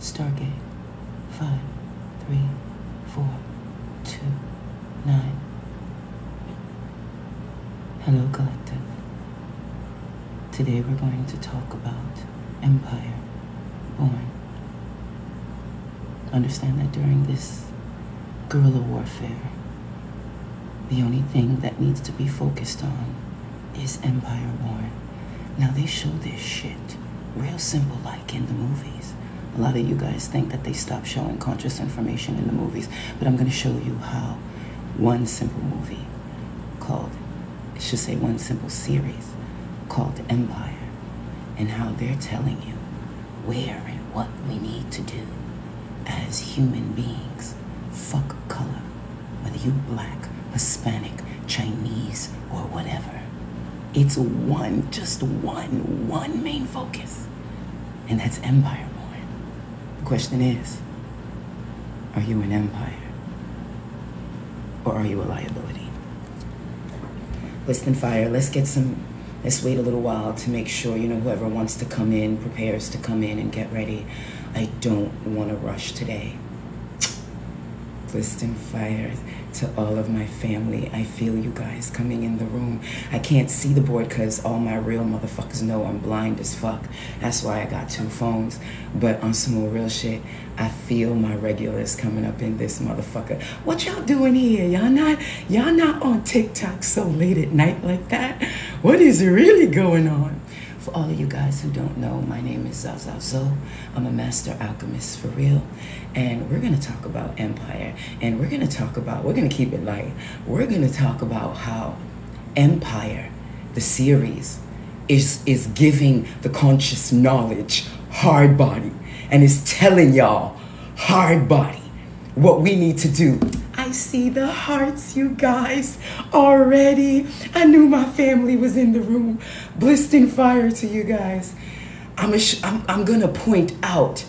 Stargate 5, 3, 4, 2, 9. Hello, Collective. Today we're going to talk about Empire Born. Understand that during this guerrilla warfare, the only thing that needs to be focused on is Empire Born. Now they show this shit real simple like in the movies. A lot of you guys think that they stopped showing conscious information in the movies, but I'm going to show you how one simple movie called, I should say one simple series called Empire, and how they're telling you where and what we need to do as human beings. Fuck color, whether you black, Hispanic, Chinese, or whatever. It's just one main focus, and that's Empire Born. The question is, are you an empire, or are you a liability? Listen, fire, let's wait a little while to make sure, whoever wants to come in, prepares to come in and get ready. I don't want to rush today. Listen, fire, to all of my family, I feel you guys coming in the room. I can't see the board because all my real motherfuckers know I'm blind as fuck. That's why I got 2 phones. But on some more real shit, I feel my regulars coming up in this motherfucker. What y'all doing here? Y'all not on TikTok so late at night like that? What is really going on? For all of you guys who don't know, my name is ZahZah Zoe. I'm a master alchemist for real. And we're going to talk about Empire. And we're going to keep it light. We're going to talk about how Empire, the series, is giving the conscious knowledge hard body. And is telling y'all hard body what we need to do. I see the hearts, you guys, already. I knew my family was in the room. Blissing fire to you guys. I'm gonna point out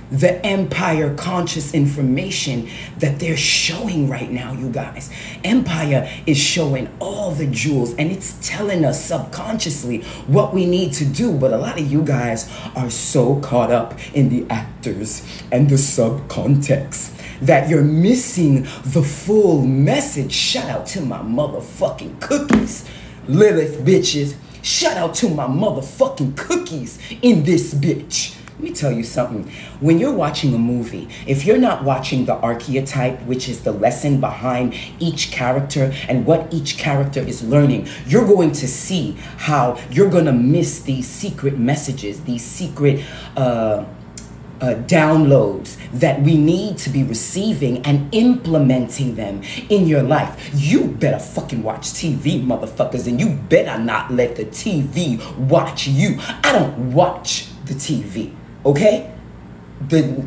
the Empire conscious information that they're showing right now, you guys. Empire is showing all the jewels, and it's telling us subconsciously what we need to do. But a lot of you guys are so caught up in the actors and the subcontext that you're missing the full message. Shout out to my motherfucking cookies, Lilith bitches. Shout out to my motherfucking cookies in this bitch. Let me tell you something. When you're watching a movie, if you're not watching the archetype, which is the lesson behind each character and what each character is learning, you're going to see how you're going to miss these secret messages, these secret downloads that we need to be receiving and implementing them in your life. You better fucking watch TV, motherfuckers, and you better not let the TV watch you. I don't watch the TV, okay?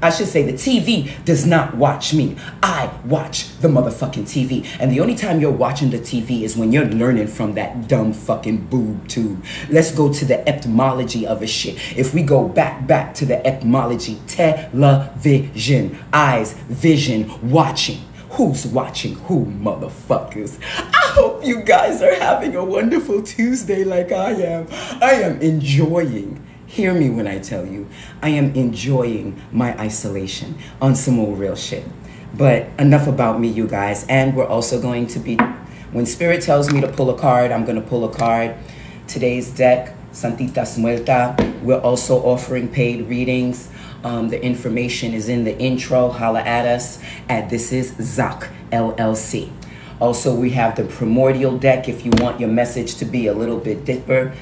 I should say the TV does not watch me. I watch the motherfucking TV. And the only time you're watching the TV is when you're learning from that dumb fucking boob tube. Let's go to the etymology of a shit. If we go back to the etymology, television, eyes, vision, watching. Who's watching who, motherfuckers? I hope you guys are having a wonderful Tuesday like I am. I am enjoying. Hear me when I tell you, I am enjoying my isolation on some more real shit. But enough about me, you guys. And we're also going to be, when Spirit tells me to pull a card, I'm going to pull a card. Today's deck, Santitas Muerta. We're also offering paid readings. The information is in the intro. Holla at us at This Is ZAK LLC. Also, we have the Primordial deck if you want your message to be a little bit deeper,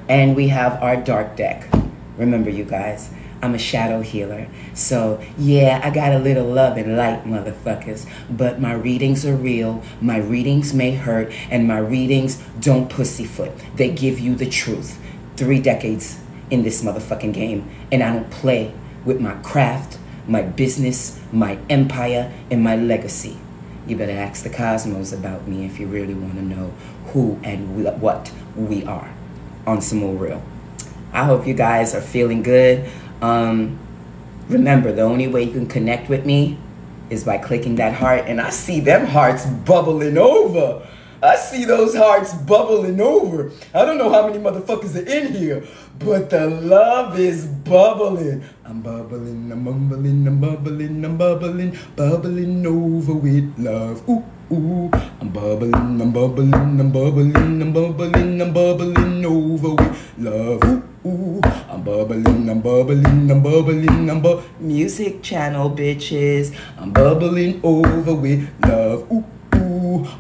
and we have our dark deck. Remember, you guys, I'm a shadow healer, so yeah, I got a little love and light, motherfuckers, but my readings are real. My readings may hurt, and my readings don't pussyfoot. They give you the truth. 3 decades in this motherfucking game, and I don't play with my craft, my business, my empire, and my legacy. You better ask the cosmos about me if you really want to know who and what we are. On some more real. I hope you guys are feeling good. Remember, the only way you can connect with me is by clicking that heart, and I see them hearts bubbling over. I see those hearts bubbling over. I don't know how many motherfuckers are in here, but the love is bubbling. I'm bubbling, I'm bubbling, I'm bubbling, I'm bubbling, bubbling over with love. Ooh, ooh. I'm bubbling, I'm bubbling, I'm bubbling, I'm bubbling, I'm bubbling over with love. Ooh, ooh. I'm bubbling, I'm bubbling, I'm bubbling, I'm music channel bitches. I'm bubbling over with love. Ooh.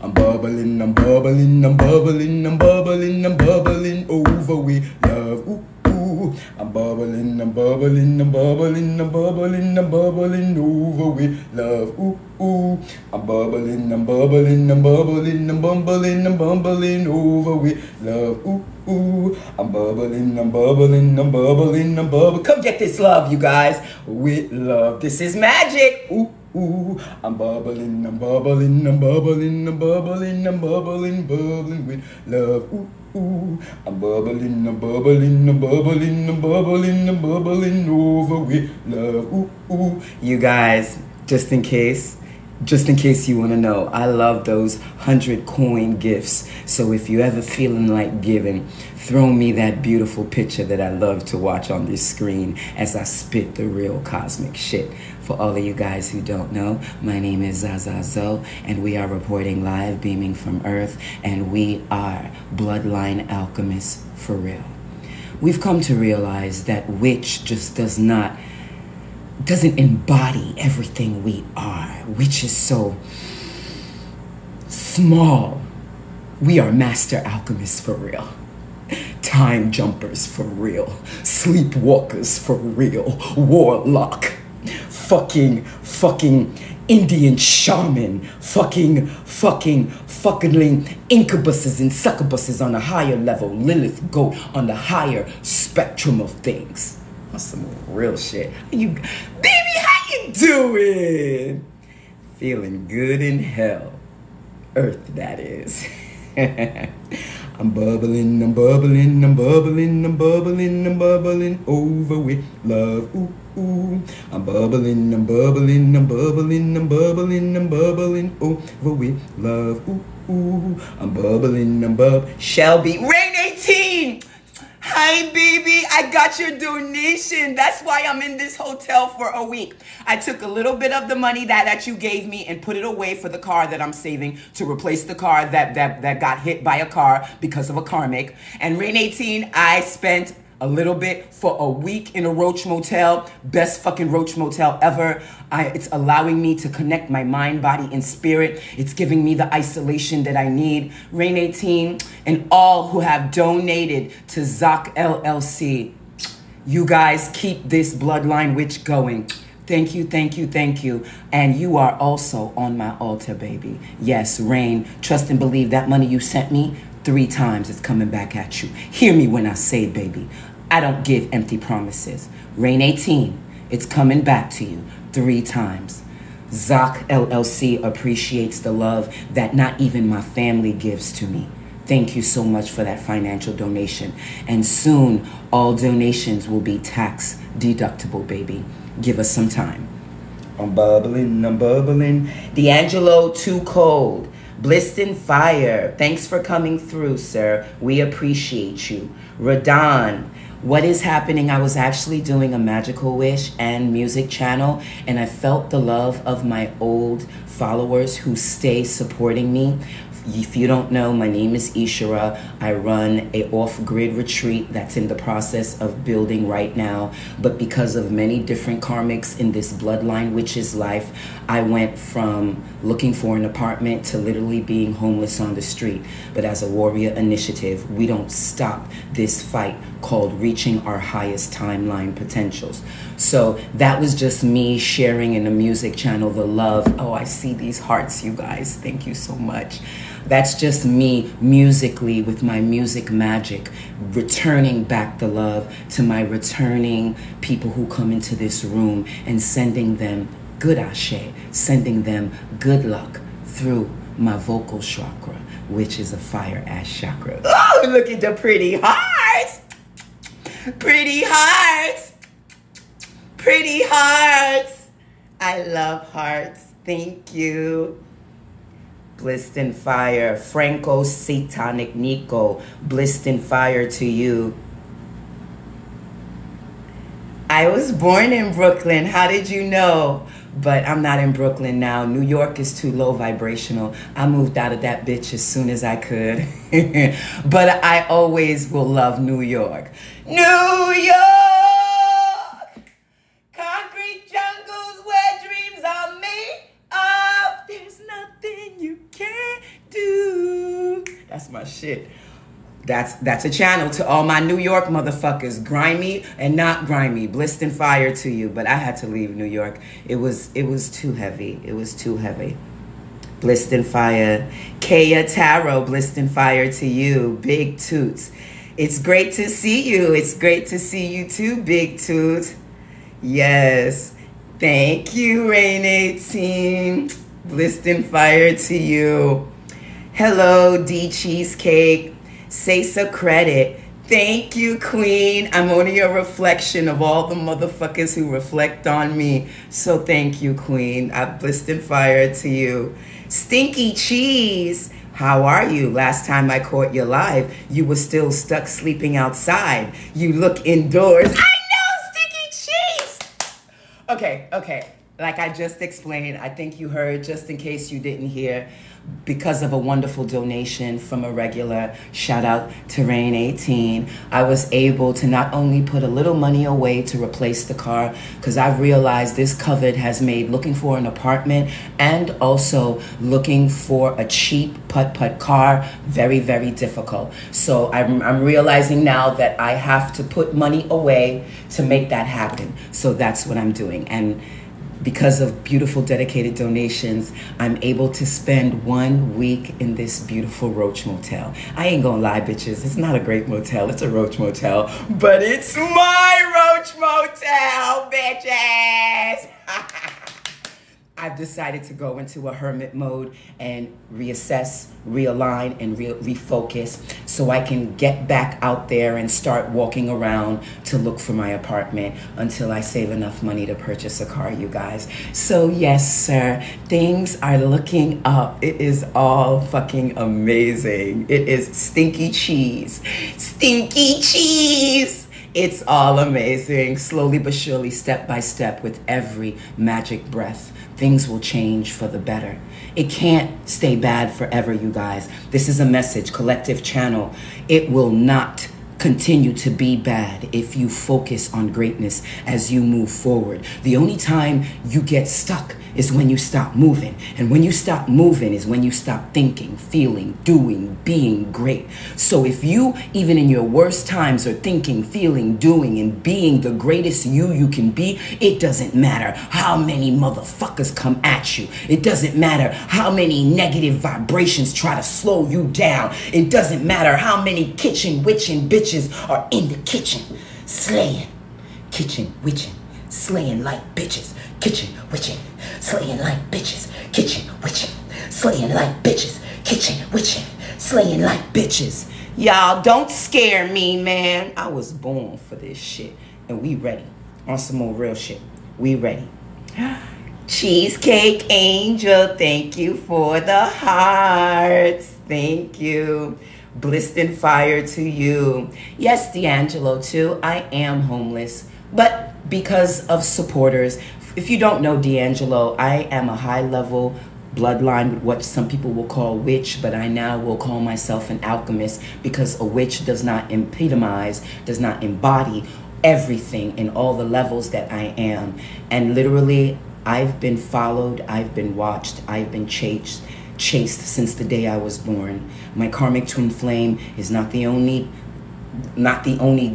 I'm bubbling, I'm bubbling, I'm bubbling, I'm bubbling, I'm bubbling over with love. Ooh, ooh. I'm bubbling, I'm bubbling, I'm bubbling, I'm bubbling, I'm bubbling over with love. Ooh, ooh. I'm bubbling, I'm bubbling, I'm bubbling, I'm bubbling, I'm bubbling over with love. Ooh, ooh. I'm bubbling, I'm bubbling, I'm bubbling, I'm bubbling. Come get this love, you guys, with love. This is magic. Ooh. Ooh, I'm bubbling, I'm bubbling, I'm bubbling, I'm bubbling, I'm bubbling, bubbling with love. Ooh, ooh, I'm bubbling, I'm bubbling, I'm bubbling, I'm bubbling, I'm bubbling over with love. Ooh, ooh. You guys, just in case you want to know, I love those 100 coin gifts. So if you ever feeling like giving, throw me that beautiful picture that I love to watch on this screen as I spit the real cosmic shit. For all of you guys who don't know, my name is ZahZah Zoe, and we are reporting live, beaming from Earth, and we are Bloodline Alchemists for real. We've come to realize that witch just doesn't embody everything we are. Witch is so small. We are master alchemists for real. Time jumpers for real. Sleepwalkers for real. Warlock. Fucking Indian shaman. Fucking incubuses and succubuses on a higher level. Lilith goat on the higher spectrum of things. That's some real shit. Baby, how you doing? Feeling good in hell. Earth, that is. I'm bubbling, I'm bubbling, I'm bubbling, I'm bubbling, I'm bubbling over with love. Ooh, ooh. I'm bubbling, I'm bubbling, I'm bubbling, I'm bubbling, I'm bubbling over with love. Ooh, ooh. I'm bubbling, Shelby, Rain 18! Hi, baby, I got your donation. That's why I'm in this hotel for a week. I took a little bit of the money that you gave me and put it away for the car that I'm saving to replace the car that got hit by a car because of a karmic. And Rain 18, I spent a little bit for a week in a Roach Motel. Best fucking Roach Motel ever. It's allowing me to connect my mind, body, and spirit. It's giving me the isolation that I need. Rain 18 and all who have donated to ZahZah LLC. You guys keep this bloodline witch going. Thank you, thank you, thank you. And you are also on my altar, baby. Yes, Rain, trust and believe that money you sent me, 3 times it's coming back at you. Hear me when I say, baby, I don't give empty promises. Rain 18, it's coming back to you 3 times. ZahZah LLC appreciates the love that not even my family gives to me. Thank you so much for that financial donation. And soon, all donations will be tax deductible, baby. Give us some time. I'm bubbling, I'm bubbling. D'Angelo, too cold. Bliston Fire, thanks for coming through, sir. We appreciate you. Radon, what is happening? I was actually doing a magical wish and music channel, and I felt the love of my old followers who stay supporting me. If you don't know, my name is Ishara. I run a off-grid retreat that's in the process of building right now. But because of many different karmics in this bloodline witch's life, I went from looking for an apartment to literally being homeless on the street. But as a warrior initiative, we don't stop this fight called reaching our highest timeline potentials. So that was just me sharing in a music channel the love. Oh, I see these hearts, you guys. Thank you so much. That's just me musically with my music magic, returning back the love to my returning people who come into this room and sending them good ashe, sending them good luck through my vocal chakra, which is a fire ash chakra. Oh, look at the pretty hearts. Pretty hearts. Pretty hearts. I love hearts. Thank you. Blissed in fire. Franco Satanic Nico. Blissed in fire to you. I was born in Brooklyn. How did you know? But I'm not in Brooklyn now. New York is too low vibrational. I moved out of that bitch as soon as I could. But I always will love New York. New York! Concrete jungles where dreams are made of. There's nothing you can't do. That's my shit. That's a channel to all my New York motherfuckers, grimy and not grimy. Blissed in fire to you, but I had to leave New York. It was too heavy. It was too heavy. Blissed in fire. Kaya Taro, blissed in fire to you. Big Toots. It's great to see you. It's great to see you too, Big Toot. Yes. Thank you, Rain 18. Blissed in fire to you. Hello, D Cheesecake. Say so credit. Thank you, Queen. I'm only a reflection of all the motherfuckers who reflect on me. So thank you, Queen. I blissed in fire to you. Stinky Cheese. How are you? Last time I caught you live, you were still stuck sleeping outside. You look indoors. I know, Stinky Cheese. Okay. Like I just explained, I think you heard, just in case you didn't hear, because of a wonderful donation from a regular, shout out to Rain 18, I was able to not only put a little money away to replace the car, because I've realized this COVID has made looking for an apartment and also looking for a cheap putt-putt car very, very difficult. So I'm realizing now that I have to put money away to make that happen. So that's what I'm doing. And because of beautiful dedicated donations, I'm able to spend 1 week in this beautiful Roach Motel. I ain't gonna lie, bitches, it's not a great motel, it's a Roach Motel, but it's my Roach Motel, bitches! I've decided to go into a hermit mode and reassess, realign, and refocus so I can get back out there and start walking around to look for my apartment until I save enough money to purchase a car, you guys. So yes, sir, things are looking up. It is all fucking amazing. It is stinky cheese. Stinky cheese! It's all amazing. Slowly but surely, step by step, with every magic breath, things will change for the better. It can't stay bad forever, you guys. This is a message, collective channel. It will not continue to be bad if you focus on greatness as you move forward. The only time you get stuck is when you stop moving. And when you stop moving is when you stop thinking, feeling, doing, being great. So if you, even in your worst times, are thinking, feeling, doing, and being the greatest you can be, it doesn't matter how many motherfuckers come at you. It doesn't matter how many negative vibrations try to slow you down. It doesn't matter how many kitchen witching bitches are in the kitchen slaying. Kitchen witching, slaying like bitches. Kitchen witching, slaying like bitches. Kitchen witching, slaying like bitches. Kitchen witching, slaying like bitches. Y'all don't scare me, man. I was born for this shit. And we ready. On some more real shit. We ready. Cheesecake Angel, thank you for the hearts. Thank you. Blissed in fire to you. Yes, D'Angelo too. I am homeless, but because of supporters. If you don't know D'Angelo, I am a high-level bloodline with what some people will call witch, but I now will call myself an alchemist, because a witch does not epitomize, does not embody everything in all the levels that I am. And literally, I've been followed, I've been watched, I've been chased since the day I was born. My karmic twin flame is not the only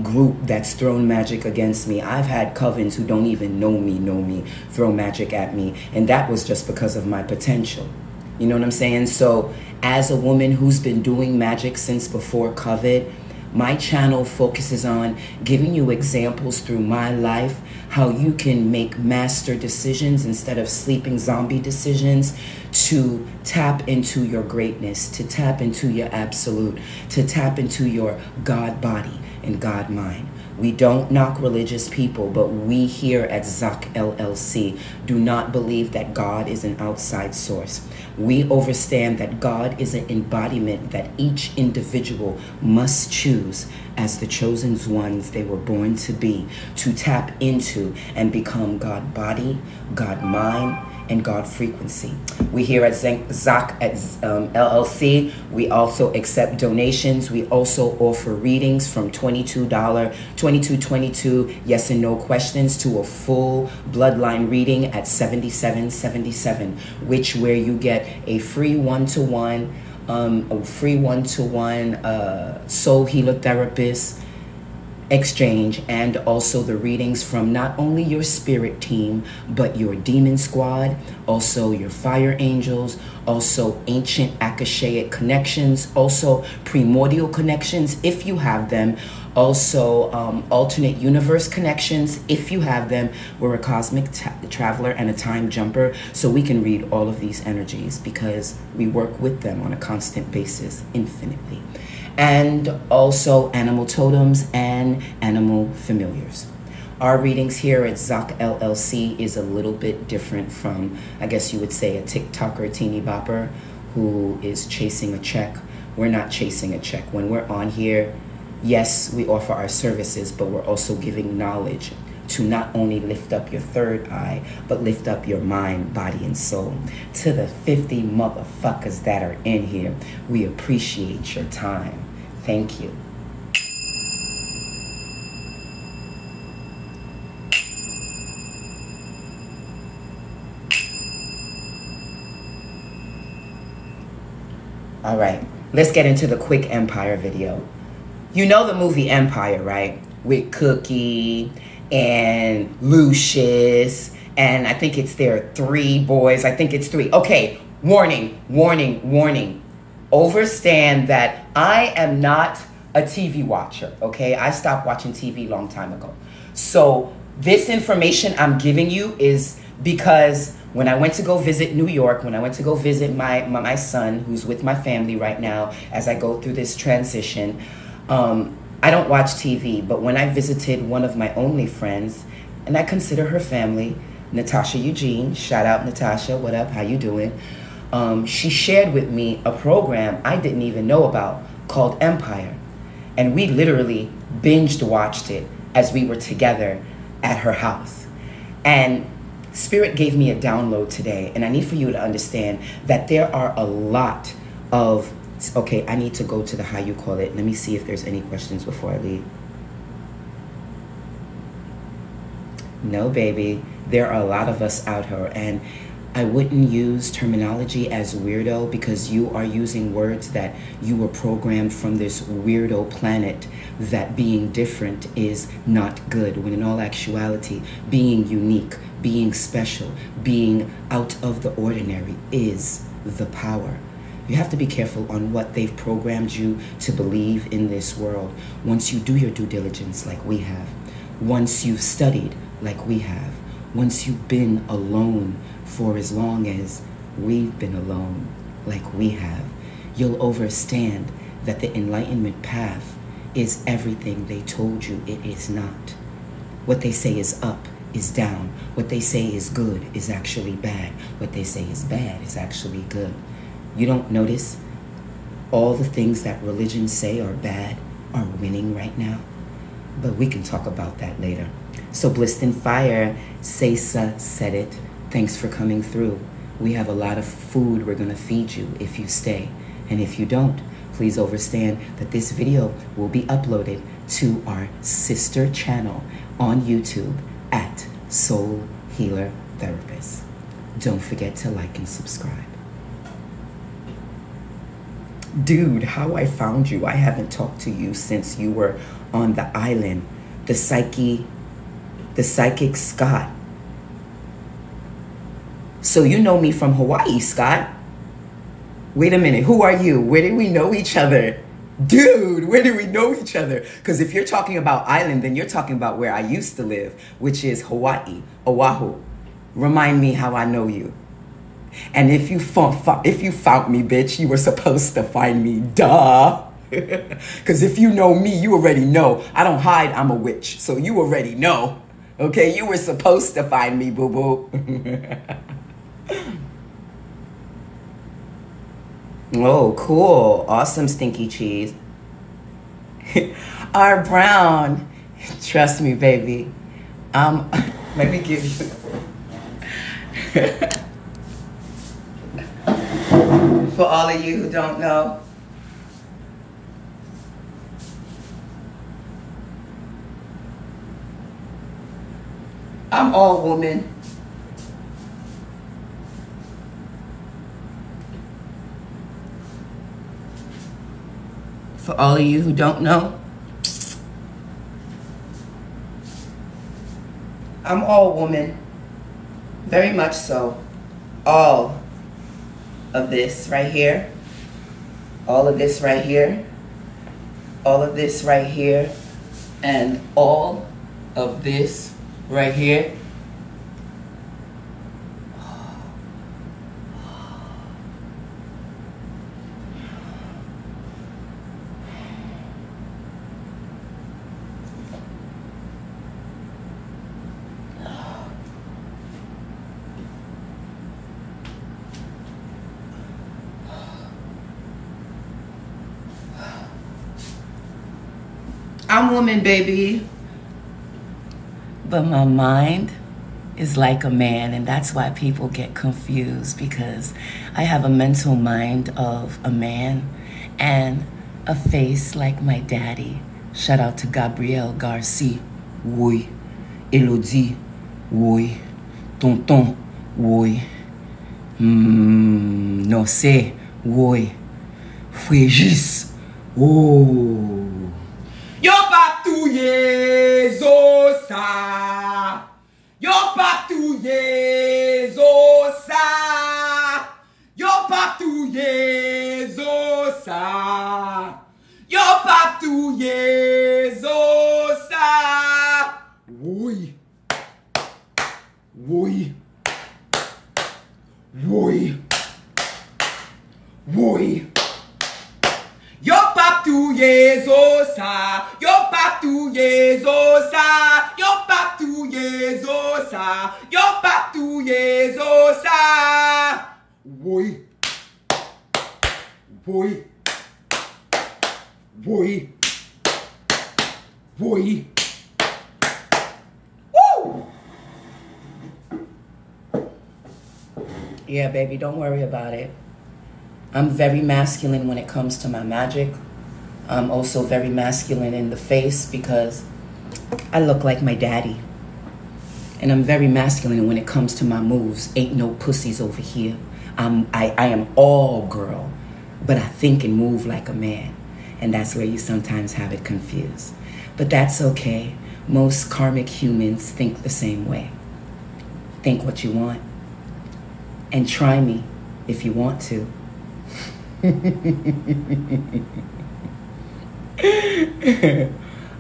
group that's thrown magic against me. I've had covens who don't even know me throw magic at me, and that was just because of my potential. You know what I'm saying? So as a woman who's been doing magic since before COVID, my channel focuses on giving you examples through my life, how you can make master decisions instead of sleeping zombie decisions, to tap into your greatness, to tap into your absolute, to tap into your God body and God mind. We don't knock religious people, but we here at ZahZah LLC do not believe that God is an outside source. We understand that God is an embodiment that each individual must choose as the chosen ones they were born to be, to tap into and become God body, God mind, and God frequency. We here at ZahZah LLC, we also accept donations. We also offer readings from $22 yes and no questions to a full bloodline reading at $77.77, which where you get a free one-to-one soul healer therapist exchange, and also the readings from not only your spirit team, but your demon squad, also your fire angels, also ancient akashaic connections, also primordial connections if you have them, also alternate universe connections if you have them. We're a cosmic traveler and a time jumper, so we can read all of these energies because we work with them on a constant basis infinitely. And also animal totems and animal familiars. Our readings here at ZahZah LLC is a little bit different from, I guess you would say, a TikToker, teeny bopper who is chasing a check. We're not chasing a check. When we're on here, yes, we offer our services, but we're also giving knowledge to not only lift up your third eye, but lift up your mind, body, and soul. To the 50 motherfuckers that are in here, we appreciate your time. Thank you. All right, let's get into the quick Empire video. You know the movie Empire, right? With Cookie and Lucius, and I think it's their 3 boys. I think it's 3. Okay, warning, warning, warning. Overstand that I am not a TV watcher, okay? I stopped watching TV a long time ago. So this information I'm giving you is because when I went to go visit New York, when I went to go visit my son, who's with my family right now as I go through this transition, I don't watch TV, but when I visited one of my only friends, and I consider her family, Natasha Eugene, shout out Natasha, what up, how you doing? She shared with me a program I didn't even know about called Empire. And we literally binged watched it as we were together at her house. And Spirit gave me a download today, and I need for you to understand that there are a lot of, okay, I need to go to the how you call it. Let me see if there's any questions before I leave. No, baby, there are a lot of us out here, and I wouldn't use terminology as weirdo because you are using words that you were programmed from this weirdo planet that being different is not good, when in all actuality, being unique, being special, being out of the ordinary is the power. You have to be careful on what they've programmed you to believe in this world. Once you do your due diligence like we have, once you've studied like we have, once you've been alone for as long as we've been alone like we have, you'll understand that the enlightenment path is everything they told you it is not. What they say is up is down. What they say is good is actually bad. What they say is bad is actually good. You don't notice all the things that religions say are bad are winning right now? But we can talk about that later. So Blissed in Fire, ZahZah said it. Thanks for coming through. We have a lot of food we're gonna feed you if you stay. And if you don't, please understand that this video will be uploaded to our sister channel on YouTube at Soul Healer Therapist. Don't forget to like and subscribe. Dude, how I found you. I haven't talked to you since you were on the island. The psychic Scott. So you know me from Hawaii, Scott. Wait a minute, who are you? Where did we know each other? Dude, where did we know each other? Because if you're talking about island, then you're talking about where I used to live, which is Hawaii, Oahu. Remind me how I know you. And if you found me, bitch, you were supposed to find me. Duh. Because if you know me, you already know. I don't hide, I'm a witch. So you already know. Okay, you were supposed to find me, boo-boo. Oh, cool. Awesome, stinky cheese. R. Brown. Trust me, baby. Let me give you... For all of you who don't know, I'm all woman. For all of you who don't know, I'm all woman. Very much so. All of this right here. All of this right here. All of this right here. And all of this right here. I'm woman, baby. But my mind is like a man, and that's why people get confused, because I have a mental mind of a man and a face like my daddy. Shout out to Gabriel Garcia. Oui. Elodie. Oui. Tonton. Oui. No sé. Oui. Frégis. Oh. Yo patouye zosa. Yo patouye zosa. Yo patouye zosa. Yo patouye zosa. Oui. Oui. Oui. Oui. Yo patouye zosa, yo patouye zosa, yo patouye zosa, yo patouye zosa. Oui. Oui. Oui. Oui. Woo! Yeah, baby, don't worry about it. I'm very masculine when it comes to my magic. I'm also very masculine in the face because I look like my daddy. And I'm very masculine when it comes to my moves. Ain't no pussies over here. I am all girl, but I think and move like a man. And that's where you sometimes have it confused. But that's okay. Most karmic humans think the same way. Think what you want. And try me if you want to.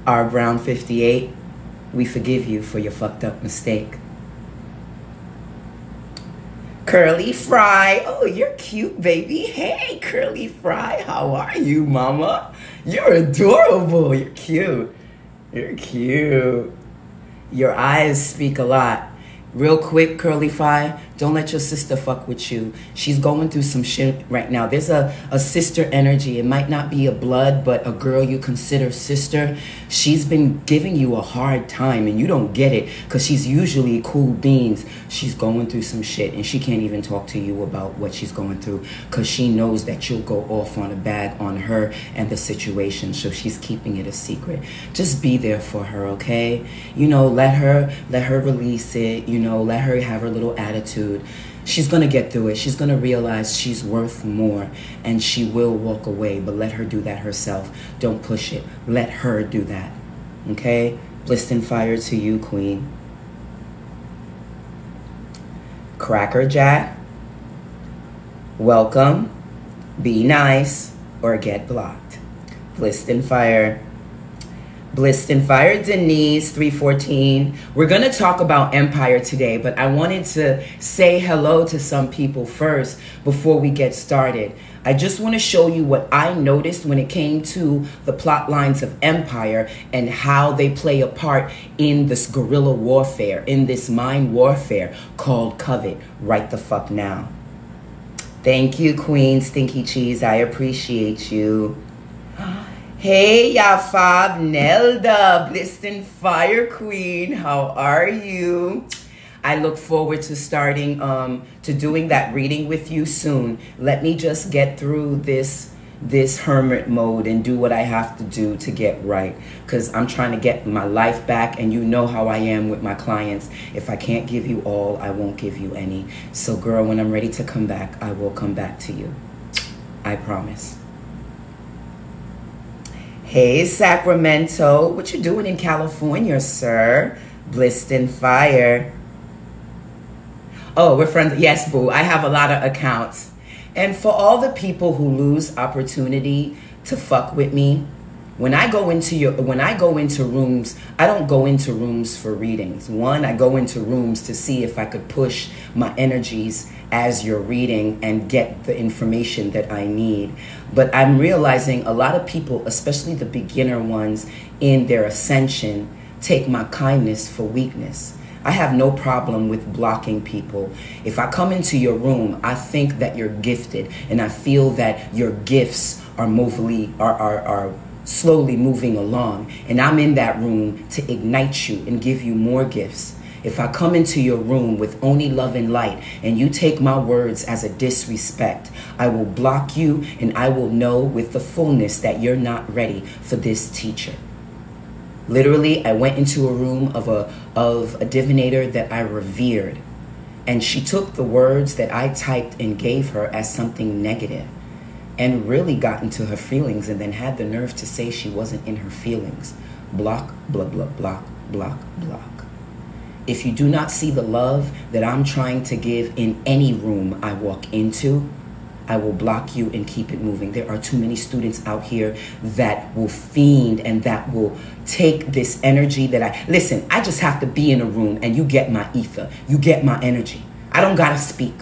R. Brown 58, we forgive you for your fucked up mistake. Curly Fry, oh, you're cute, baby. Hey, Curly Fry, how are you, mama? You're adorable. You're cute. You're cute. Your eyes speak a lot. Real quick, Curly Fry, don't let your sister fuck with you. She's going through some shit right now. There's a sister energy. It might not be a blood, but a girl you consider sister. She's been giving you a hard time, and you don't get it because she's usually cool beans. She's going through some shit, and she can't even talk to you about what she's going through because she knows that you'll go off on a bag on her and the situation, so she's keeping it a secret. Just be there for her, okay? You know, let her release it, you know, let her have her little attitude. She's gonna get through it. She's gonna realize she's worth more, and she will walk away, but let her do that herself. Don't push it. Let her do that, okay? Blissed and fire to you, queen. Cracker Jack, welcome. Be nice or get blocked. Blissed in Fire. Blissed in Fire, Denise, 314. We're going to talk about empire today, but I wanted to say hello to some people first before we get started. I just want to show you what I noticed when it came to the plot lines of empire and how they play a part in this guerrilla warfare, in this mind warfare called covet right the fuck now. Thank you, Queen Stinky Cheese. I appreciate you. Hey, Yafab Nelda, Blissed in Fire Queen. How are you? I look forward to starting to doing that reading with you soon. Let me just get through this hermit mode and do what I have to do to get right, because I'm trying to get my life back, and you know how I am with my clients. If I can't give you all, I won't give you any. So girl, when I'm ready to come back, I will come back to you. I promise. Hey, Sacramento. What you doing in California, sir? Blissed in Fire. Oh, we're friends. Yes, boo. I have a lot of accounts. And for all the people who lose opportunity to fuck with me, when I go into rooms, I don't go into rooms for readings. One, I go into rooms to see if I could push my energies as you're reading and get the information that I need. But I'm realizing a lot of people, especially the beginner ones in their ascension, take my kindness for weakness. I have no problem with blocking people. If I come into your room, I think that you're gifted, and I feel that your gifts are slowly moving along, and I'm in that room to ignite you and give you more gifts. If I come into your room with only love and light and you take my words as a disrespect, I will block you, and I will know with the fullness that you're not ready for this teacher. Literally, I went into a room of a divinator that I revered, and she took the words that I typed and gave her as something negative and really got into her feelings, and then had the nerve to say she wasn't in her feelings. Block, blah, blah, block, block, block. If you do not see the love that I'm trying to give in any room I walk into, I will block you and keep it moving. There are too many students out here that will fiend and that will take this energy that listen, I just have to be in a room and you get my ether. You get my energy. I don't gotta speak,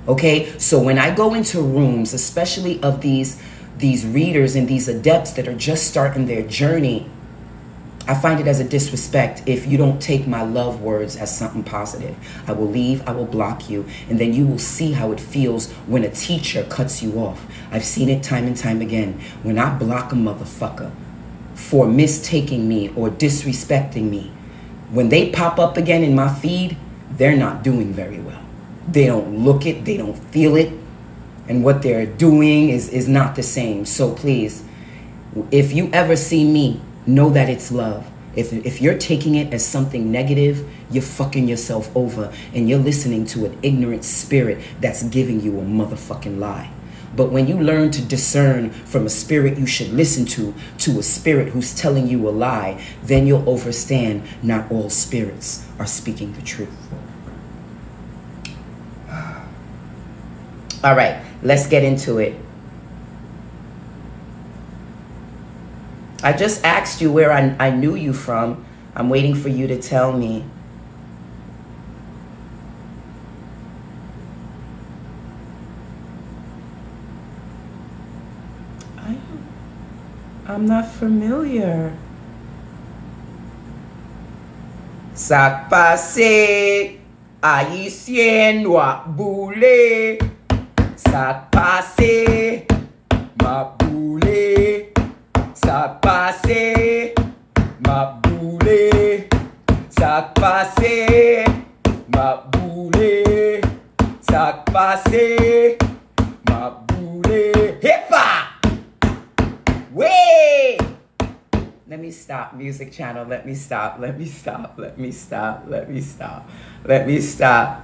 okay? So when I go into rooms, especially of these readers and these adepts that are just starting their journey, I find it as a disrespect if you don't take my love words as something positive. I will leave, I will block you, and then you will see how it feels when a teacher cuts you off. I've seen it time and time again. When I block a motherfucker for mistaking me or disrespecting me, when they pop up again in my feed, they're not doing very well. They don't look it, they don't feel it, and what they're doing is not the same. So please, if you ever see me, know that it's love. If you're taking it as something negative, you're fucking yourself over, and you're listening to an ignorant spirit that's giving you a motherfucking lie. But when you learn to discern from a spirit you should listen to a spirit who's telling you a lie, then you'll understand not all spirits are speaking the truth. All right, let's get into it. I just asked you where I knew you from. I'm waiting for you to tell me. I'm not familiar. Sac passé, haïtien noir boulé. Sac passé, ma boulé. Sac passé, ma boulé. Sac passé, ma boulé. Sac passé, ma boulé. Hip-hop! Wait! Let me stop, music channel. Let me stop. Let me stop. Let me stop. Let me stop. Let me stop.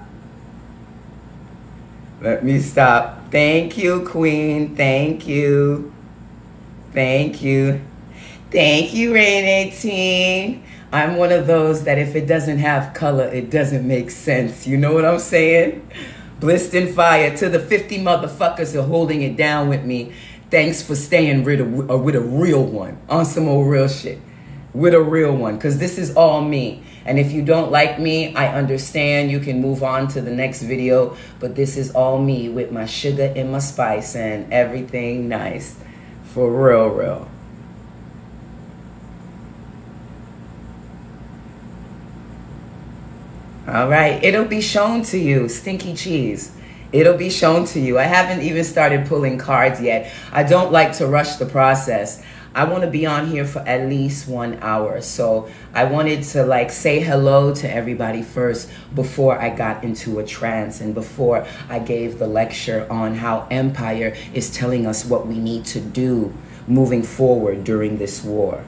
Let me stop. Thank you, Queen. Thank you. Thank you. Thank you, Rain 18. I'm one of those that if it doesn't have color, it doesn't make sense. You know what I'm saying? Blissed in Fire. To the 50 motherfuckers who are holding it down with me, Thanks for staying with a real one. On some old real shit. With a real one. Because this is all me. And if you don't like me, I understand. You can move on to the next video. But this is all me with my sugar and my spice and everything nice. For real, real. All right. It'll be shown to you. Stinky cheese. It'll be shown to you. I haven't even started pulling cards yet. I don't like to rush the process. I want to be on here for at least 1 hour. So I wanted to like say hello to everybody first before I got into a trance and before I gave the lecture on how Empire is telling us what we need to do moving forward during this war.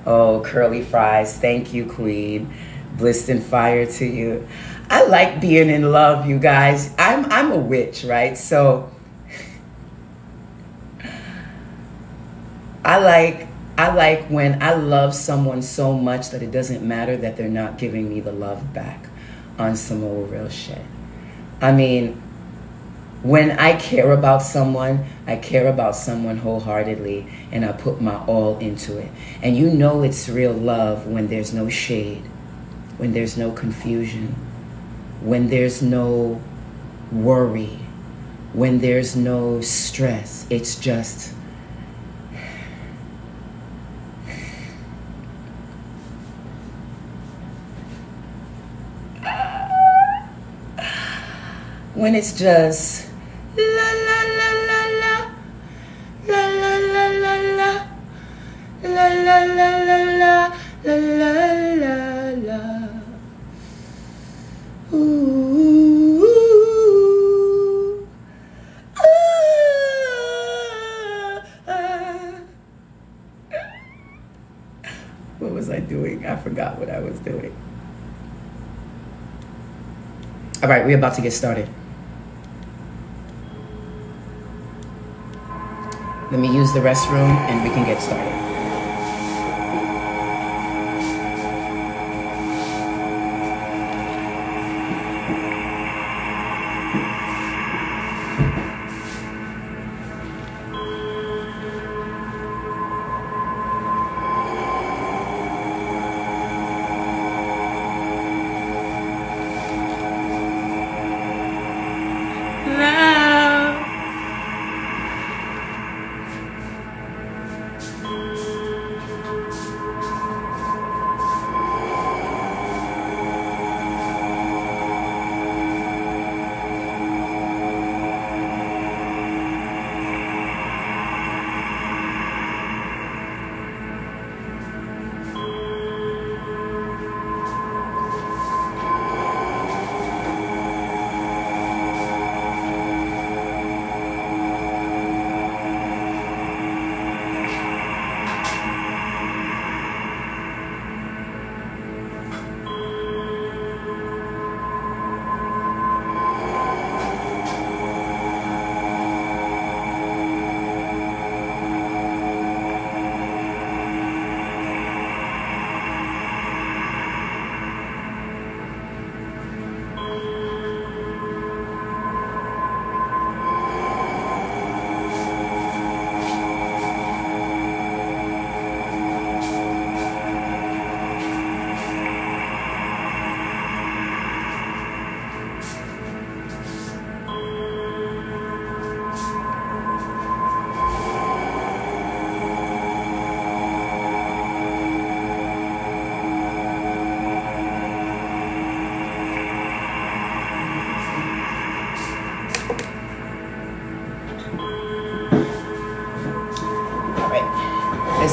Oh, curly fries. Thank you, Queen. Blissed and fire to you. I like being in love, you guys. I'm a witch, right? So I like when I love someone so much that it doesn't matter that they're not giving me the love back on some old real shit. I mean, when I care about someone, I care about someone wholeheartedly and I put my all into it. And you know it's real love when there's no shade, when there's no confusion, when there's no worry, when there's no stress. It's just when it's just la la la la la la la la la la la la la la la la la. Ooh, what was I doing? I forgot what I was doing. All right, we're about to get started. Let me use the restroom and we can get started.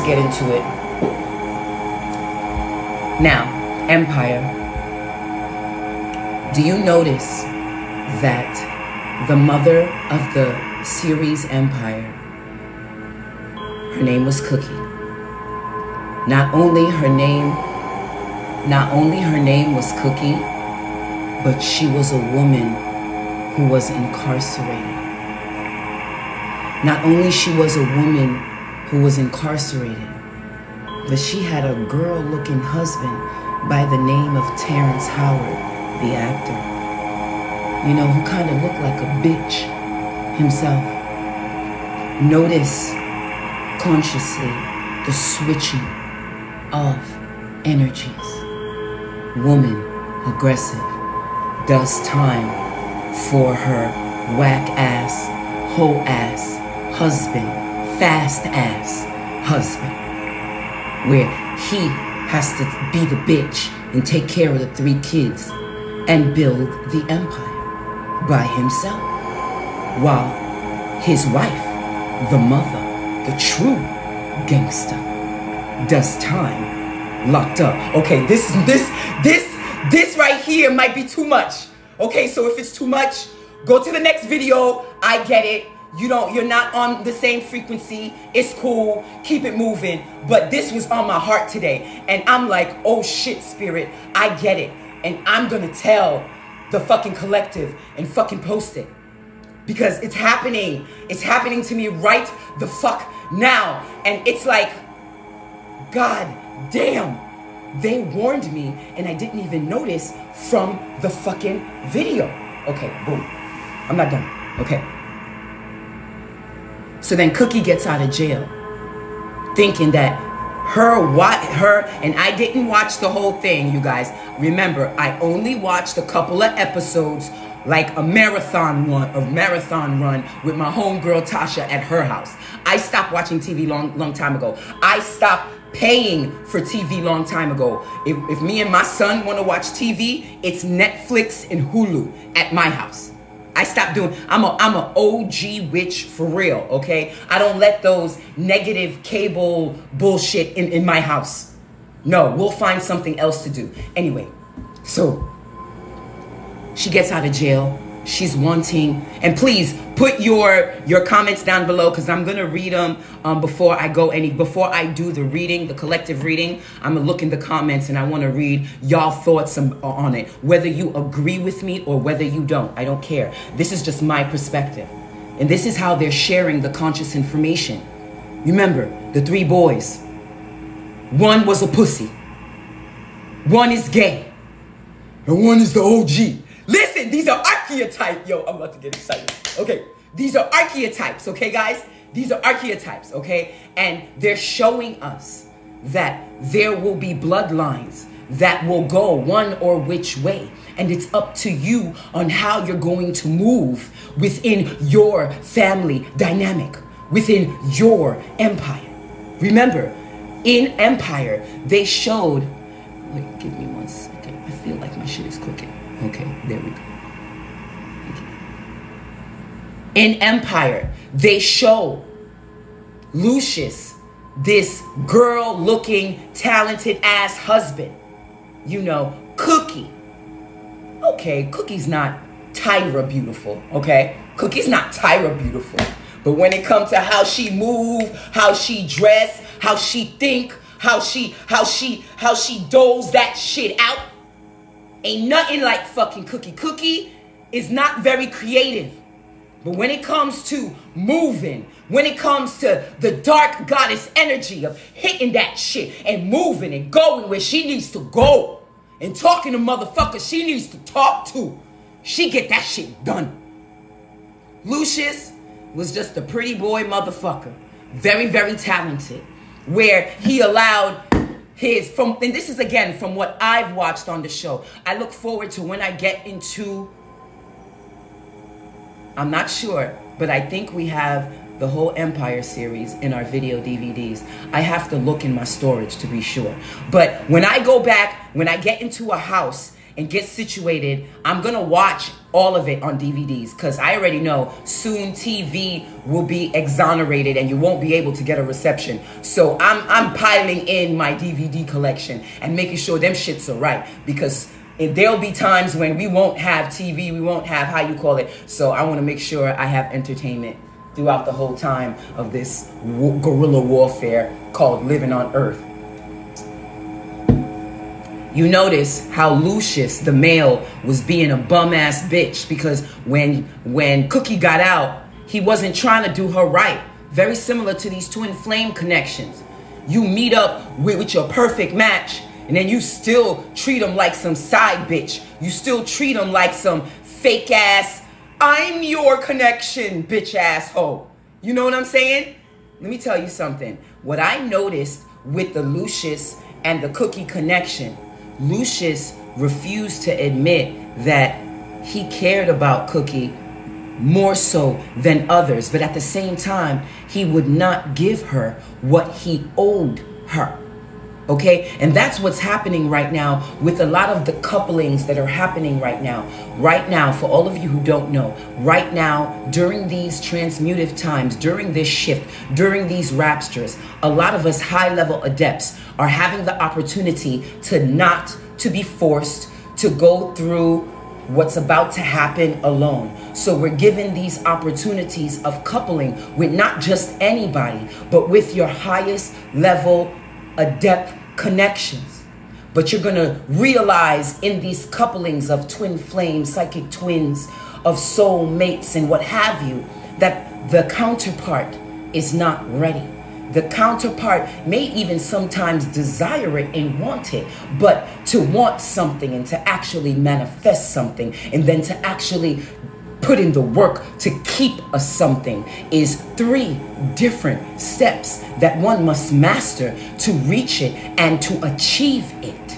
Get into it. Now, Empire. Do you notice that the mother of the series Empire, her name was Cookie. Not only her name was Cookie, but she was a woman who was incarcerated. Not only she was a woman who was incarcerated, but she had a girl-looking husband by the name of Terrence Howard, the actor. You know, who kind of looked like a bitch himself. Notice consciously the switching of energies. Woman, aggressive, does time for her whack ass, hoe ass husband, fast ass husband, where he has to be the bitch and take care of the 3 kids and build the empire by himself, while his wife, the mother, the true gangster, does time locked up. Okay, this right here might be too much. Okay, so if it's too much, go to the next video. I get it. You're not on the same frequency. It's cool. Keep it moving. But this was on my heart today. And I'm like, oh shit, spirit. I get it. And I'm gonna tell the fucking collective and fucking post it. Because it's happening. It's happening to me right the fuck now. And it's like, God damn. They warned me and I didn't even notice from the fucking video. Okay, boom. I'm not done. Okay. So then Cookie gets out of jail thinking that and I didn't watch the whole thing, you guys. Remember, I only watched a couple of episodes, like a marathon run with my homegirl Tasha at her house. I stopped watching TV long time ago. I stopped paying for TV long time ago. If me and my son want to watch TV, it's Netflix and Hulu at my house. I stopped doing, I'm a OG witch for real, okay? I don't let those negative cable bullshit in my house. No, we'll find something else to do. Anyway, so she gets out of jail. She's wanting, and please put your comments down below because I'm gonna read them before I do the reading, the collective reading. I'm gonna look in the comments and I want to read y'all thoughts on it, whether you agree with me or whether you don't. I don't care. This is just my perspective, and this is how they're sharing the conscious information. Remember, the 3 boys. One was a pussy. One is gay, and one is the OG. Listen, these are archetypes. Yo, I'm about to get excited. Okay, these are archetypes, okay, guys? These are archetypes, okay? And they're showing us that there will be bloodlines that will go one or which way. And it's up to you on how you're going to move within your family dynamic, within your empire. Remember, in Empire, they showed... Wait, give me 1 second. I feel like my shit is cooking. Okay, there we go. In Empire, they show Lucius, this girl-looking, talented-ass husband. You know, Cookie. Okay, Cookie's not Tyra beautiful, okay? Cookie's not Tyra beautiful. But when it comes to how she move, how she dress, how she think, how she doles that shit out, ain't nothing like fucking Cookie. Cookie is not very creative. But when it comes to moving, when it comes to the dark goddess energy of hitting that shit and moving and going where she needs to go and talking to motherfuckers she needs to talk to, she get that shit done. Lucius was just a pretty boy motherfucker. Very, very talented. Where he allowed and this is again from what I've watched on the show. I look forward to when I get into, I'm not sure, but I think we have the whole Empire series in our video DVDs. I have to look in my storage to be sure. But when I go back, when I get into a house and get situated, I'm gonna watch all of it on DVDs because I already know soon TV will be exonerated and you won't be able to get a reception. So I'm piling in my DVD collection and making sure them shits are right, because there'll be times when we won't have TV, we won't have, how you call it. So I want to make sure I have entertainment throughout the whole time of this guerrilla warfare called living on Earth. You notice how Lucius, the male, was being a bum-ass bitch because when Cookie got out, he wasn't trying to do her right. Very similar to these twin flame connections. You meet up with your perfect match, and then you still treat them like some side bitch. You still treat them like some fake-ass, I'm your connection, bitch-ass hoe. You know what I'm saying? Let me tell you something. What I noticed with the Lucius and the Cookie connection, Lucius refused to admit that he cared about Cookie more so than others, but at the same time, he would not give her what he owed her. Okay, and that's what's happening right now with a lot of the couplings that are happening right now. Right now, for all of you who don't know, right now, during these transmutive times, during this shift, during these raptures, a lot of us high-level adepts are having the opportunity to not to be forced to go through what's about to happen alone. So we're given these opportunities of coupling with not just anybody, but with your highest level adept connections. But you're gonna realize in these couplings of twin flames, psychic twins, of soul mates and what have you, that the counterpart is not ready. The counterpart may even sometimes desire it and want it, but to want something and to actually manifest something and then to actually put in the work to keep a something is 3 different steps that one must master to reach it and to achieve it.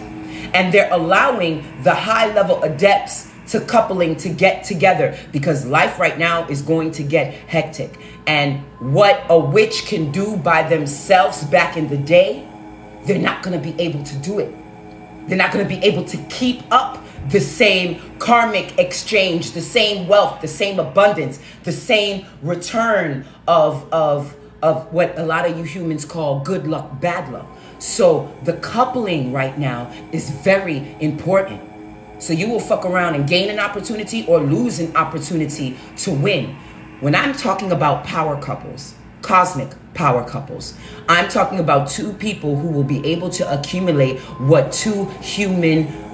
And they're allowing the high-level adepts to coupling to get together because life right now is going to get hectic. And what a witch can do by themselves back in the day, they're not going to be able to do it. They're not going to be able to keep up the same karmic exchange, the same wealth, the same abundance, the same return of what a lot of you humans call good luck, bad luck. So the coupling right now is very important. So you will fuck around and gain an opportunity or lose an opportunity to win. When I'm talking about power couples, cosmic power couples, I'm talking about 2 people who will be able to accumulate what 2 human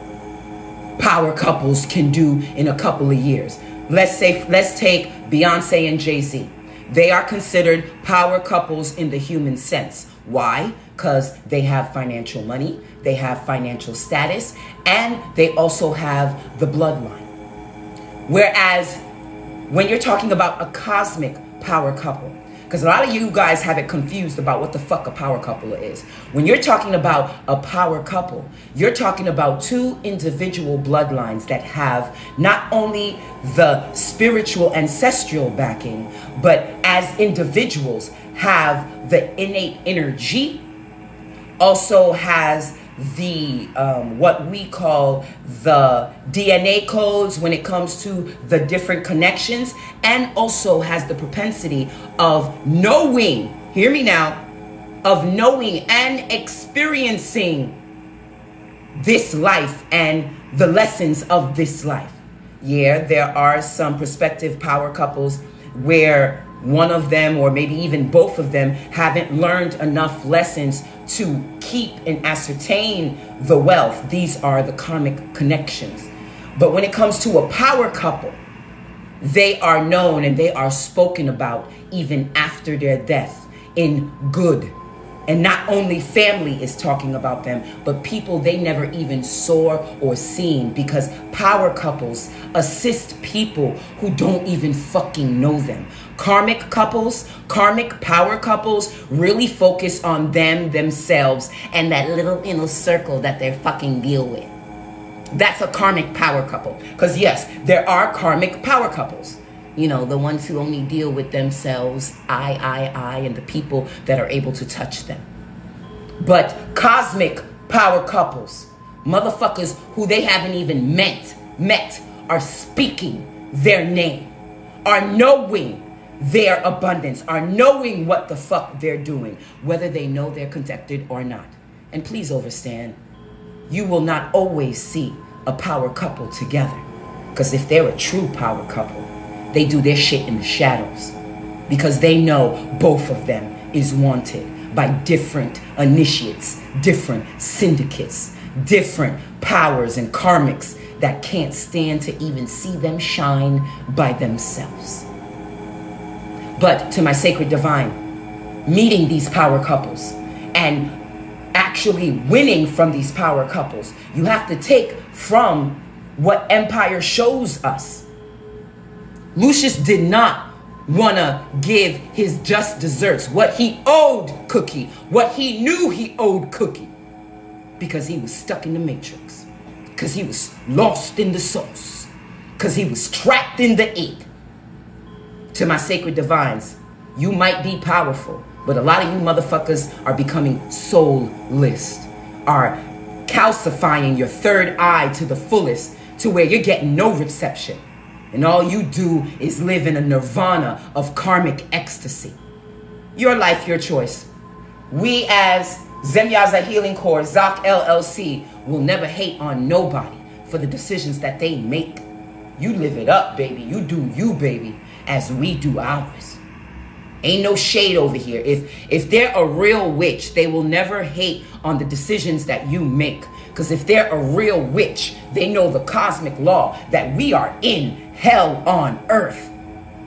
power couples can do in a couple of years. Let's take Beyonce and Jay-Z. They are considered power couples in the human sense. Why? Because they have financial money, they have financial status, and they also have the bloodline. Whereas when you're talking about a cosmic power couple, because a lot of you guys have it confused about what the fuck a power couple is. When you're talking about a power couple, you're talking about 2 individual bloodlines that have not only the spiritual ancestral backing, but as individuals have the innate energy, also has the what we call the DNA codes when it comes to the different connections, and also has the propensity of knowing, hear me now, of knowing and experiencing this life and the lessons of this life. Yeah, there are some prospective power couples where one of them or maybe even both of them haven't learned enough lessons to keep and ascertain the wealth. These are the karmic connections. But when it comes to a power couple, they are known and they are spoken about even after their death in good. And not only family is talking about them, but people they never even saw or seen, because power couples assist people who don't even fucking know them. Karmic couples, karmic power couples really focus on themselves and that little inner circle that they fucking deal with. That's a karmic power couple. Because yes, there are karmic power couples. You know, the ones who only deal with themselves, I, and the people that are able to touch them. But cosmic power couples, motherfuckers who they haven't even met, are speaking their name, are knowing their abundance, are knowing what the fuck they're doing, whether they know they're connected or not. And please understand, you will not always see a power couple together. Because if they're a true power couple, they do their shit in the shadows, because they know both of them is wanted by different initiates, different syndicates, different powers and karmics that can't stand to even see them shine by themselves. But to my sacred divine, meeting these power couples and actually winning from these power couples, you have to take from what Empire shows us. Lucius did not wanna give his just desserts, what he owed Cookie, what he knew he owed Cookie, because he was stuck in the matrix, because he was lost in the sauce, because he was trapped in the egg. To my sacred divines, you might be powerful, but a lot of you motherfuckers are becoming soulless, are calcifying your third eye to the fullest, to where you're getting no reception. And all you do is live in a nirvana of karmic ecstasy. Your life, your choice. We as ZahZah Healing Corps, ZOC LLC, will never hate on nobody for the decisions that they make. You live it up, baby. You do you, baby, as we do ours. Ain't no shade over here. If they're a real witch, they will never hate on the decisions that you make. Because if they're a real witch, they know the cosmic law that we are in hell on earth.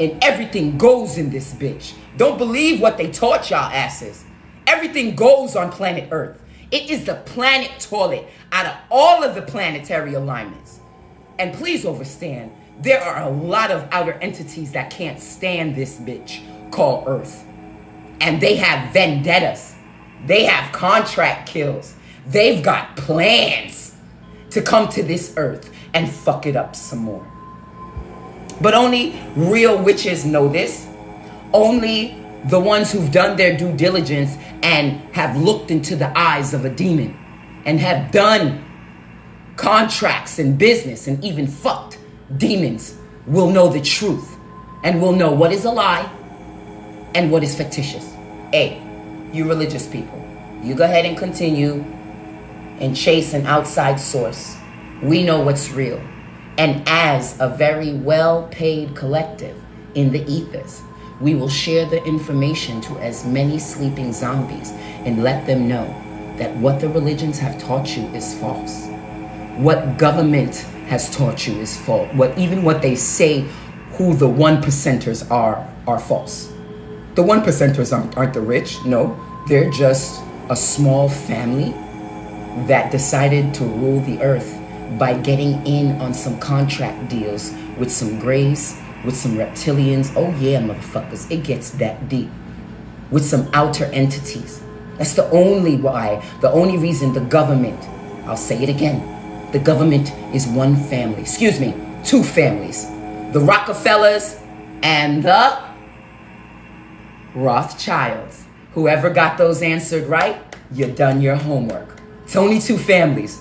And everything goes in this bitch. Don't believe what they taught y'all asses. Everything goes on planet Earth. It is the planet toilet out of all of the planetary alignments. And please understand, there are a lot of outer entities that can't stand this bitch called Earth. And they have vendettas. They have contract kills. They've got plans to come to this earth and fuck it up some more. But only real witches know this. Only the ones who've done their due diligence and have looked into the eyes of a demon and have done contracts and business and even fucked demons will know the truth and will know what is a lie and what is fictitious. Hey, you religious people, you go ahead and continue and chase an outside source. We know what's real. And as a very well-paid collective in the ethers, we will share the information to as many sleeping zombies and let them know that what the religions have taught you is false. What government has taught you is false. Even what they say who the 1%ers are false. The 1%ers aren't the rich. No, they're just a small family that decided to rule the earth by getting in on some contract deals with some grays, with some reptilians. Oh yeah, motherfuckers, it gets that deep. With some outer entities. That's the only reason the government, I'll say it again, the government is one family. Excuse me, two families. The Rockefellers and the Rothschilds. Whoever got those answered right, you done your homework. It's only two families.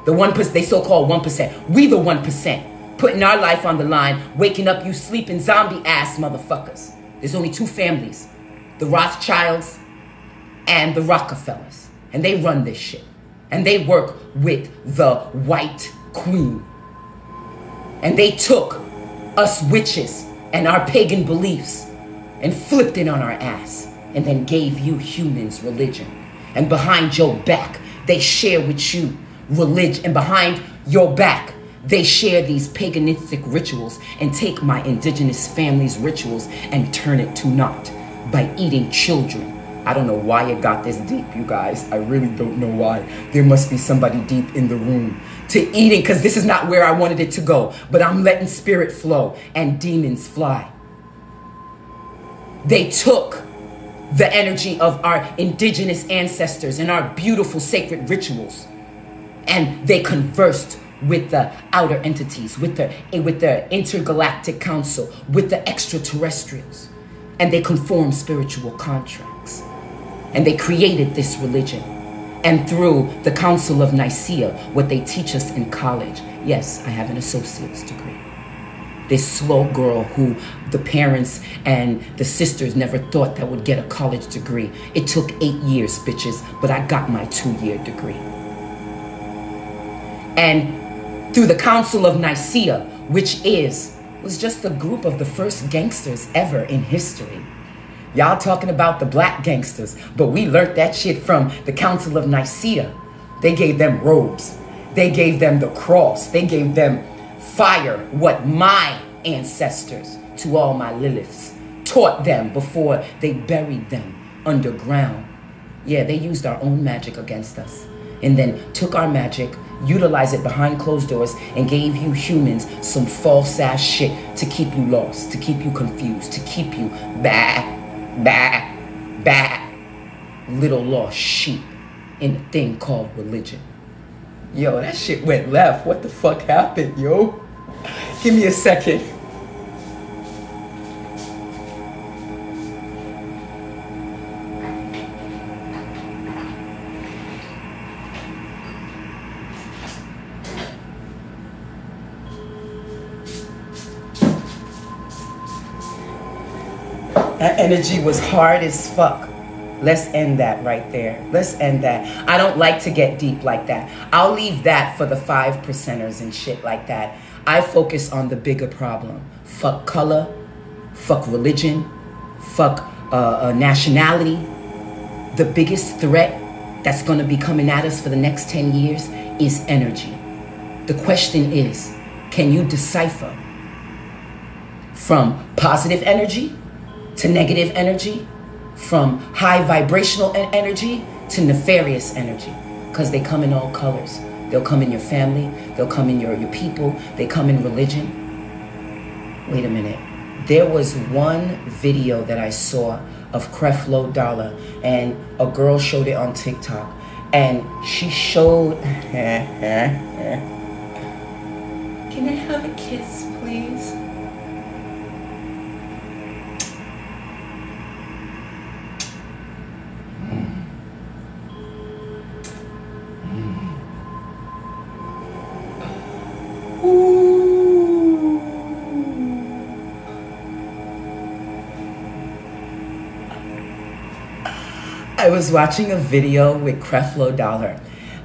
The 1%, they so-called 1%. We the 1%. Putting our life on the line, waking up you sleeping zombie ass motherfuckers. There's only two families. The Rothschilds and the Rockefellers. And they run this shit. And they work with the White Queen. And they took us witches and our pagan beliefs and flipped it on our ass. And then gave you humans religion. And behind your back, they share with you religion. And behind your back, they share these paganistic rituals and take my indigenous family's rituals and turn it to naught by eating children. I don't know why it got this deep, you guys. I really don't know why. There must be somebody deep in the room to eating, because this is not where I wanted it to go. But I'm letting spirit flow and demons fly. They took the energy of our indigenous ancestors and our beautiful sacred rituals, and they conversed with the outer entities, with the intergalactic council, with the extraterrestrials, and they conformed spiritual contracts, and they created this religion. And through the Council of Nicaea, what they teach us in college, yes, I have an associate's degree. This slow girl who the parents and the sisters never thought that would get a college degree. It took 8 years, bitches, but I got my 2-year degree. And through the Council of Nicaea, which was just a group of the first gangsters ever in history. Y'all talking about the black gangsters, but we learned that shit from the Council of Nicaea. They gave them robes. They gave them the cross. They gave them fire, what my ancestors, to all my Liliths, taught them before they buried them underground. Yeah, they used our own magic against us. and then took our magic, utilized it behind closed doors, and gave you humans some false ass shit to keep you lost, to keep you confused, to keep you little lost sheep in a thing called religion. Yo, that shit went left. What the fuck happened, yo? Give me a second. That energy was hard as fuck. Let's end that right there. Let's end that. I don't like to get deep like that. I'll leave that for the 5%ers and shit like that. I focus on the bigger problem. Fuck color, fuck religion, fuck nationality. The biggest threat that's going to be coming at us for the next 10 years is energy. The question is, can you decipher from positive energy to negative energy, from high vibrational energy to nefarious energy? Because they come in all colors. They'll come in your family, they'll come in your people, they come in religion. Wait a minute. There was one video that I saw of Creflo Dollar, and a girl showed it on TikTok, and she showed Can I have a kiss, please? I was watching a video with Creflo Dollar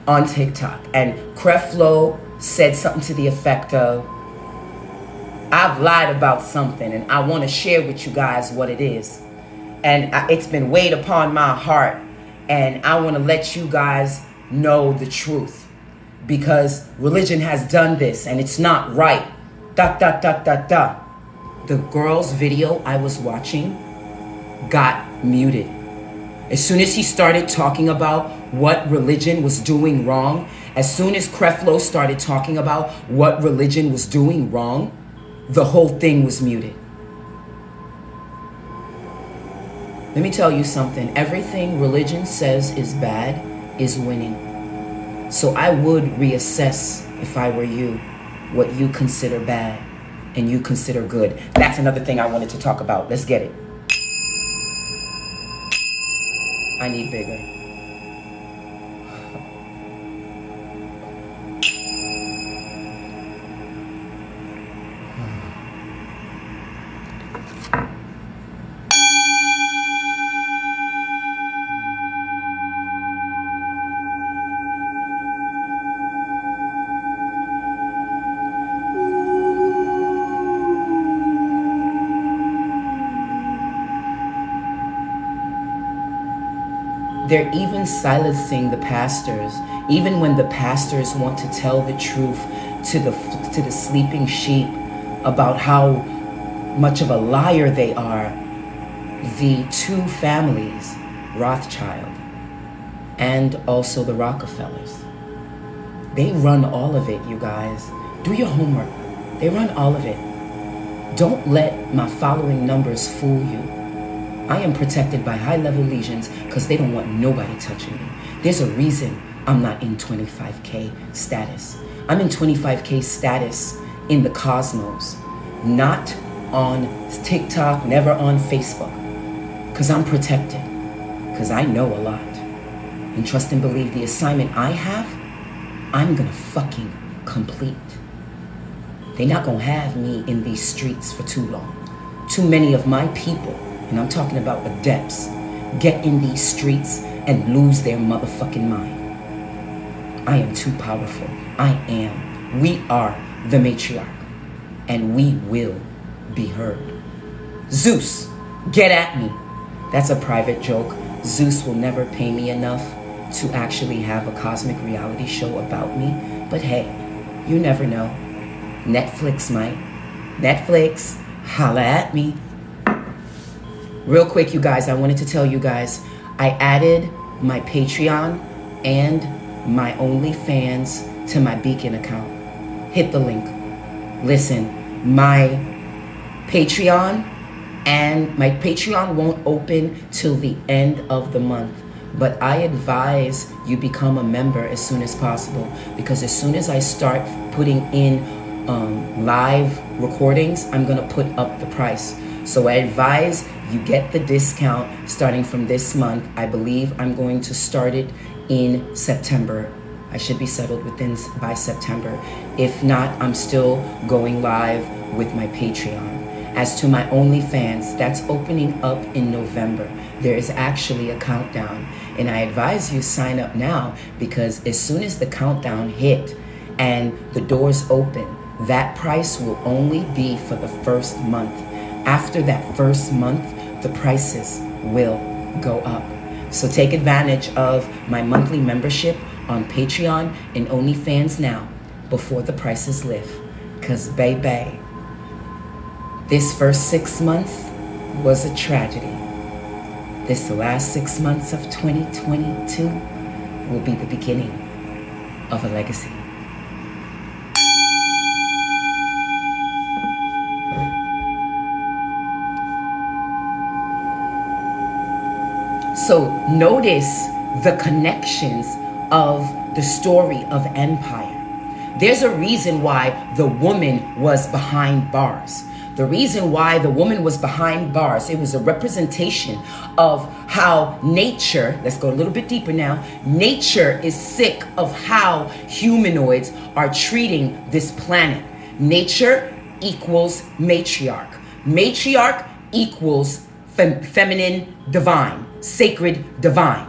on TikTok, and Creflo said something to the effect of, I've lied about something and I want to share with you guys what it is. And it's been weighed upon my heart, and I want to let you guys know the truth, because religion has done this and it's not right. The girl's video I was watching got muted. As soon as he started talking about what religion was doing wrong, as soon as Creflo started talking about what religion was doing wrong, the whole thing was muted. Let me tell you something. Everything religion says is bad is winning. So I would reassess, if I were you, what you consider bad and you consider good. That's another thing I wanted to talk about. Let's get it. I need bigger. They're even silencing the pastors, even when the pastors want to tell the truth to the sleeping sheep about how much of a liar they are. The two families, Rothschild and also the Rockefellers, they run all of it, you guys. Do your homework. They run all of it. Don't let my following numbers fool you. I am protected by high-level legions because they don't want nobody touching me. There's a reason I'm not in 25K status. I'm in 25K status in the cosmos, not on TikTok, never on Facebook, because I'm protected, because I know a lot. And trust and believe the assignment I have, I'm gonna fucking complete. They're not gonna have me in these streets for too long. Too many of my people, and I'm talking about adepts, get in these streets and lose their motherfucking mind. I am too powerful. I am. We are the matriarch, and we will be heard. Zeus, get at me. That's a private joke. Zeus will never pay me enough to actually have a cosmic reality show about me. But hey, you never know. Netflix might. Netflix, holla at me. Real quick, you guys, I wanted to tell you guys, I added my Patreon and my OnlyFans to my Beacon account. Hit the link. Listen, my Patreon won't open till the end of the month. But I advise you become a member as soon as possible, because as soon as I start putting in live recordings, I'm gonna put up the price. So I advise you get the discount starting from this month. I believe I'm going to start it in September. I should be settled by September. If not, I'm still going live with my Patreon. As to my OnlyFans, that's opening up in November. There is actually a countdown, and I advise you sign up now, because as soon as the countdown hit and the doors open, that price will only be for the first month. After that first month, the prices will go up. So take advantage of my monthly membership on Patreon and OnlyFans now before the prices lift. Because baby, this first 6 months was a tragedy. This last 6 months of 2022 will be the beginning of a legacy. So notice the connections of the story of empire. There's a reason why the woman was behind bars. The reason why the woman was behind bars, it was a representation of how nature, let's go a little bit deeper now, nature is sick of how humanoids are treating this planet. Nature equals matriarch. Matriarch equals feminine divine, sacred divine.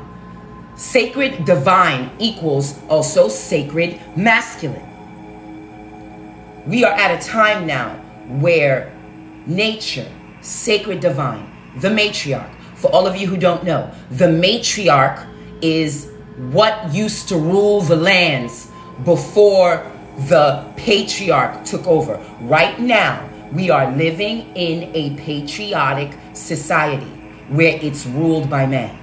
Sacred divine equals also sacred masculine. We are at a time now where nature, sacred divine, the matriarch, for all of you who don't know, the matriarch is what used to rule the lands before the patriarch took over. Right now, we are living in a patriotic society where it's ruled by man,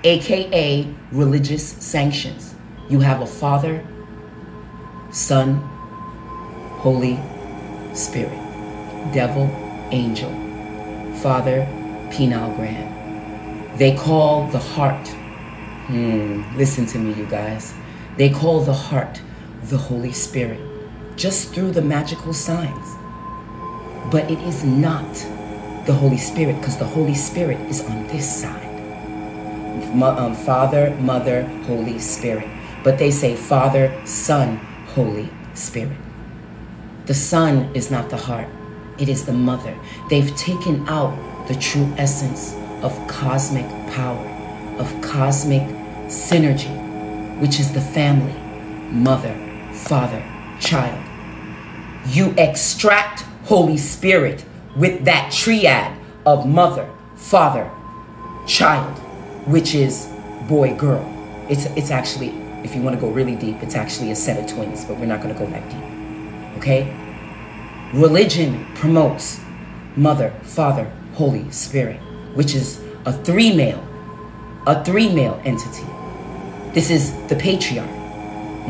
aka religious sanctions. You have a Father, Son, Holy Spirit, devil, angel, Father, penile gland. They call the heart, listen to me, you guys. They call the heart the Holy Spirit, just through the magical signs. But it is not the Holy Spirit, because the Holy Spirit is on this side. Father, Mother, Holy Spirit. But they say Father, Son, Holy Spirit. The Son is not the heart. It is the mother. They've taken out the true essence of cosmic power, of cosmic synergy, which is the family, mother, father, child. You extract Holy Spirit with that triad of mother, father, child, which is boy, girl. It's actually, if you want to go really deep, it's actually a set of twins, but we're not going to go that deep. Okay? Religion promotes mother, father, Holy Spirit, which is a three male entity. This is the patriarch.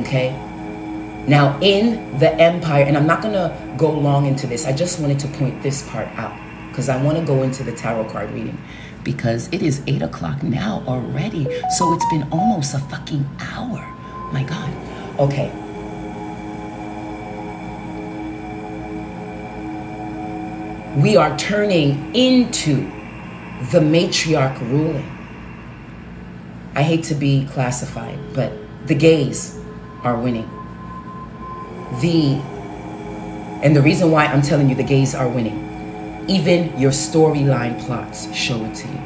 Okay? Now in the empire, and I'm not going to go long into this, I just wanted to point this part out because I want to go into the tarot card reading, because it is 8 o'clock now already, so it's been almost a fucking hour. My God. Okay. We are turning into the matriarch ruling. I hate to be classified, but the gays are winning. And the reason why I'm telling you the gays are winning, even your storyline plots show it to you.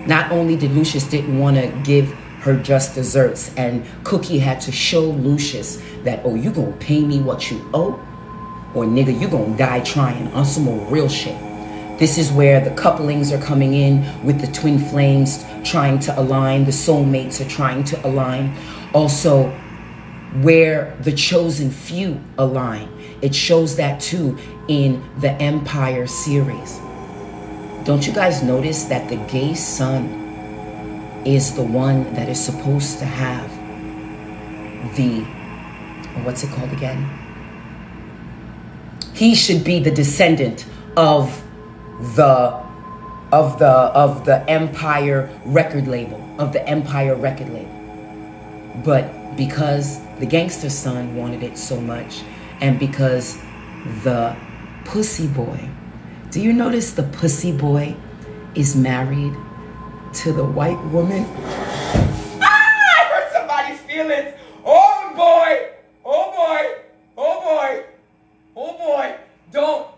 Not only did Lucius didn't want to give her just desserts, and Cookie had to show Lucius that, oh, you gonna pay me what you owe, or nigga, you gonna die trying, on some more real shit. This is where the couplings are coming in with the twin flames trying to align, the soulmates are trying to align. Also, where the chosen few align. It shows that too in the Empire series. Don't you guys notice that the gay son is the one that is supposed to have the, what's it called again? He should be the descendant of the Empire record label, But because the gangster son wanted it so much, and because the pussy boy, do you notice the pussy boy is married to the white woman? I hurt somebody's feelings. Oh boy, oh boy, oh boy, oh boy. Don't.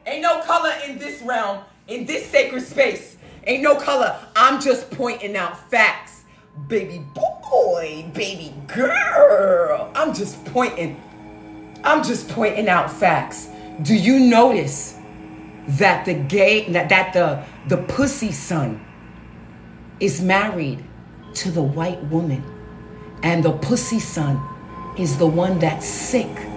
Ain't no color in this realm, in this sacred space. Ain't no color. I'm just pointing out facts. Baby boy, baby girl. I'm just pointing out facts. Do you notice that the pussy son is married to the white woman, and the pussy son is the one that's sick?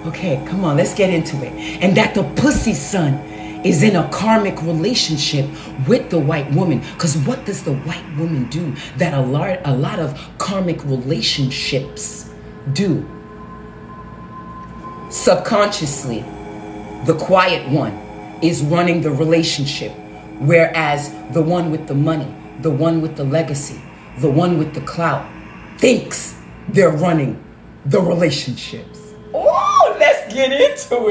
Okay, come on, let's get into it. And that the pussy son is in a karmic relationship with the white woman. Because what does the white woman do that a lot of karmic relationships do? Subconsciously, the quiet one is running the relationship, whereas the one with the money, the one with the legacy, the one with the clout thinks they're running the relationships. Oh, let's get into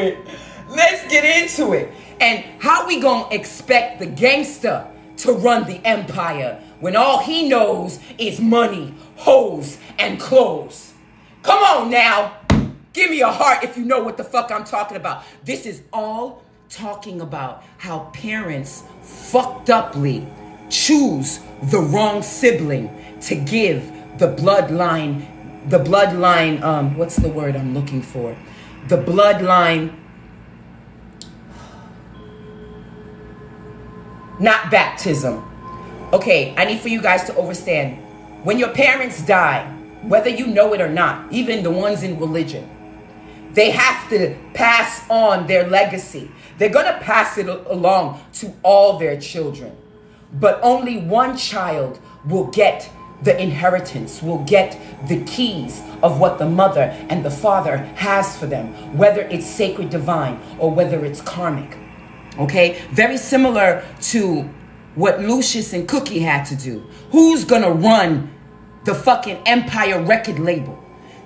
it. And how we gonna expect the gangster to run the empire when all he knows is money, hoes, and clothes? Come on now. Give me a heart if you know what the fuck I'm talking about. This is all talking about how parents fucked uply choose the wrong sibling to give the bloodline, what's the word I'm looking for? The bloodline, not baptism. Okay, I need for you guys to understand. When your parents die, whether you know it or not, even the ones in religion, they have to pass on their legacy. They're going to pass it along to all their children. But only one child will get the inheritance, will get the keys of what the mother and the father has for them, whether it's sacred divine or whether it's karmic. Okay? Very similar to what Lucius and Cookie had to do. Who's going to run the fucking Empire record label?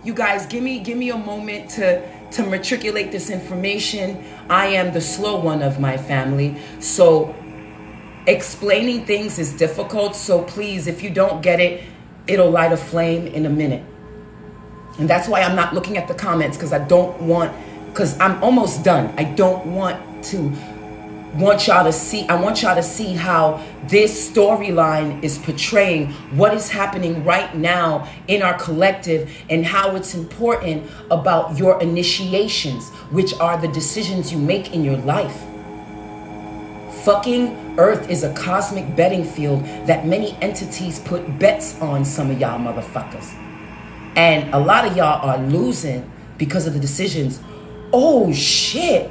You guys, give me a moment to matriculate this information. I am the slow one of my family, so explaining things is difficult. So please, if you don't get it, it'll light a flame in a minute. And that's why I'm not looking at the comments, because I'm almost done. I want y'all to see how this storyline is portraying what is happening right now in our collective, and how it's important about your initiations, which are the decisions you make in your life. Fucking Earth is a cosmic betting field that many entities put bets on some of y'all motherfuckers. And a lot of y'all are losing because of the decisions. Oh shit.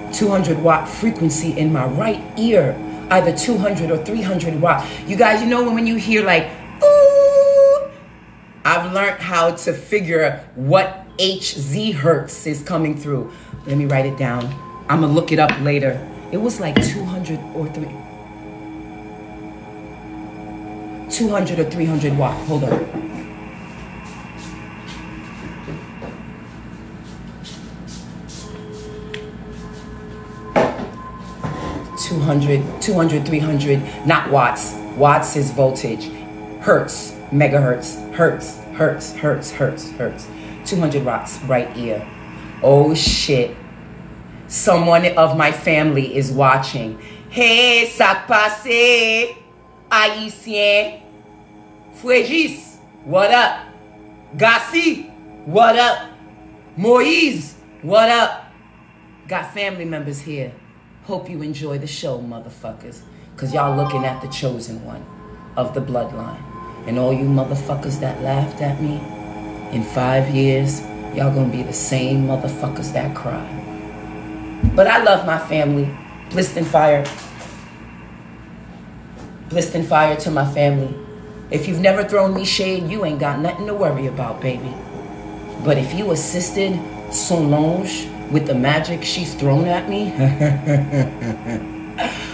200-watt frequency in my right ear, either 200 or 300 watt. You guys, you know when you hear like, ooh, I've learned how to figure what HZ hertz is coming through. Let me write it down. I'm gonna look it up later. It was like 200 or 300 watt. Hold on. 200, 300, not watts. Watts is voltage. Hertz, megahertz, hertz. 200 watts, right ear. Oh shit. Someone of my family is watching. Hey, ça passe, Haïtien. Frégis, what up? Gassi, what up? Moïse, what up? Got family members here. Hope you enjoy the show, motherfuckers. Because y'all looking at the chosen one of the bloodline. And all you motherfuckers that laughed at me, in 5 years, y'all gonna be the same motherfuckers that cry. But I love my family. Blitzed and Fire. Blissed and fire to my family. If you've never thrown me shade, you ain't got nothing to worry about, baby. But if you assisted Solange with the magic she's thrown at me,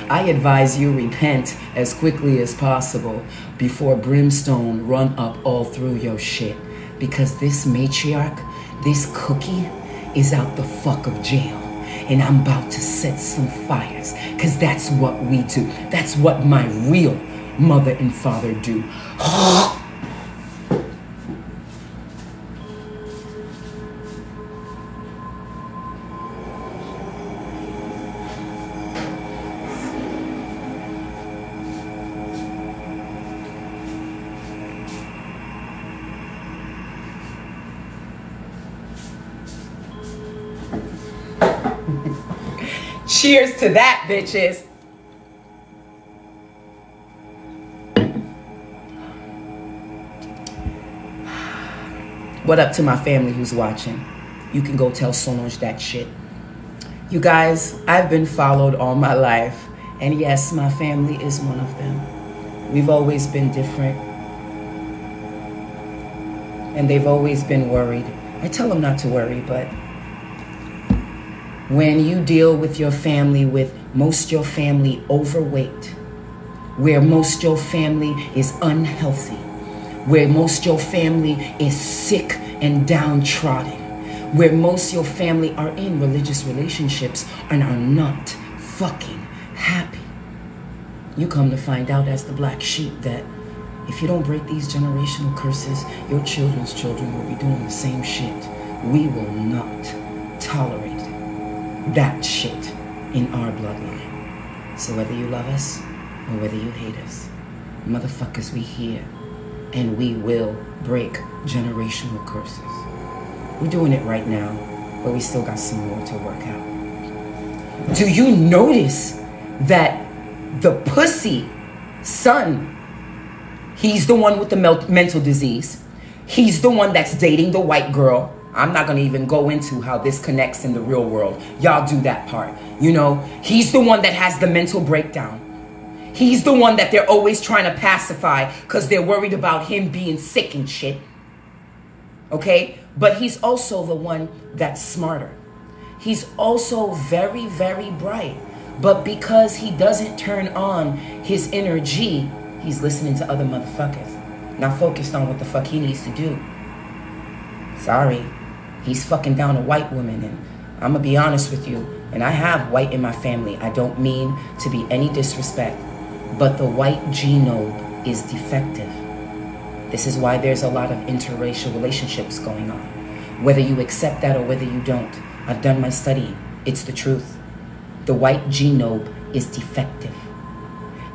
I advise you repent as quickly as possible before brimstone run up all through your shit. Because this matriarch, this cookie, is out the fuck of jail. And I'm about to set some fires. Because that's what we do. That's what my real mother and father do. Cheers to that, bitches. What up to my family who's watching? You can go tell Solange that shit. You guys, I've been followed all my life. And yes, my family is one of them. We've always been different. And they've always been worried. I tell them not to worry, but when you deal with your family with most your family overweight, where most your family is unhealthy, where most your family is sick and downtrodden, where most your family are in religious relationships and are not fucking happy, you come to find out as the black sheep that if you don't break these generational curses, your children's children will be doing the same shit. We will not tolerate that shit in our bloodline. So whether you love us or whether you hate us, motherfuckers, we here and we will break generational curses. We're doing it right now, but we still got some more to work out. Do you notice that the pussy son, he's the one with the mental disease. He's the one that's dating the white girl. I'm not going to even go into how this connects in the real world. Y'all do that part. You know, he's the one that has the mental breakdown. He's the one that they're always trying to pacify because they're worried about him being sick and shit. Okay? But he's also the one that's smarter. He's also very, very bright. But because he doesn't turn on his inner G, he's listening to other motherfuckers. Not focused on what the fuck he needs to do. Sorry. He's fucking down a white woman, and I'm gonna be honest with you, and I have white in my family. I don't mean to be any disrespect, but the white genome is defective. This is why there's a lot of interracial relationships going on. Whether you accept that or whether you don't, I've done my studying. It's the truth. The white genome is defective.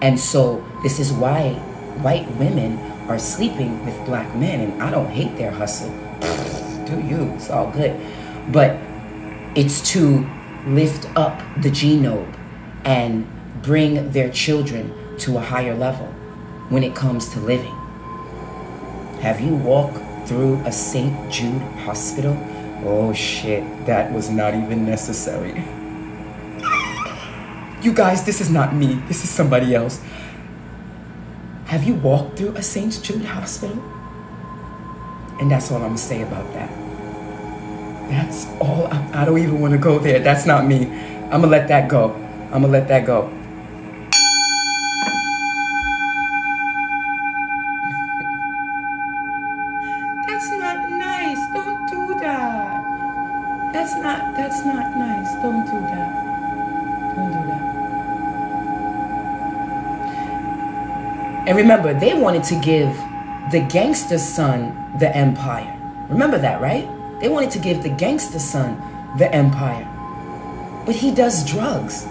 And so this is why white women are sleeping with black men, and I don't hate their hustle. Do you, it's all good. But it's to lift up the genome and bring their children to a higher level when it comes to living. Have you walked through a St. Jude hospital? Oh shit, that was not even necessary. You guys, this is not me, this is somebody else. Have you walked through a St. Jude hospital? And that's all I'm gonna say about that. That's all. I don't even want to go there. That's not me. I'm gonna let that go. I'm gonna let that go. That's not nice. Don't do that. That's not nice. Don't do that. Don't do that. And remember, they wanted to give the gangster son the empire. Remember that, right? They wanted to give the gangster son the empire. But he does drugs.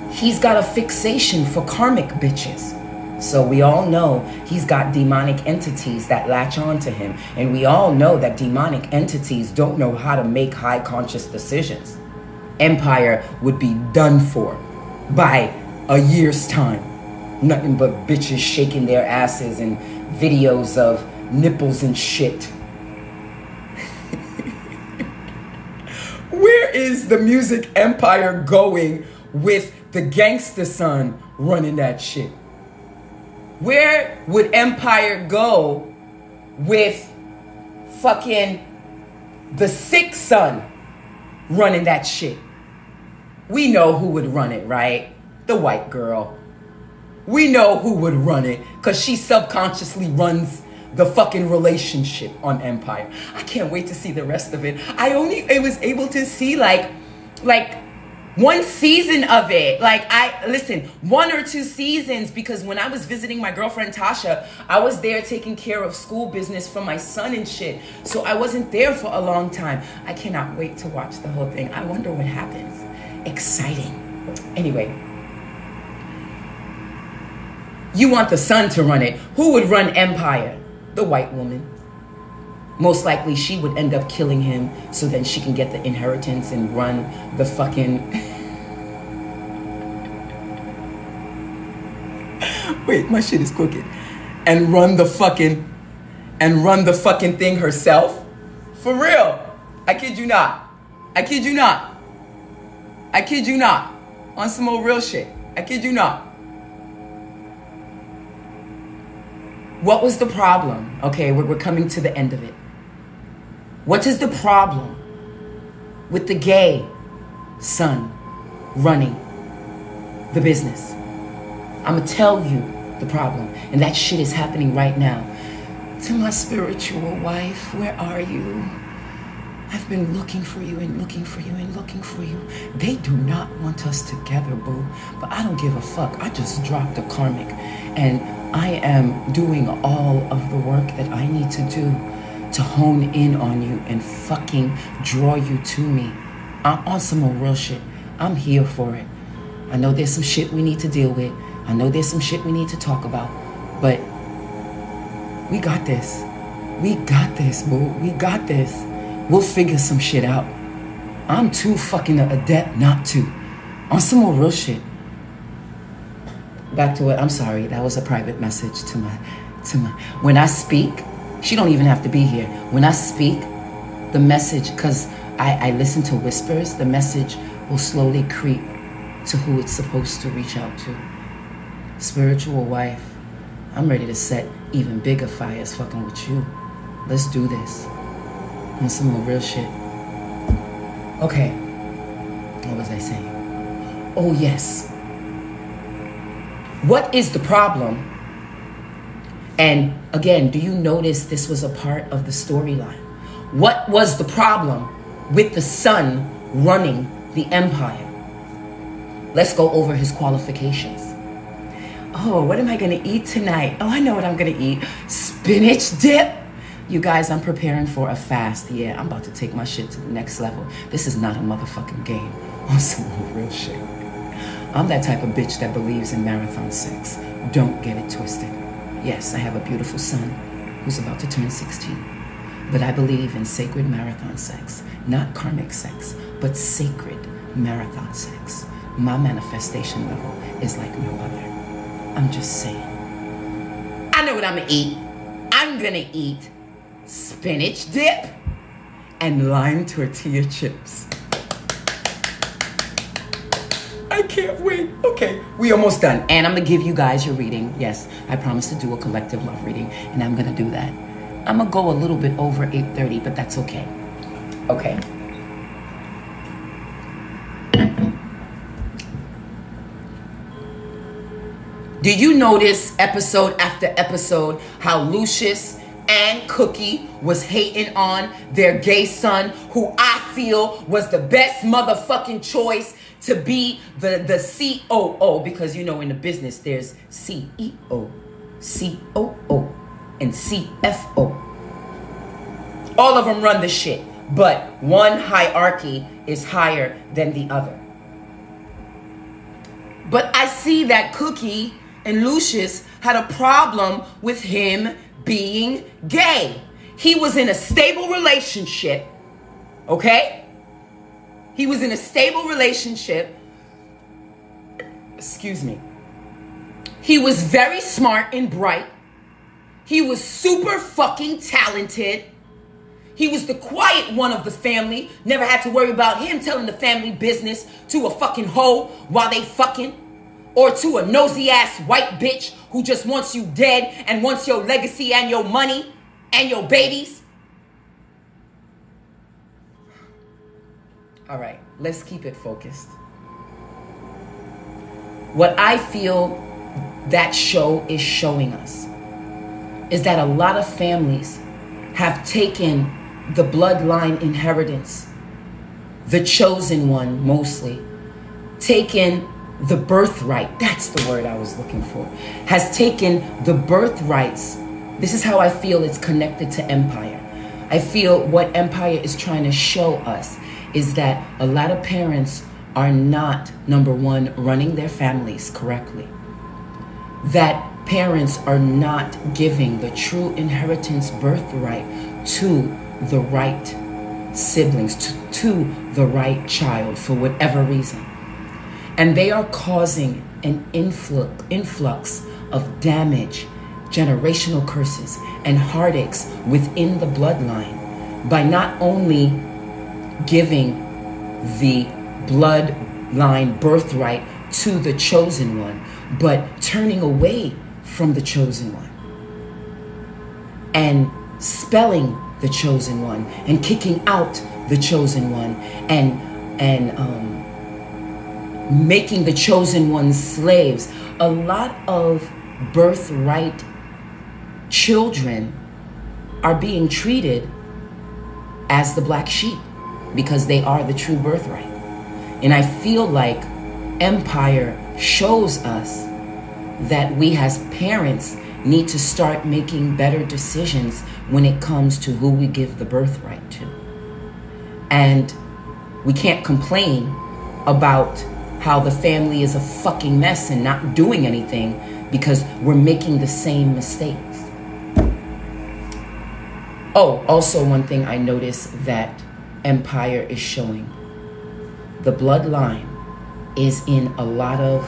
He's got a fixation for karmic bitches. So we all know he's got demonic entities that latch on to him. And we all know that demonic entities don't know how to make high conscious decisions. Empire would be done for by a year's time. Nothing but bitches shaking their asses and videos of nipples and shit. Where is the music empire going with the gangster son running that shit? Where would Empire go with fucking the sick son running that shit? We know who would run it, right? The white girl. We know who would run it because she subconsciously runs the fucking relationship on Empire. I can't wait to see the rest of it. I was able to see like one season of it. Listen, 1 or 2 seasons, because when I was visiting my girlfriend Tasha, I was there taking care of school business for my son and shit. So I wasn't there for a long time. I cannot wait to watch the whole thing. I wonder what happens. Exciting. Anyway. You want the son to run it. Who would run Empire? The white woman. Most likely she would end up killing him so then she can get the inheritance and run the fucking... Wait, my shit is crooked. And run the fucking thing herself? For real. I kid you not. I kid you not. I kid you not. On some old real shit. I kid you not. What was the problem? Okay, we're coming to the end of it. What is the problem with the gay son running the business? I'm going to tell you the problem. And that shit is happening right now. To my spiritual wife, where are you? I've been looking for you and looking for you and looking for you. They do not want us together, boo. But I don't give a fuck. I just dropped a karmic. And I am doing all of the work that I need to do to hone in on you and fucking draw you to me. I'm on some more real shit. I'm here for it. I know there's some shit we need to deal with. I know there's some shit we need to talk about. But we got this. We got this, boo. We got this. We'll figure some shit out. I'm too fucking adept not to. On some more real shit. Back to it. I'm sorry. That was a private message to my. When I speak, she don't even have to be here. When I speak, the message, because I listen to whispers, the message will slowly creep to who it's supposed to reach out to. Spiritual wife, I'm ready to set even bigger fires fucking with you. Let's do this. On some more real shit. Okay. What was I saying? Oh, yes. What is the problem? And again, do you notice this was a part of the storyline? What was the problem with the son running the empire? Let's go over his qualifications. Oh, what am I going to eat tonight? Oh, I know what I'm going to eat. Spinach dip. You guys, I'm preparing for a fast. Yeah, I'm about to take my shit to the next level. This is not a motherfucking game. On some real shit. I'm that type of bitch that believes in marathon sex. Don't get it twisted. Yes, I have a beautiful son who's about to turn 16. But I believe in sacred marathon sex. Not karmic sex, but sacred marathon sex. My manifestation level is like no other. I'm just saying. I know what I'm gonna eat. I'm gonna eat spinach dip and lime tortilla chips. I can't wait. Okay, we almost done. And I'm gonna give you guys your reading. Yes, I promised to do a collective love reading, and I'm gonna do that. I'm gonna go a little bit over 8:30, but that's okay. Okay. Did you notice episode after episode how Lucius and Cookie was hating on their gay son, who I feel was the best motherfucking choice to be the COO, because you know in the business there's CEO, COO, and CFO. All of them run the shit, but one hierarchy is higher than the other. But I see that Cookie and Lucius had a problem with him being gay. He was in a stable relationship, okay? He was in a stable relationship. Excuse me. He was very smart and bright. He was super fucking talented. He was the quiet one of the family. Never had to worry about him telling the family business to a fucking hoe while they fucking. or to a nosy ass white bitch who just wants you dead and wants your legacy and your money and your babies. All right, let's keep it focused. What I feel that show is showing us is that a lot of families have taken the bloodline inheritance, the chosen one mostly, taken the birthright, that's the word I was looking for, has taken the birthrights. This is how I feel it's connected to empire. I feel what empire is trying to show us is that a lot of parents are not, number one, running their families correctly. That parents are not giving the true inheritance birthright to the right siblings, to the right child for whatever reason. And they are causing an influx of damage, generational curses, and heartaches within the bloodline by not only giving the bloodline birthright to the chosen one, but turning away from the chosen one and spelling the chosen one and kicking out the chosen one and making the chosen one slaves. A lot of birthright children are being treated as the black sheep because they are the true birthright. And I feel like empire shows us that we as parents need to start making better decisions when it comes to who we give the birthright to. And we can't complain about how the family is a fucking mess and not doing anything because we're making the same mistakes. Oh, also one thing I noticed that empire is showing. The bloodline is in a lot of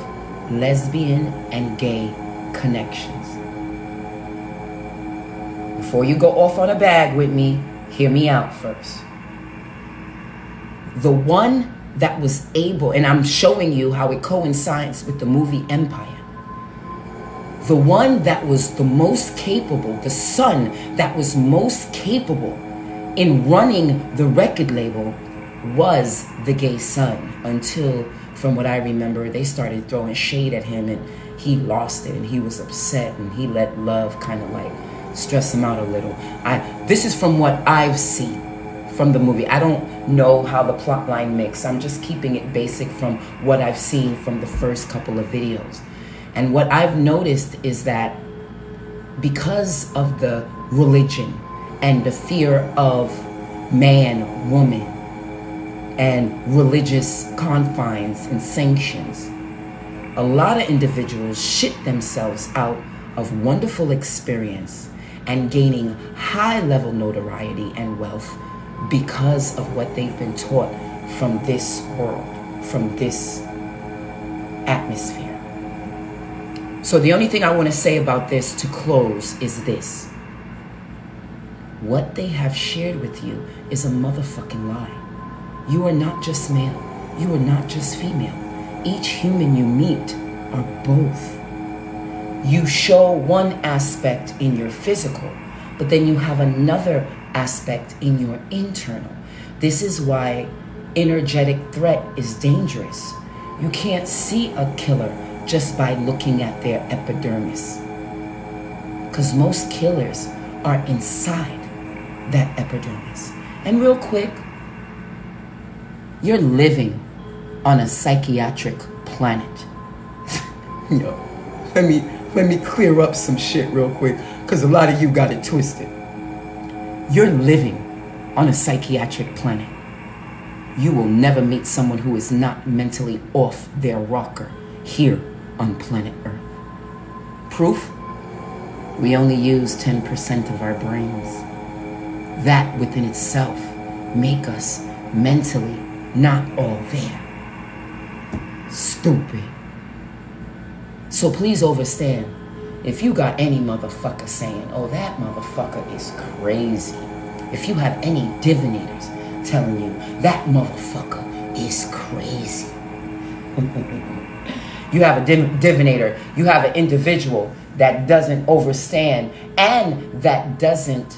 lesbian and gay connections. Before you go off on a bag with me, hear me out first. The one that was able, and I'm showing you how it coincides with the movie Empire. The one that was the most capable, the son that was most capable in running the record label was the gay son, until, from what I remember, they started throwing shade at him and he lost it and he was upset and he let love kind of like stress him out a little. This is from what I've seen from the movie. I don't know how the plot line mix. I'm just keeping it basic from what I've seen from the first couple of videos. And what I've noticed is that because of the religion and the fear of man, woman, and religious confines and sanctions, a lot of individuals shit themselves out of wonderful experience and gaining high-level notoriety and wealth because of what they've been taught from this world, from this atmosphere. So the only thing I want to say about this to close is this. What they have shared with you is a motherfucking lie. You are not just male. You are not just female. Each human you meet are both. You show one aspect in your physical, but then you have another aspect in your internal. This is why energetic threat is dangerous. You can't see a killer just by looking at their epidermis, because most killers are inside that epidermis. And real quick, you're living on a psychiatric planet. Yo, let me clear up some shit real quick, because a lot of you got it twisted. You're living on a psychiatric planet. You will never meet someone who is not mentally off their rocker here on planet Earth. Proof? We only use 10% of our brains. That within itself make us mentally not all there. Stupid. So please understand, if you got any motherfucker saying, oh, that motherfucker is crazy. If you have any divinators telling you that motherfucker is crazy. You have a divinator. You have an individual that doesn't understand and that doesn't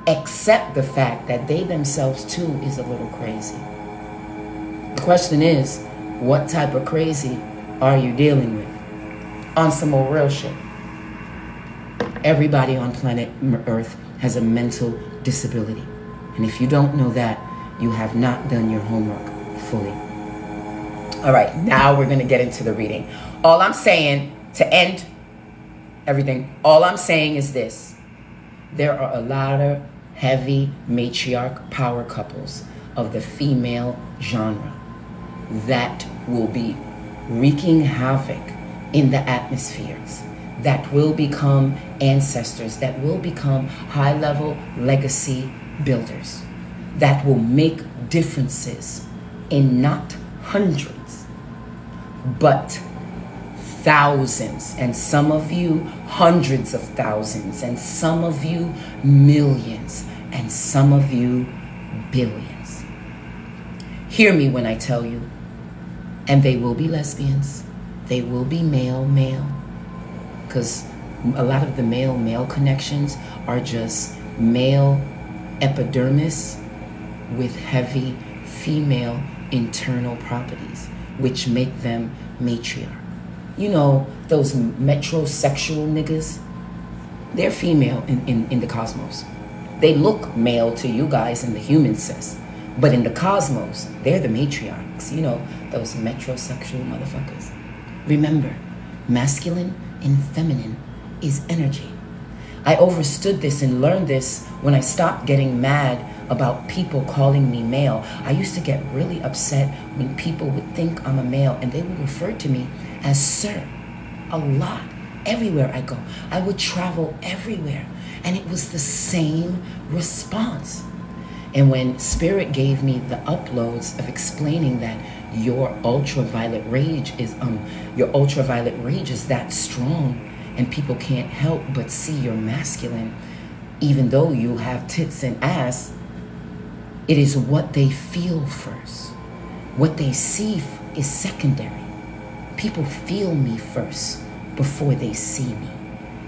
accept the fact that they themselves too is a little crazy. The question is, what type of crazy are you dealing with? On some more real shit. Everybody on planet Earth has a mental disability. And if you don't know that, you have not done your homework fully. All right, now we're going to get into the reading. All I'm saying, to end everything, all I'm saying is this. There are a lot of heavy matriarch power couples of the female genre that will be wreaking havoc in the atmospheres, that will become ancestors, that will become high-level legacy builders, that will make differences in not hundreds, but thousands, and some of you hundreds of thousands, and some of you millions, and some of you billions. Hear me when I tell you, and they will be lesbians, they will be male, because a lot of the male connections are just male epidermis with heavy female internal properties, which make them matriarch. You know, those metrosexual niggas, they're female in the cosmos. They look male to you guys in the human sense, but in the cosmos, they're the matriarchs. You know, those metrosexual motherfuckers. Remember, masculine and feminine is energy. I understood this and learned this when I stopped getting mad about people calling me male. I used to get really upset when people would think I'm a male and they would refer to me as sir a lot. Everywhere I go, I would travel everywhere, and it was the same response. And when Spirit gave me the uploads of explaining that your ultraviolet rage is that strong, and people can't help but see you're masculine, even though you have tits and ass, it is what they feel first. What they see is secondary. People feel me first before they see me.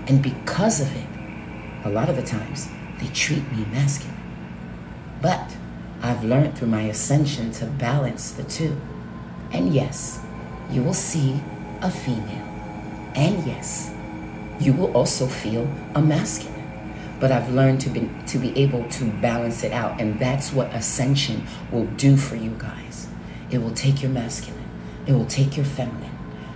And because of it, a lot of the times, they treat me masculine. But I've learned through my ascension to balance the two. And yes, you will see a female. And yes, you will also feel a masculine. But I've learned to be able to balance it out. And that's what ascension will do for you guys. It will take your masculine, it will take your feminine,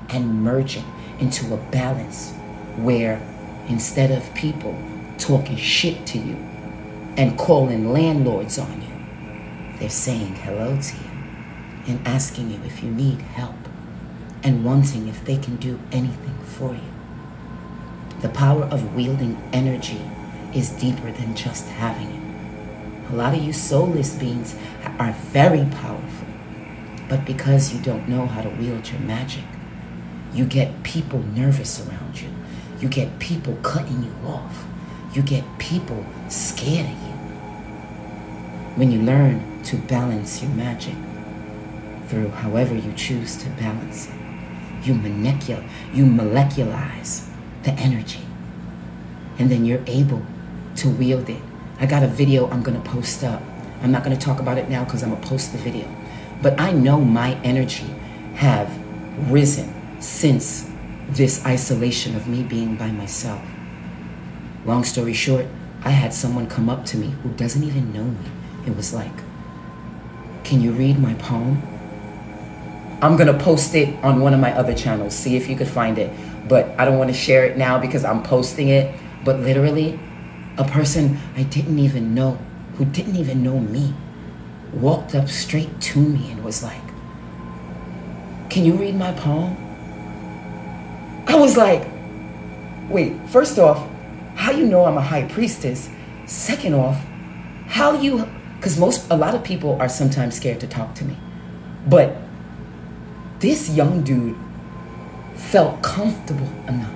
and merge it into a balance where instead of people talking shit to you and calling landlords on you, they're saying hello to you and asking you if you need help and wanting if they can do anything for you. The power of wielding energy is deeper than just having it. A lot of you soulless beings are very powerful, but because you don't know how to wield your magic, you get people nervous around you. You get people cutting you off. You get people scared of you. When you learn to balance your magic through however you choose to balance it, you molecularize the energy, and then you're able to wield it. I got a video I'm gonna post up. I'm not gonna talk about it now because I'm gonna post the video. But I know my energy have risen since this isolation of me being by myself. Long story short, I had someone come up to me who doesn't even know me. It was like, can you read my poem? I'm gonna post it on one of my other channels. See if you could find it. But I don't want to share it now because I'm posting it. But literally, a person I didn't even know, who didn't even know me, walked up straight to me and was like, can you read my poem? I was like, wait, first off, how you know I'm a high priestess? Second off, how you, because a lot of people are sometimes scared to talk to me. But this young dude felt comfortable enough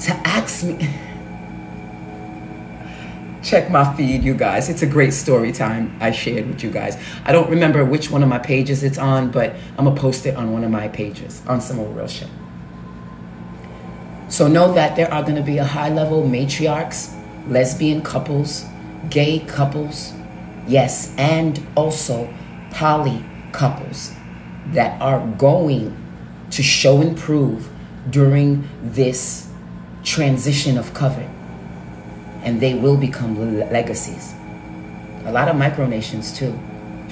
to ask me, Check my feed, you guys. It's a great story time I shared with you guys. I don't remember which one of my pages it's on, but I'm going to post it on one of my pages on Some Old Real Shit. So know that there are going to be a high-level matriarchs, lesbian couples, gay couples, yes, and also poly couples that are going to show and prove during this transition of covet. And they will become legacies. A lot of micronations too.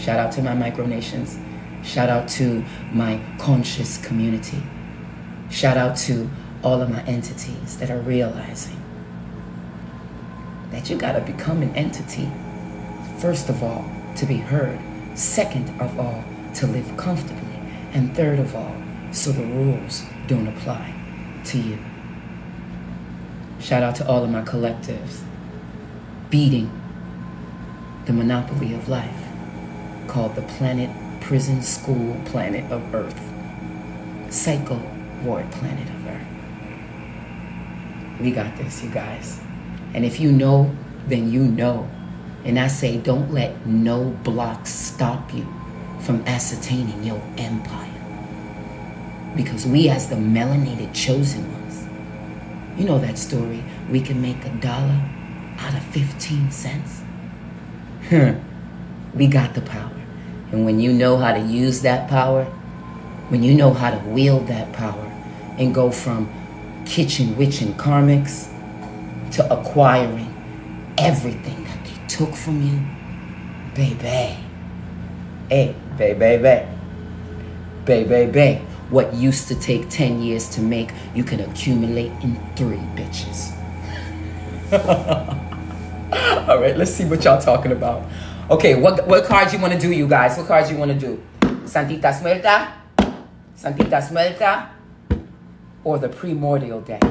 Shout out to my micronations. Shout out to my conscious community. Shout out to all of my entities that are realizing that you gotta become an entity, first of all, to be heard. Second of all, to live comfortably. And third of all, so the rules don't apply to you. Shout out to all of my collectives beating the monopoly of life called the planet prison school planet of Earth. Psycho ward planet of Earth. We got this, you guys. And if you know, then you know. And I say, don't let no blocks stop you from ascertaining your empire. Because we as the melanated chosen ones, you know that story, we can make $1 out of 15 cents. We got the power. And when you know how to use that power, when you know how to wield that power and go from kitchen witch and karmics to acquiring everything that they took from you, baby. Hey, baby. What used to take 10 years to make, you can accumulate in 3, bitches. All right, let's see what y'all talking about. Okay, what cards you want to do, you guys? What cards you want to do? Santitas Muerta, or the Primordial Deck?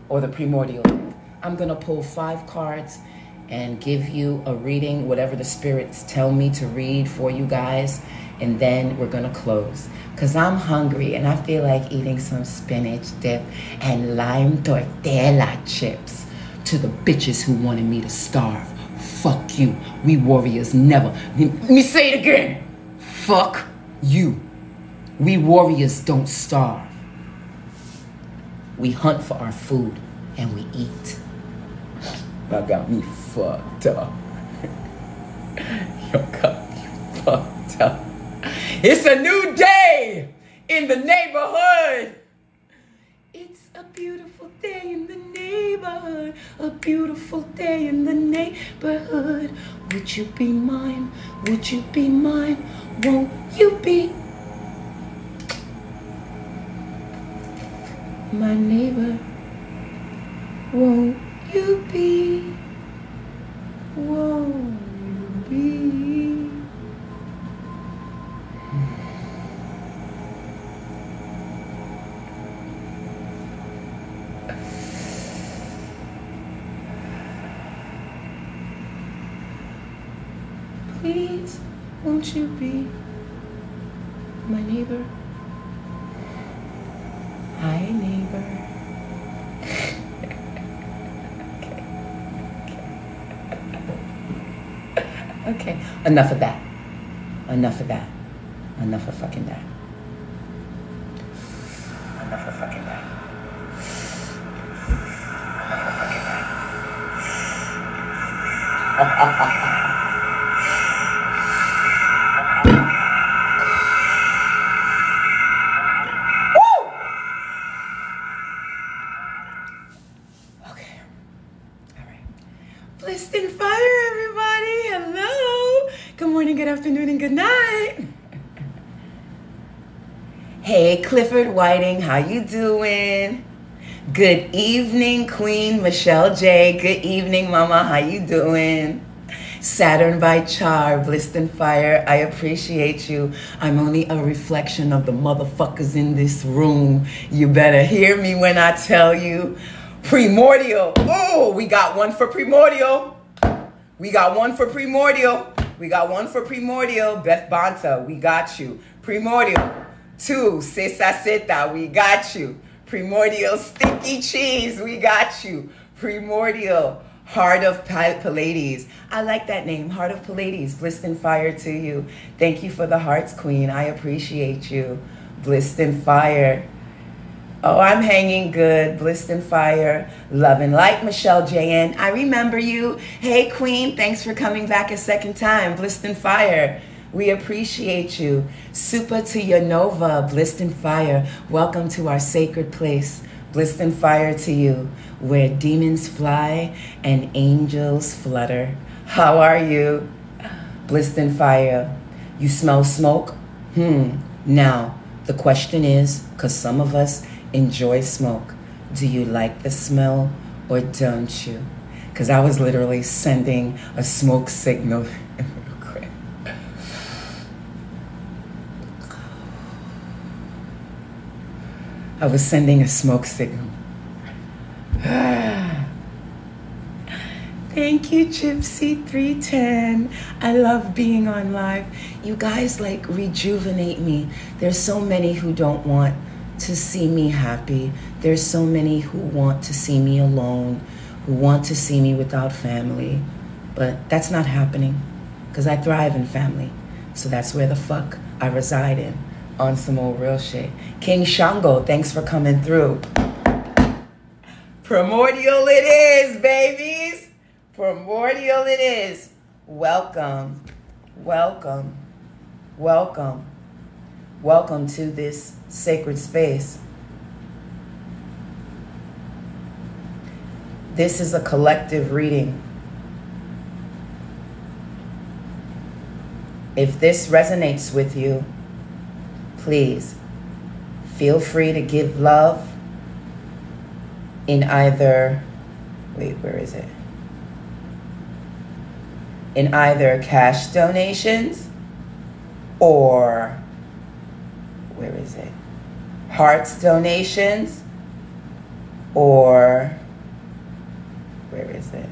I'm going to pull 5 cards and give you a reading, whatever the spirits tell me to read for you guys. And then we're going to close. Because I'm hungry and I feel like eating some spinach dip and lime tortilla chips to the bitches who wanted me to starve. Fuck you. We warriors never. Let me say it again. Fuck you. We warriors don't starve. We hunt for our food and we eat. That got me fucked up. You got me fucked up. It's a new day in the neighborhood. It's a beautiful day in the neighborhood. A beautiful day in the neighborhood. Would you be mine? Would you be mine? Won't you be my neighbor? Won't you be? Won't you be? Please, won't you be my neighbor? Hi, neighbor. Okay. Enough of that. Enough of that. Enough of fucking that. Enough of fucking that. Blessed and fire, everybody. Hello. Good morning, good afternoon, and good night. Hey, Clifford Whiting, how you doing? Good evening, Queen Michelle J. Good evening, Mama. How you doing? Saturn by Char, Blessed and Fire. I appreciate you. I'm only a reflection of the motherfuckers in this room. You better hear me when I tell you. Primordial. Oh, we got one for Primordial. We got one for Primordial. We got one for Primordial. Beth Banta, we got you. Primordial. 2, Cesa Seta, we got you. Primordial Sticky Cheese, we got you. Primordial Heart of Pallades. I like that name, Heart of Pallades. Blissed and fire to you. Thank you for the hearts, queen. I appreciate you. Blissed and fire. Oh, I'm hanging good. Blissed and fire. Love and light, Michelle J.N. I remember you. Hey, queen. Thanks for coming back a second time. Blissed and fire. We appreciate you. Super to your Nova. Blissed and fire. Welcome to our sacred place. Blissed and fire to you, where demons fly and angels flutter. How are you? Blissed and fire. You smell smoke? Now, the question is, because some of us enjoy smoke, do you like the smell or don't you? Because I was literally sending a smoke signal. I was sending a smoke signal. Thank you, Gypsy310. I love being on live. You guys like rejuvenate me. There's so many who don't want to see me happy. There's so many who want to see me alone, who want to see me without family. But that's not happening because I thrive in family. So that's where the fuck I reside in. On some old real shit. King Shango, thanks for coming through. Primordial it is, babies. Primordial it is. Welcome. Welcome. Welcome. Welcome to this sacred space. This is a collective reading. If this resonates with you, please feel free to give love in either, wait, where is it? In either cash donations or, where is it? Hearts donations or, where is it?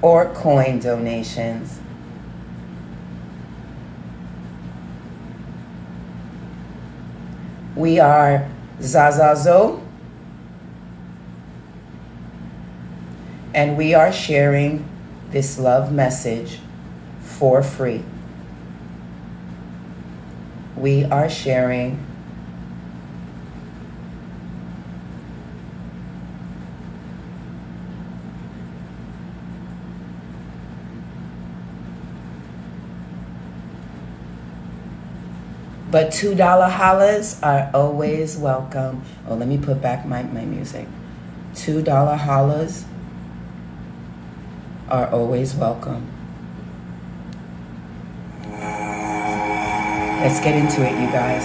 Or coin donations. We are ZahZah Zoe, and we are sharing this love message for free. We are sharing but $2 hollers are always welcome. Oh, let me put back my music. $2 hollers are always welcome. Let's get into it, you guys.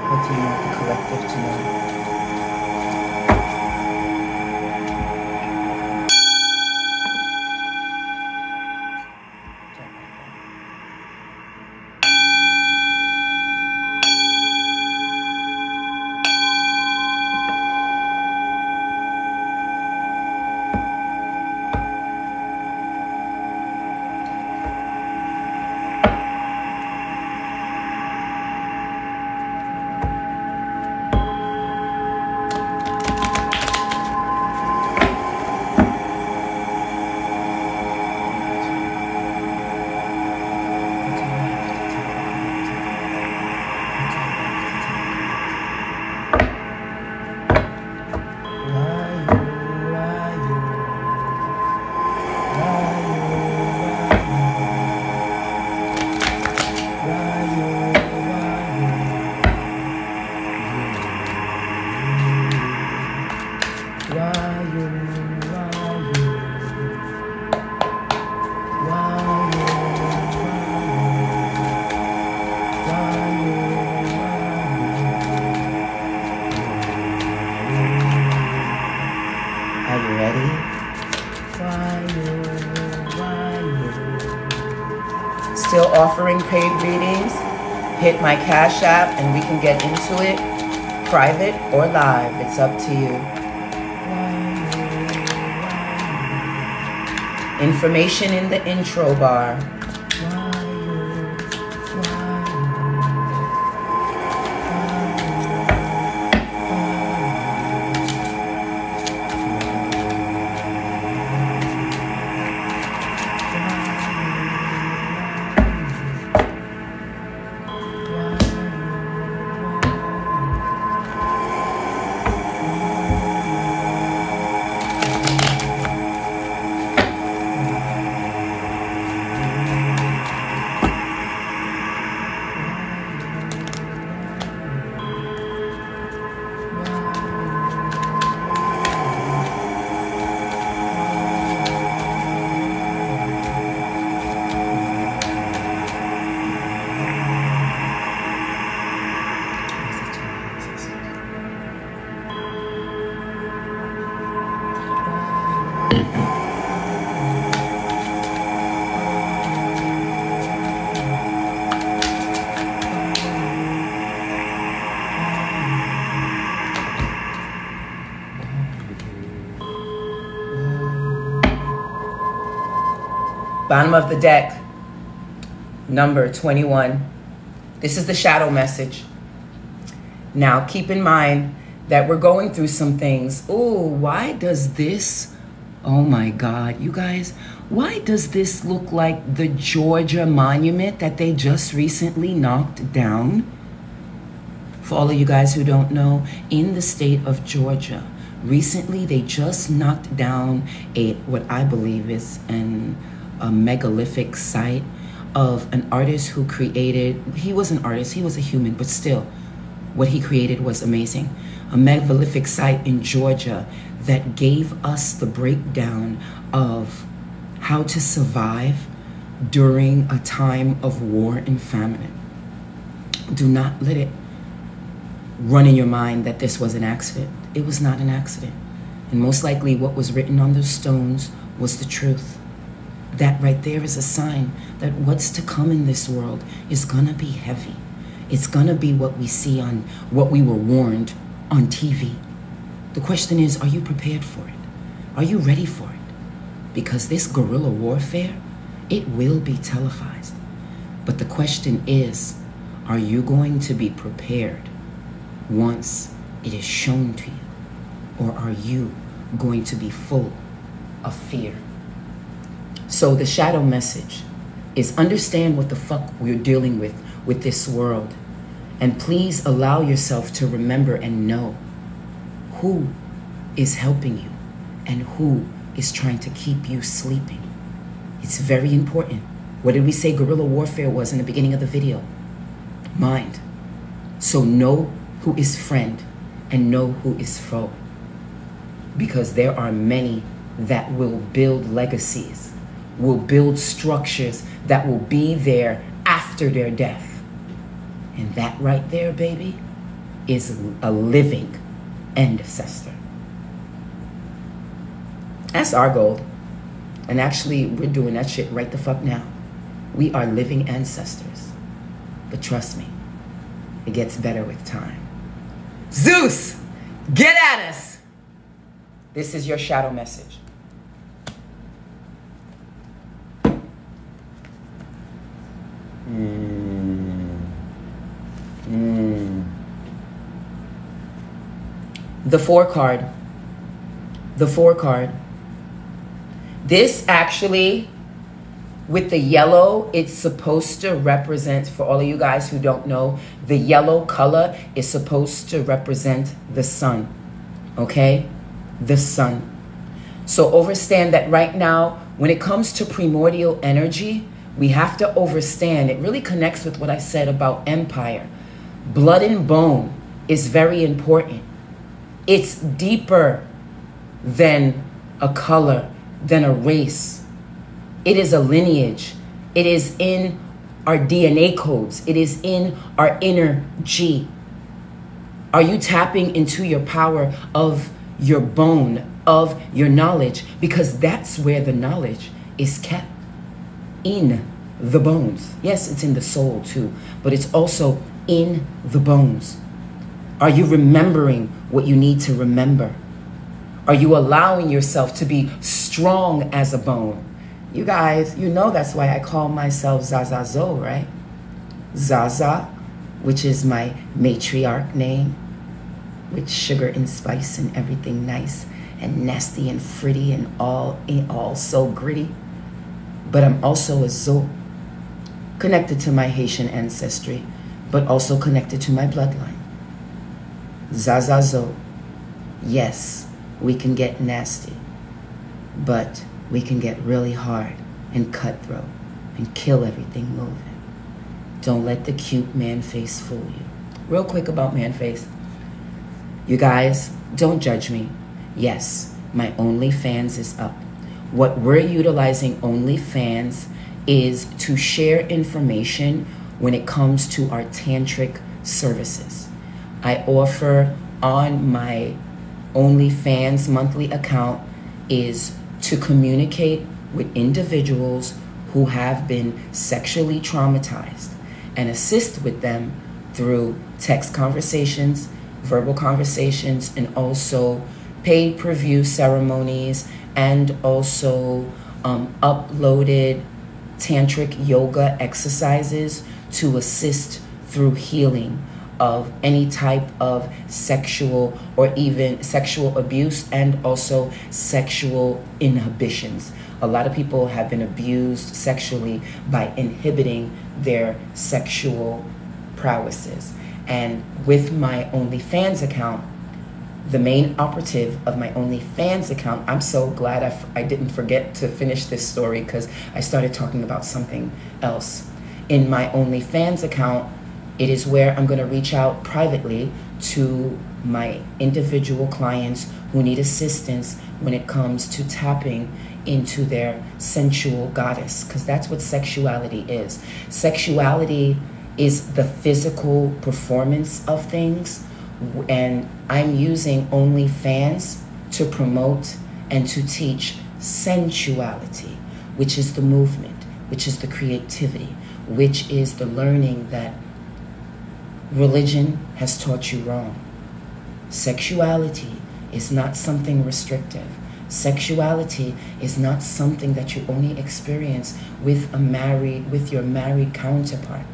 What do you want the collective to know? Still offering paid readings. Hit my Cash App and we can get into it, private or live. It's up to you. Information in the intro bar. Bottom of the deck, number 21. This is the shadow message. Now, keep in mind that we're going through some things. Oh, why does this, oh my God, you guys, why does this look like the Georgia monument that they just recently knocked down? For all of you guys who don't know, in the state of Georgia, recently they just knocked down what I believe is a megalithic site of an artist who created, he was an artist, he was a human, but still, what he created was amazing. A megalithic site in Georgia that gave us the breakdown of how to survive during a time of war and famine. Do not let it run in your mind that this was an accident. It was not an accident. And most likely what was written on those stones was the truth. That right there is a sign that what's to come in this world is gonna be heavy. It's gonna be what we see on, what we were warned on TV. The question is, are you prepared for it? Are you ready for it? Because this guerrilla warfare, it will be televised. But the question is, are you going to be prepared once it is shown to you? Or are you going to be full of fear? So the shadow message is understand what the fuck we're dealing with this world. And please allow yourself to remember and know who is helping you and who is trying to keep you sleeping. It's very important. What did we say guerrilla warfare was in the beginning of the video? Mind. So know who is friend and know who is foe. Because there are many that will build legacies, will build structures that will be there after their death. And that right there, baby, is a living ancestor. That's our goal. And actually, we're doing that shit right the fuck now. We are living ancestors. But trust me, it gets better with time. Zeus, get at us. This is your shadow message. The four card. The four card. This actually, with the yellow, it's supposed to represent, for all of you guys who don't know, the yellow color is supposed to represent the sun. Okay? The sun. So understand that right now, when it comes to primordial energy, we have to understand, it really connects with what I said about empire. Blood and bone is very important. It's deeper than a color, than a race. It is a lineage. It is in our DNA codes. It is in our inner G. Are you tapping into your power of your bone, of your knowledge? Because that's where the knowledge is kept, in the bones. Yes, it's in the soul too, but it's also in the bones. Are you remembering what you need to remember? Are you allowing yourself to be strong as a bone? You guys, you know that's why I call myself ZahZah Zoe, right? ZahZah, which is my matriarch name, with sugar and spice and everything nice and nasty and fritty and all so gritty. But I'm also a Zoe, connected to my Haitian ancestry, but also connected to my bloodline. ZahZah Zoe. Yes, we can get nasty, but we can get really hard and cutthroat and kill everything moving. Don't let the cute man face fool you. Real quick about man face. You guys, don't judge me. Yes, my OnlyFans is up. What we're utilizing OnlyFans is to share information when it comes to our tantric services. I offer on my OnlyFans monthly account is to communicate with individuals who have been sexually traumatized and assist with them through text conversations, verbal conversations, and also pay-per-view ceremonies, and also uploaded tantric yoga exercises to assist through healing of any type of sexual or even sexual abuse, and also sexual inhibitions. A lot of people have been abused sexually by inhibiting their sexual prowesses. And with my OnlyFans account, the main operative of my OnlyFans account, I'm so glad I didn't forget to finish this story because I started talking about something else. In my OnlyFans account, it is where I'm going to reach out privately to my individual clients who need assistance when it comes to tapping into their sensual goddess, because that's what sexuality is. Sexuality is the physical performance of things, and I'm using OnlyFans to promote and to teach sensuality, which is the movement, which is the creativity, which is the learning that religion has taught you wrong. Sexuality is not something restrictive. Sexuality is not something that you only experience with your married counterpart.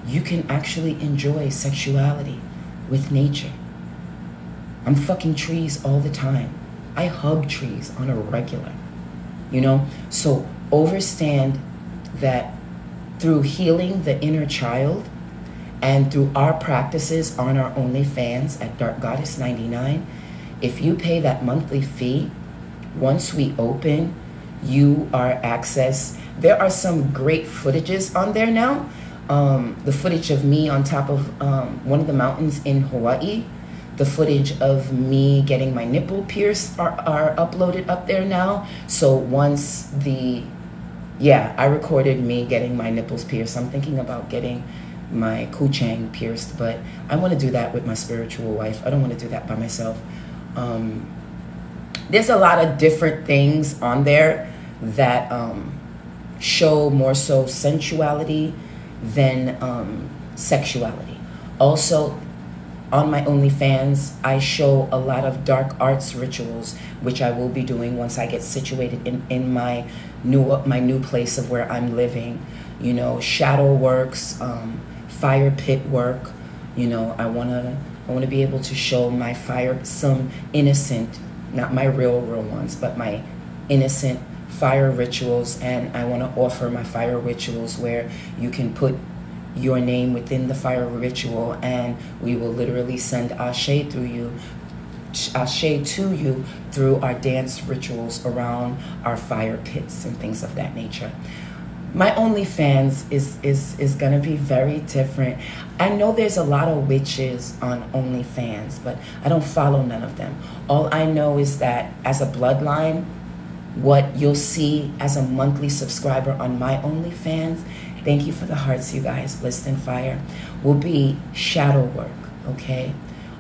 You can actually enjoy sexuality with nature. I'm fucking trees all the time. I hug trees on a regular, you know? So understand that through healing the inner child and through our practices on our OnlyFans at Dark Goddess 99, if you pay that monthly fee, once we open, you are accessed. There are some great footages on there now. The footage of me on top of one of the mountains in Hawaii, the footage of me getting my nipple pierced are uploaded up there now. So once I recorded me getting my nipples pierced. I'm thinking about getting my kuchang pierced, but I want to do that with my spiritual wife. I don't want to do that by myself. There's a lot of different things on there that show more so sensuality than sexuality. Also, on my OnlyFans, I show a lot of dark arts rituals, which I will be doing once I get situated in my new place of where I'm living. You know, shadow works, fire pit work. You know, I wanna be able to show my some innocent, not my real ones, but my innocent fire rituals. And I want to offer my fire rituals where you can put your name within the fire ritual, and we will literally send ashe to you through our dance rituals around our fire pits and things of that nature. My OnlyFans is gonna be very different. I know there's a lot of witches on OnlyFans, but I don't follow none of them. All I know is that as a bloodline, what you'll see as a monthly subscriber on my OnlyFans, thank you for the hearts, you guys, blessed and fire, will be shadow work, okay?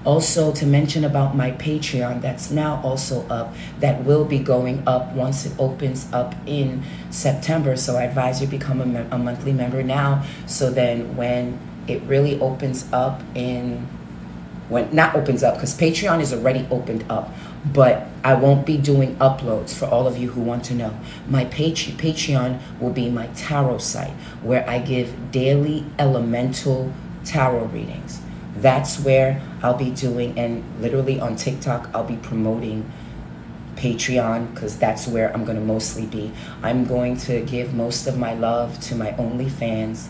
Also, to mention about my Patreon, that's now also up, that will be going up once it opens up in September. So I advise you become a monthly member now, so then when it really opens up because Patreon is already opened up But I won't be doing uploads for all of you who want to know. My Patreon will be my tarot site where I give daily elemental tarot readings. That's where I'll be doing, and literally on TikTok, I'll be promoting Patreon because that's where I'm going to mostly be. I'm going to give most of my love to my OnlyFans,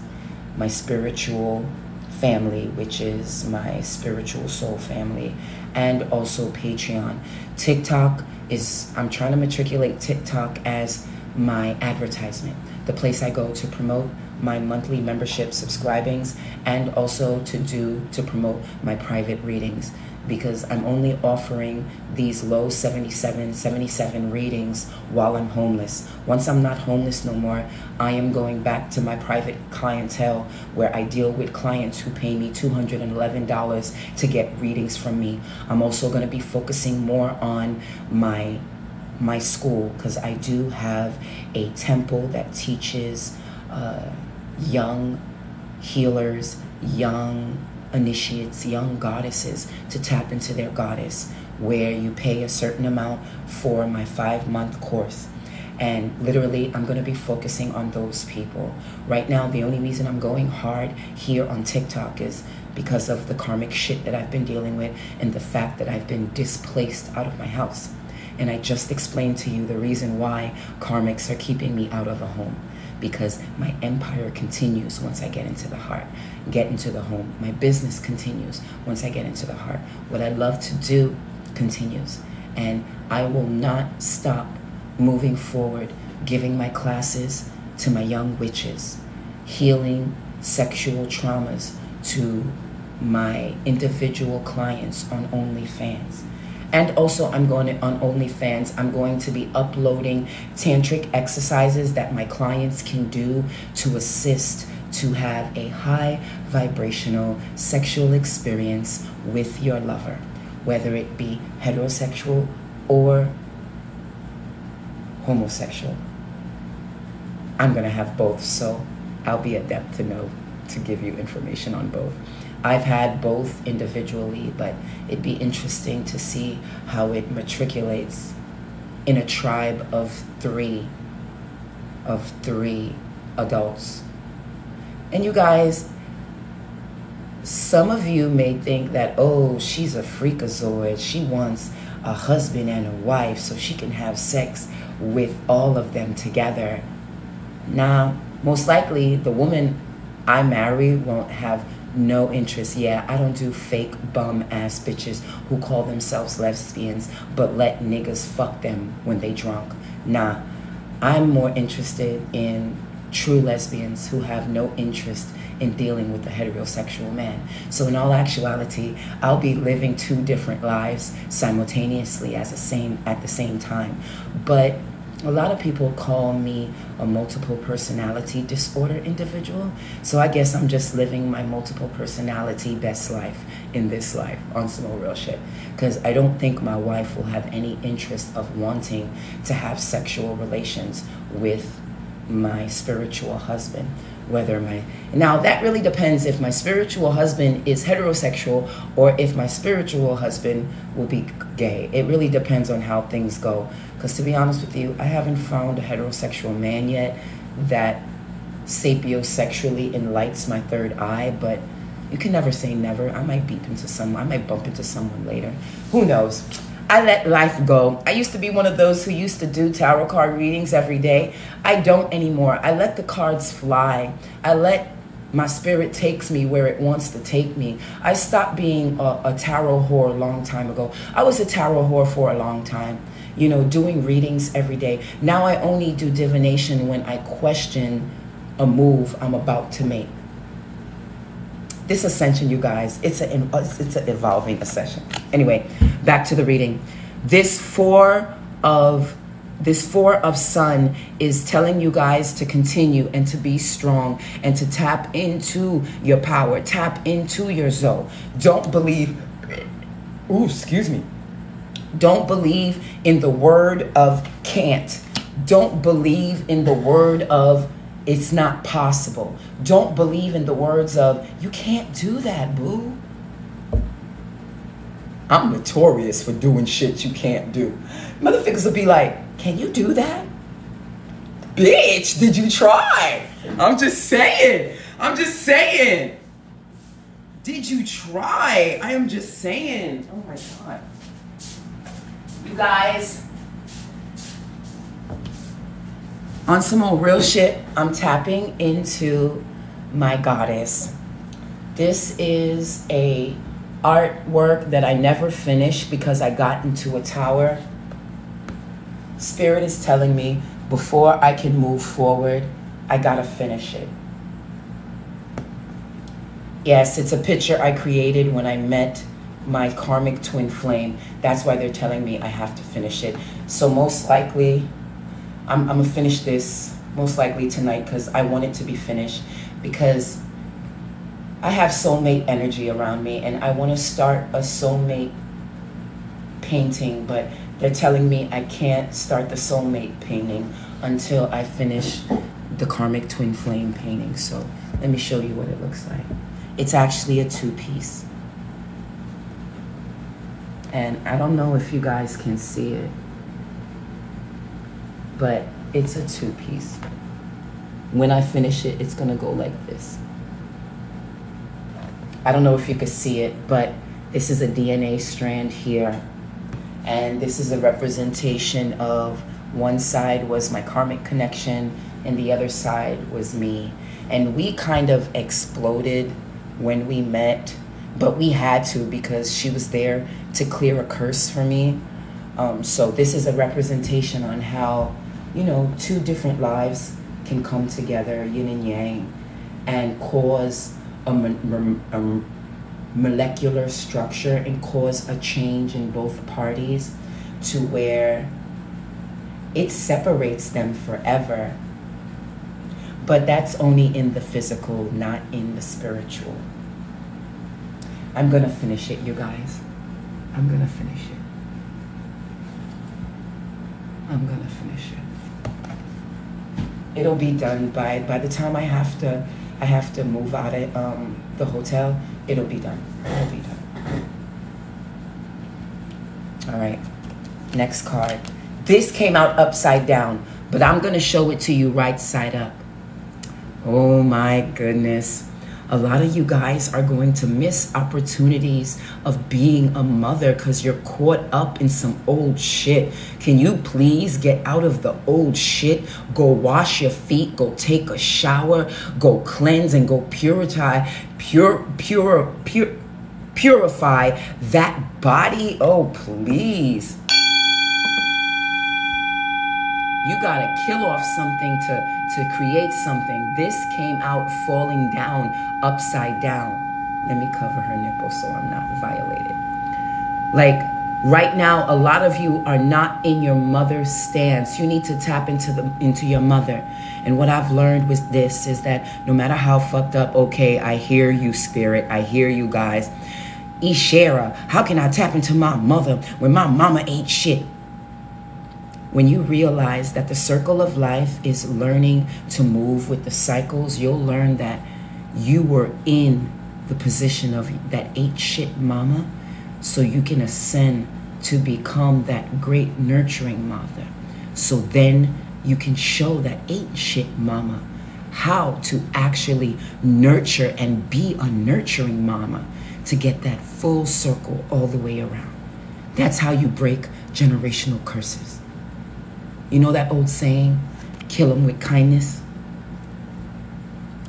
my spiritual family, which is my spiritual soul family, and also Patreon. TikTok is, I'm trying to matriculate TikTok as my advertisement, the place I go to promote my monthly membership subscribings, and also to promote my private readings, because I'm only offering these low 77 readings while I'm homeless. Once I'm not homeless no more, I am going back to my private clientele where I deal with clients who pay me $211 to get readings from me. I'm also going to be focusing more on my school, because I do have a temple that teaches young healers, young initiates, young goddesses to tap into their goddess, where you pay a certain amount for my 5-month course. And literally, I'm going to be focusing on those people. Right now, the only reason I'm going hard here on TikTok is because of the karmic shit that I've been dealing with and the fact that I've been displaced out of my house. And I just explained to you the reason why karmics are keeping me out of a home. Because my empire continues once I get into the heart, get into the home. My business continues once I get into the heart. What I love to do continues. And I will not stop moving forward, giving my classes to my young witches, healing sexual traumas to my individual clients on OnlyFans. And also, I'm going to, on OnlyFans, I'm going to be uploading tantric exercises that my clients can do to assist to have a high vibrational sexual experience with your lover, whether it be heterosexual or homosexual. I'm going to have both, so I'll be adept to know to give you information on both. I've had both individually, but it'd be interesting to see how it matriculates in a tribe of three adults. And you guys, some of you may think that, oh, she's a freakazoid. She wants a husband and a wife so she can have sex with all of them together. Now, most likely the woman I marry won't have no interest. Yeah, I don't do fake bum ass bitches who call themselves lesbians but let niggas fuck them when they drunk. Nah, I'm more interested in true lesbians who have no interest in dealing with the heterosexual man. So in all actuality, I'll be living 2 different lives simultaneously at the same time. But a lot of people call me a multiple personality disorder individual. So I guess I'm just living my multiple personality best life in this life on some real shit. Because I don't think my wife will have any interest of wanting to have sexual relations with my spiritual husband. Now that really depends if my spiritual husband is heterosexual or if my spiritual husband will be gay. It really depends on how things go. Because to be honest with you, I haven't found a heterosexual man yet that sapiosexually enlights my third eye, but you can never say never. I might bump into someone later. Who knows? I let life go. I used to be one of those who used to do tarot card readings every day. I don't anymore. I let the cards fly. I let my spirit takes me where it wants to take me. I stopped being a tarot whore a long time ago. I was a tarot whore for a long time, you know, doing readings every day. Now I only do divination when I question a move I'm about to make. This ascension, you guys, it's an evolving ascension. Anyway, back to the reading. This four of sun is telling you guys to continue and to be strong and to tap into your power, tap into your Zoe. Don't believe, don't believe in the word of can't. Don't believe in the word of it's not possible. Don't believe in the words of, you can't do that, boo. I'm notorious for doing shit you can't do. Motherfuckers will be like, can you do that? Bitch, did you try? I'm just saying. I'm just saying. Did you try? I am just saying. Oh my God. You guys, on some old real shit, I'm tapping into my goddess. This is a artwork that I never finished because I got into a tower. Spirit is telling me before I can move forward, I gotta finish it. Yes, it's a picture I created when I met my karmic twin flame. That's why they're telling me I have to finish it. So most likely, I'm gonna finish this most likely tonight because I want it to be finished, because I have soulmate energy around me and I want to start a soulmate painting, but they're telling me I can't start the soulmate painting until I finish the karmic twin flame painting. So let me show you what it looks like. It's actually a 2-piece. And I don't know if you guys can see it, but it's a 2-piece. When I finish it, it's gonna go like this. I don't know if you can see it, but this is a DNA strand here. And this is a representation of one side was my karmic connection and the other side was me. And we kind of exploded when we met, but we had to because she was there to clear a curse for me. So this is a representation on how, you know, two different lives can come together, yin and yang, and cause a molecular structure and cause a change in both parties to where it separates them forever. But that's only in the physical, not in the spiritual. I'm gonna finish it, you guys. I'm gonna finish it. I'm gonna finish it. It'll be done by the time I have to move out of the hotel. It'll be done. It'll be done. All right. Next card. This came out upside down, but I'm gonna show it to you right side up. Oh my goodness. A lot of you guys are going to miss opportunities of being a mother because you're caught up in some old shit. Can you please get out of the old shit? Go wash your feet, go take a shower, go cleanse and go purify that body. Oh, please. You gotta kill off something to create something. This came out falling down, upside down. Let me cover her nipple so I'm not violated. Like, right now, a lot of you are not in your mother's stance. You need to tap into your mother. And what I've learned with this is that no matter how fucked up, okay, I hear you, spirit. I hear you guys. Ishera, how can I tap into my mother when my mama ain't shit? When you realize that the circle of life is learning to move with the cycles, you'll learn that you were in the position of that ain't shit mama, so you can ascend to become that great nurturing mother. So then you can show that ain't shit mama how to actually nurture and be a nurturing mama to get that full circle all the way around. That's how you break generational curses. You know that old saying, kill them with kindness?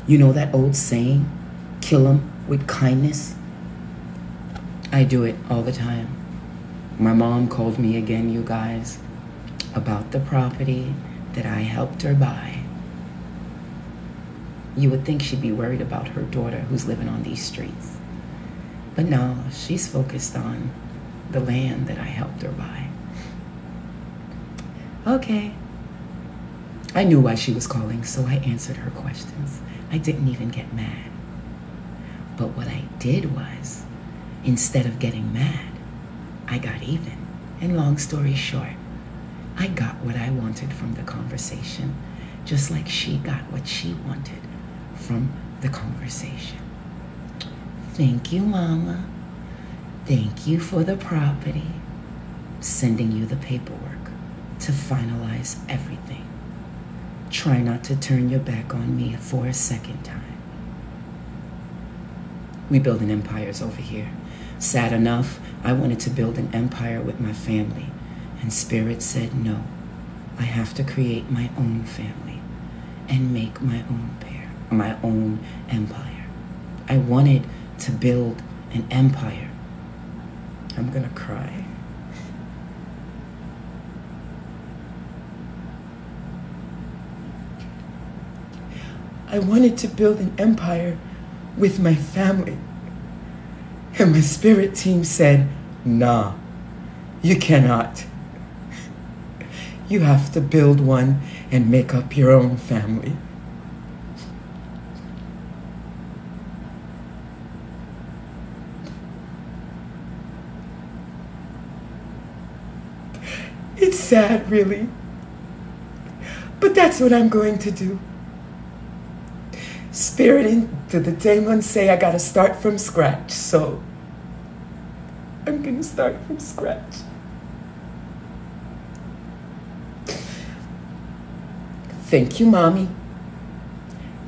You know that old saying, kill them with kindness? I do it all the time. My mom called me again, you guys, about the property that I helped her buy. You would think she'd be worried about her daughter who's living on these streets. But no, she's focused on the land that I helped her buy. Okay. I knew why she was calling, so I answered her questions. I didn't even get mad. But what I did was, instead of getting mad, I got even. And long story short, I got what I wanted from the conversation, just like she got what she wanted from the conversation. Thank you, Mama. Thank you for the property. Sending you the paperwork to finalize everything. Try not to turn your back on me for a second time. We building empires over here. Sad enough, I wanted to build an empire with my family, and Spirit said no. I have to create my own family and make my own empire. I wanted to build an empire. I'm gonna cry. I wanted to build an empire with my family. And my spirit team said, nah, you cannot. You have to build one and make up your own family. It's sad, really. But that's what I'm going to do. Spirit into the demons say I gotta start from scratch, so I'm gonna start from scratch. Thank you, Mommy.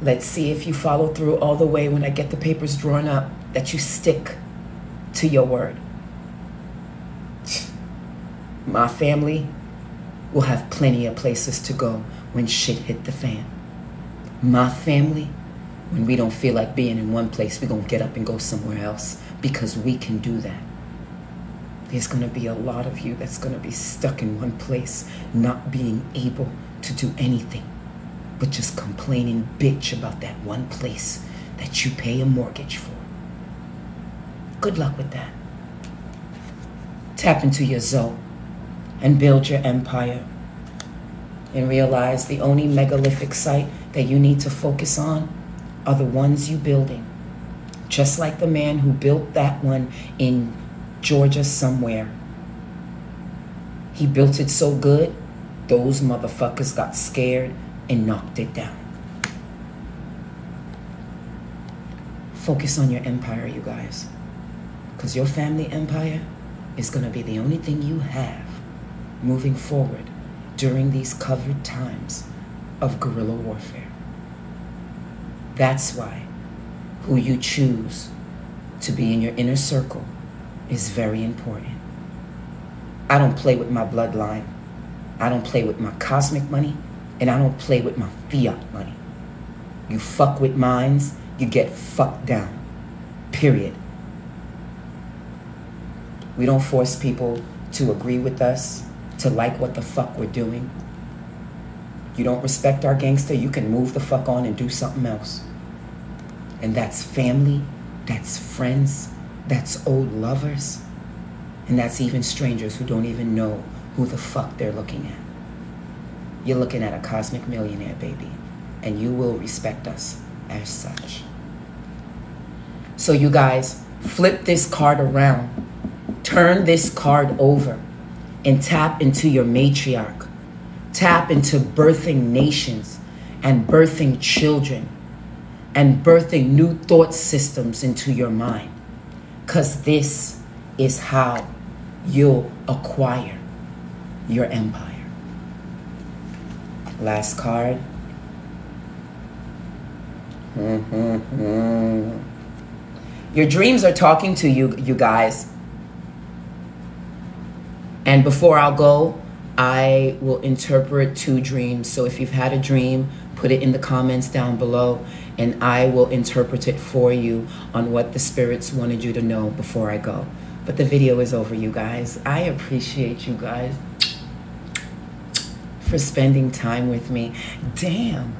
Let's see if you follow through all the way when I get the papers drawn up, that you stick to your word. My family will have plenty of places to go when shit hit the fan. My family, when we don't feel like being in one place, we're going to get up and go somewhere else, because we can do that. There's going to be a lot of you that's going to be stuck in one place, not being able to do anything, but just complaining bitch about that one place that you pay a mortgage for. Good luck with that. Tap into your Zoe and build your empire, and realize the only megalithic site that you need to focus on are the ones you building. Just like the man who built that one in Georgia somewhere. He built it so good, those motherfuckers got scared and knocked it down. Focus on your empire, you guys. Because your family empire is going to be the only thing you have moving forward during these covered times of guerrilla warfare. That's why who you choose to be in your inner circle is very important. I don't play with my bloodline. I don't play with my cosmic money, and I don't play with my fiat money. You fuck with mines, you get fucked down. Period. We don't force people to agree with us, to like what the fuck we're doing. You don't respect our gangster, you can move the fuck on and do something else. And that's family, that's friends, that's old lovers, and that's even strangers who don't even know who the fuck they're looking at. You're looking at a cosmic millionaire, baby, and you will respect us as such. So you guys, flip this card around, turn this card over, and tap into your matriarch. Tap into birthing nations and birthing children and birthing new thought systems into your mind. Because this is how you'll acquire your empire. Last card. Your dreams are talking to you, you guys. And before I'll go, I will interpret 2 dreams. So if you've had a dream, put it in the comments down below, and I will interpret it for you on what the spirits wanted you to know before I go. But the video is over, you guys. I appreciate you guys for spending time with me. Damn.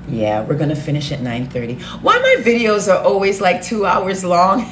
Yeah, we're gonna finish at 9:30. Why my videos are always like 2 hours long?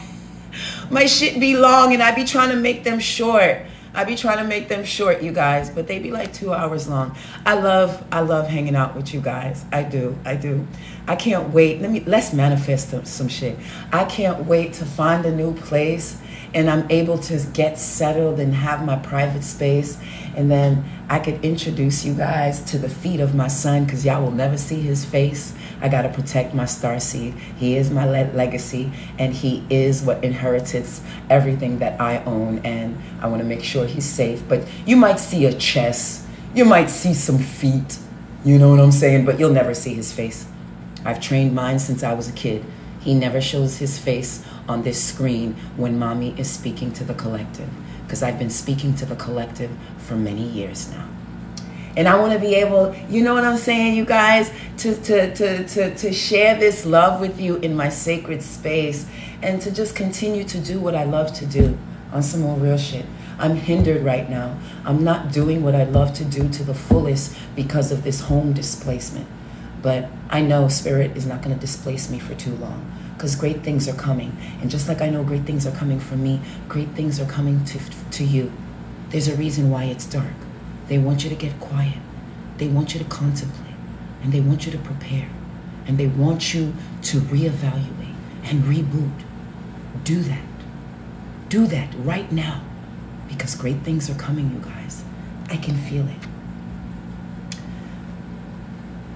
My shit be long and I be trying to make them short. I be trying to make them short, you guys, but they be like 2 hours long. I love hanging out with you guys. I do. I can't wait. Let's manifest some shit. I can't wait to find a new place and I'm able to get settled and have my private space, and then I could introduce you guys to the feet of my son, because y'all will never see his face. I got to protect my starseed. He is my legacy, and he is what inherits everything that I own, and I want to make sure he's safe. But you might see a chest, you might see some feet, you know what I'm saying, but you'll never see his face. I've trained mine since I was a kid. He never shows his face on this screen when mommy is speaking to the collective, because I've been speaking to the collective for many years now. And I want to be able, you know what I'm saying, you guys, to share this love with you in my sacred space, and to just continue to do what I love to do on some more real shit. I'm hindered right now. I'm not doing what I love to do to the fullest because of this home displacement. But I know Spirit is not going to displace me for too long, because great things are coming. And just like I know great things are coming for me, great things are coming to you. There's a reason why it's dark. They want you to get quiet. They want you to contemplate. And they want you to prepare. And they want you to reevaluate and reboot. Do that. Do that right now. Because great things are coming, you guys. I can feel it.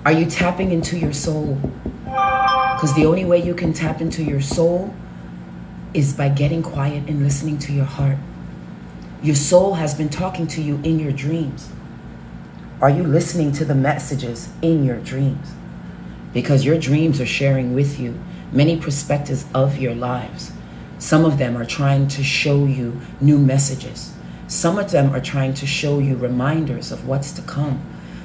Are you tapping into your soul? Because the only way you can tap into your soul is by getting quiet and listening to your heart. Your soul has been talking to you in your dreams. Are you listening to the messages in your dreams? Because your dreams are sharing with you many perspectives of your lives. Some of them are trying to show you new messages. Some of them are trying to show you reminders of what's to come.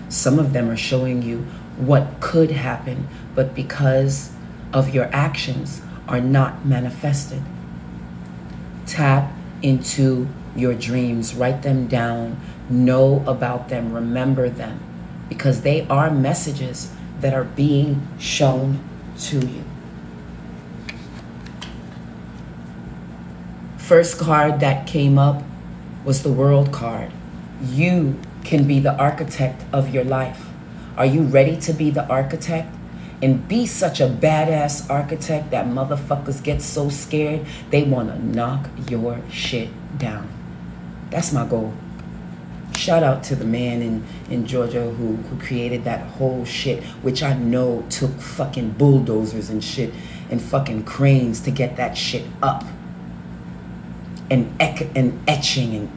Some of them are showing you what could happen, but because of your actions are not manifested. Tap into your dreams, write them down, know about them, remember them, because they are messages that are being shown to you. First card that came up was the World card. You can be the architect of your life. Are you ready to be the architect? And be such a badass architect that motherfuckers get so scared they want to knock your shit down. That's my goal. Shout out to the man in Georgia who created that whole shit, which I know took fucking bulldozers and shit and fucking cranes to get that shit up. And etching and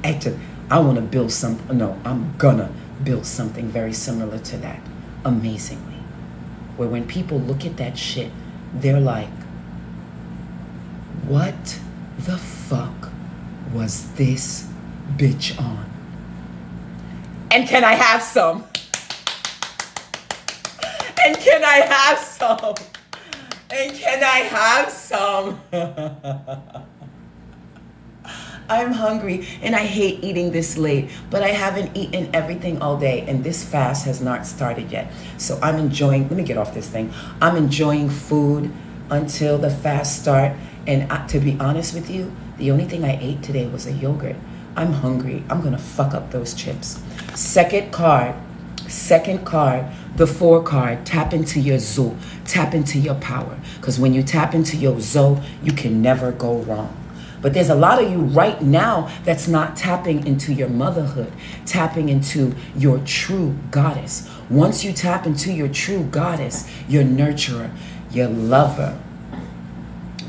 etching. I want to build something. No, I'm gonna build something very similar to that. Amazingly. Where when people look at that shit, they're like, what the fuck was this bitch on? And can I have some? And can I have some? And can I have some? I'm hungry and I hate eating this late, but I haven't eaten everything all day and this fast has not started yet. So I'm enjoying, let me get off this thing. I'm enjoying food until the fast start. And to be honest with you, the only thing I ate today was a yogurt. I'm hungry. I'm going to fuck up those chips. Second card, the 4 card, tap into your Zoe, tap into your power. Because when you tap into your Zoe, you can never go wrong. But there's a lot of you right now that's not tapping into your motherhood, tapping into your true goddess. Once you tap into your true goddess, your nurturer, your lover,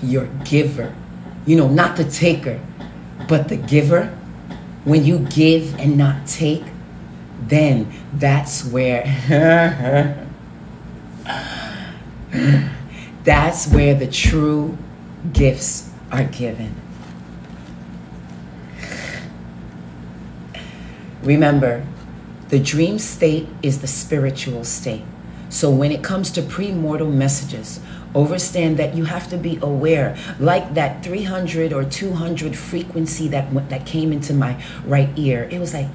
your giver, you know, not the taker, but the giver. When you give and not take, then that's where, that's where the true gifts are given. Remember, the dream state is the spiritual state. So when it comes to premortal messages, understand that you have to be aware, like that 300 or 200 frequency that came into my right ear. It was like,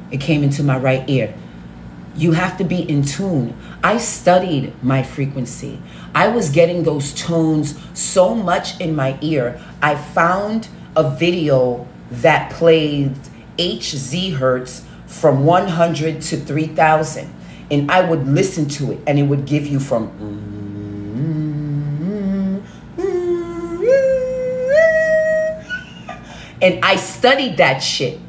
it came into my right ear. You have to be in tune. I studied my frequency. I was getting those tones so much in my ear. I found a video that played HZ hertz from 100 to 3000. And I would listen to it and it would give you from And I studied that shit.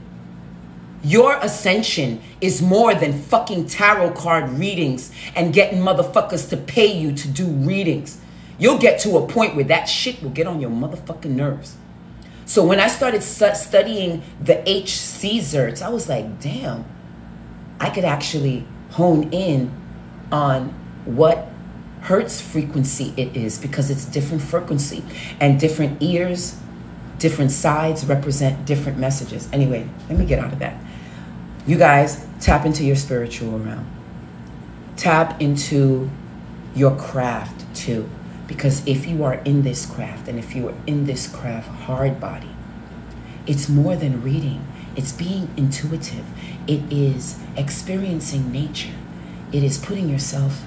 Your ascension is more than fucking tarot card readings and getting motherfuckers to pay you to do readings. You'll get to a point where that shit will get on your motherfucking nerves. So when I started studying the ZerTs, I was like, damn, I could actually hone in on what Hertz frequency it is, because it's different frequency and different ears, different sides represent different messages. Anyway, let me get out of that. You guys, tap into your spiritual realm. Tap into your craft too. Because if you are in this craft, and if you are in this craft hard body, it's more than reading. It's being intuitive. It is experiencing nature. It is putting yourself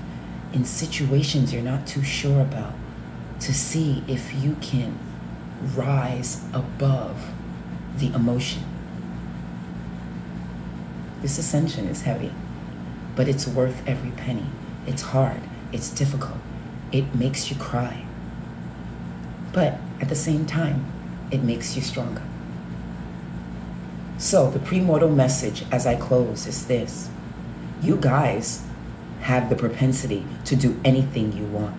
in situations you're not too sure about to see if you can rise above the emotion. This ascension is heavy, but it's worth every penny. It's hard. It's difficult. It makes you cry. But at the same time, it makes you stronger. So the premortal message as I close is this. You guys have the propensity to do anything you want.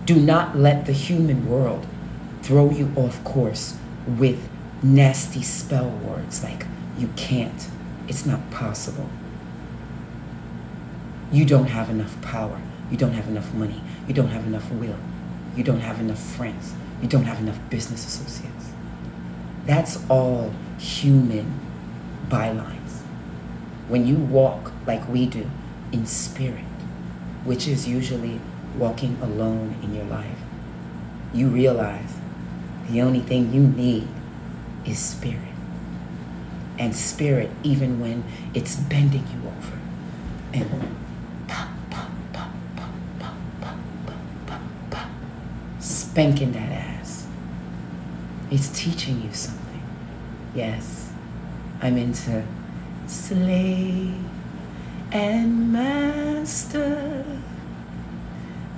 Do not let the human world throw you off course with nasty spell words like you can't. It's not possible. You don't have enough power. You don't have enough money. You don't have enough will. You don't have enough friends. You don't have enough business associates. That's all human bylines. When you walk like we do in spirit, which is usually walking alone in your life, you realize the only thing you need is spirit. And spirit, even when it's bending you over and pop, pop, pop, pop, pop, pop, pop, pop, pop, spanking that ass. It's teaching you something. Yes, I'm into slave and master.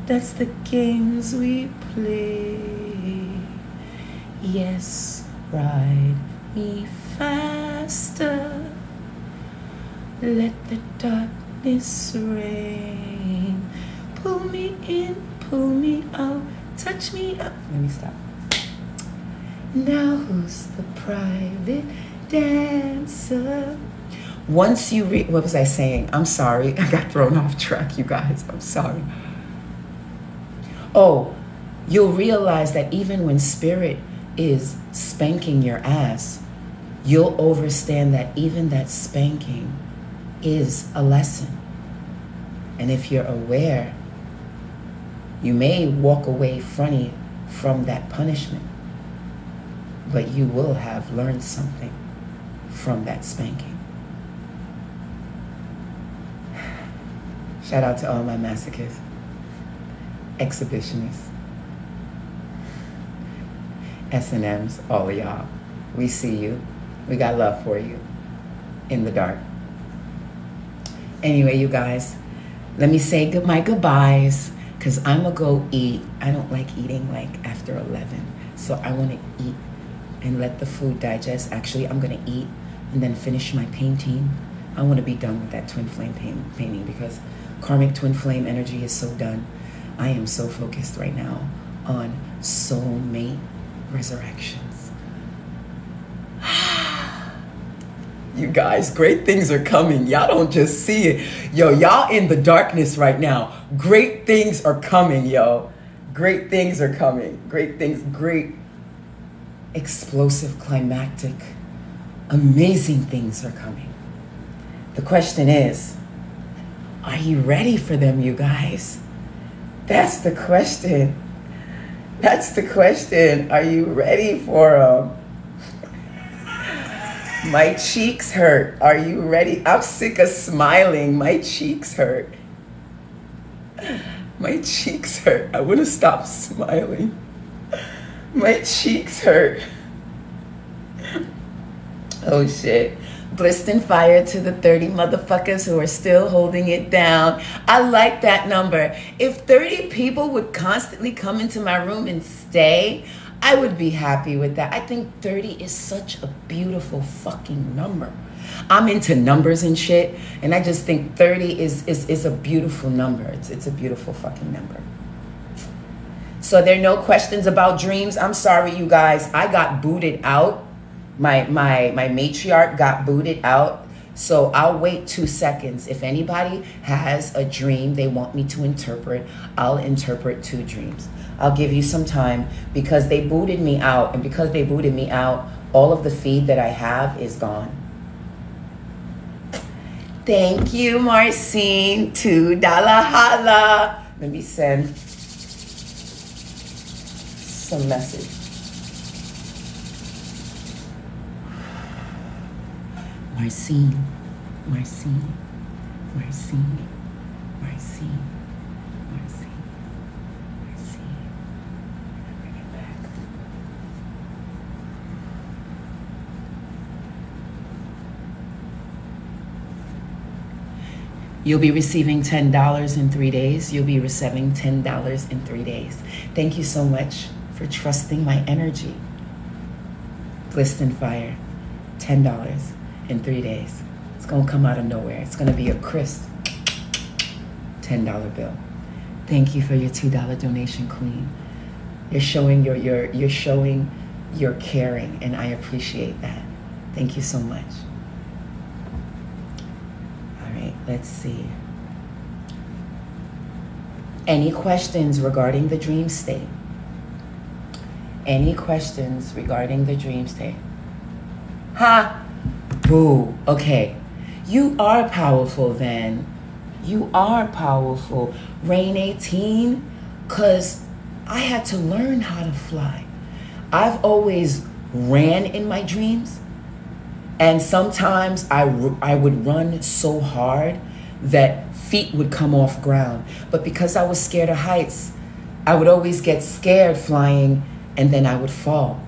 That's the games we play. Yes, ride me faster. Let the darkness reign. Pull me in, pull me out, touch me up. Let me stop. Now who's the private dancer? Once you what was I saying? I'm sorry. I got thrown off track, you guys. I'm sorry. Oh, you'll realize that even when spirit is spanking your ass, you'll understand that even that spanking is a lesson. And if you're aware, you may walk away funny from that punishment, but you will have learned something from that spanking. Shout out to all my masochists, exhibitionists, S&Ms, all of y'all. We see you. We got love for you in the dark. Anyway, you guys, let me say my goodbyes, because I'm going to go eat. I don't like eating like after 11, so I want to eat and let the food digest. Actually, I'm going to eat and then finish my painting. I want to be done with that twin flame painting, because karmic twin flame energy is so done. I am so focused right now on soulmate resurrections. You guys, great things are coming. Y'all don't just see it. Yo, y'all in the darkness right now. Great things are coming, yo. Great things are coming. Great things, great, explosive, climactic, amazing things are coming. The question is, are you ready for them, you guys? That's the question. That's the question. Are you ready for them? My cheeks hurt. Are you ready? I'm sick of smiling. My cheeks hurt. My cheeks hurt. I want to stop smiling. My cheeks hurt. Oh shit. Blissed and fire to the 30 motherfuckers who are still holding it down. I like that number. If 30 people would constantly come into my room and stay, I would be happy with that. I think 30 is such a beautiful fucking number. I'm into numbers and shit, and I just think 30 is a beautiful number. It's a beautiful fucking number. So there are no questions about dreams. I'm sorry, you guys. I got booted out. My matriarch got booted out. So I'll wait 2 seconds. If anybody has a dream they want me to interpret, I'll interpret 2 dreams. I'll give you some time because they booted me out. And because they booted me out, all of the feed that I have is gone. Thank you, Marcine. $2 holla. Let me send some message. Marcine, Marcine, Marcine, Marcine, Marcine, Marcine. Bring it back. You'll be receiving $10 in 3 days. You'll be receiving $10 in 3 days. Thank you so much for trusting my energy. Blissed and fire, $10 in 3 days. It's gonna come out of nowhere. It's gonna be a crisp $10 bill. Thank you for your $2 donation, Queen. You're showing you're showing your caring, and I appreciate that. Thank you so much. All right, let's see. Any questions regarding the dream state? Any questions regarding the dream state? Ha! Boo. Okay. You are powerful then. You are powerful. Rain 18, because I had to learn how to fly. I've always ran in my dreams. And sometimes I would run so hard that feet would come off ground. But because I was scared of heights, I would always get scared flying, and then I would fall.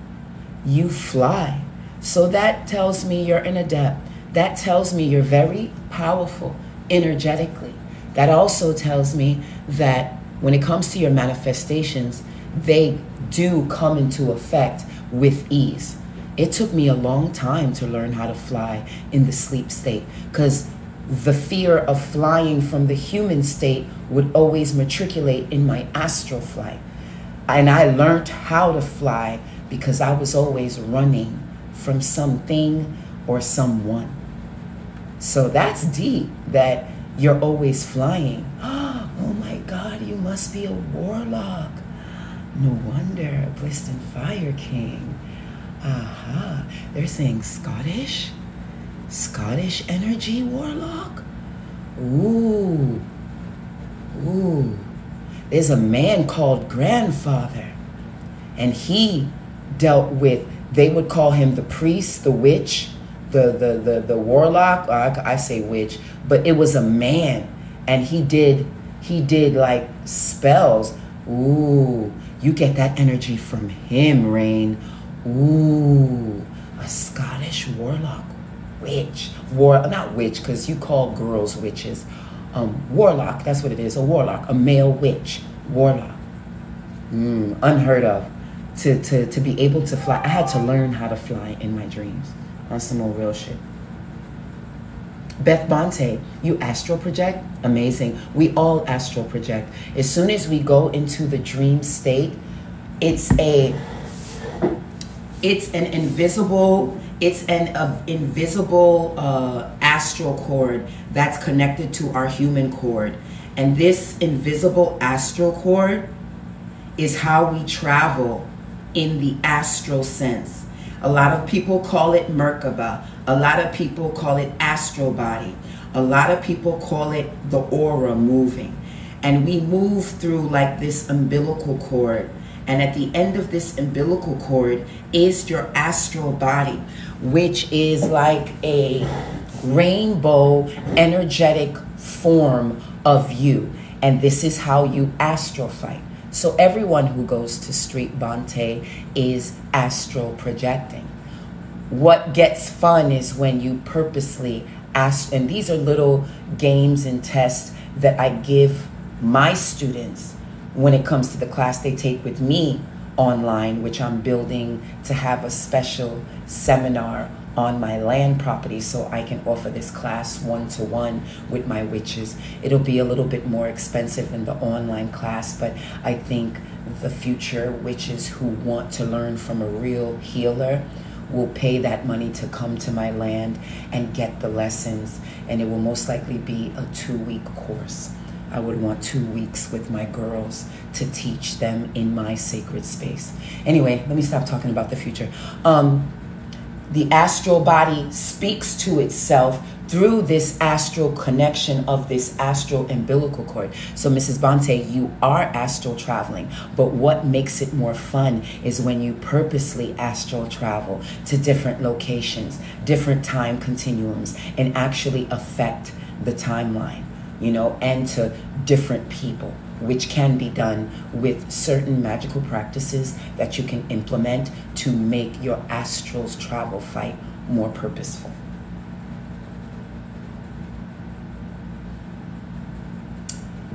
You fly. So that tells me you're an adept. That tells me you're very powerful energetically. That also tells me that when it comes to your manifestations, they do come into effect with ease. It took me a long time to learn how to fly in the sleep state, because the fear of flying from the human state would always matriculate in my astral flight. And I learned how to fly because I was always running from something or someone. So that's deep, that you're always flying. Oh my God, you must be a warlock. No wonder, Blissed and Fire King. Aha, they're saying Scottish? Scottish energy warlock? Ooh, ooh. There's a man called Grandfather, and he dealt with, they would call him the priest, the witch, the warlock. I say witch, but it was a man, and he did like spells. Ooh, you get that energy from him, Rain. Ooh, a Scottish warlock, witch, not witch, because you call girls witches. Warlock, that's what it is, a warlock, a male witch, warlock. Unheard of. To be able to fly. I had to learn how to fly in my dreams on some more real shit. Beth Bonte, you astral project? Amazing. We all astral project. As soon as we go into the dream state, it's an invisible astral cord that's connected to our human cord. And this invisible astral cord is how we travel in the astral sense. A lot of people call it Merkaba. A lot of people call it astral body. A lot of people call it the aura moving. And we move through like this umbilical cord. And at the end of this umbilical cord is your astral body, which is like a rainbow energetic form of you. And this is how you astral fight. So everyone who goes to Street Bante is astral projecting. What gets fun is when you purposely ask, and these are little games and tests that I give my students when it comes to the class they take with me online, which I'm building to have a special seminar on my land property so I can offer this class one-to-one with my witches. It'll be a little bit more expensive than the online class, but I think the future witches who want to learn from a real healer will pay that money to come to my land and get the lessons, and it will most likely be a 2-week course. I would want 2 weeks with my girls to teach them in my sacred space. Anyway, let me stop talking about the future. The astral body speaks to itself through this astral connection of this astral umbilical cord. So Mrs. Bonte, you are astral traveling, but what makes it more fun is when you purposely astral travel to different locations, different time continuums, and actually affect the timeline, you know, and to different people, which can be done with certain magical practices that you can implement to make your astral's travel fight more purposeful.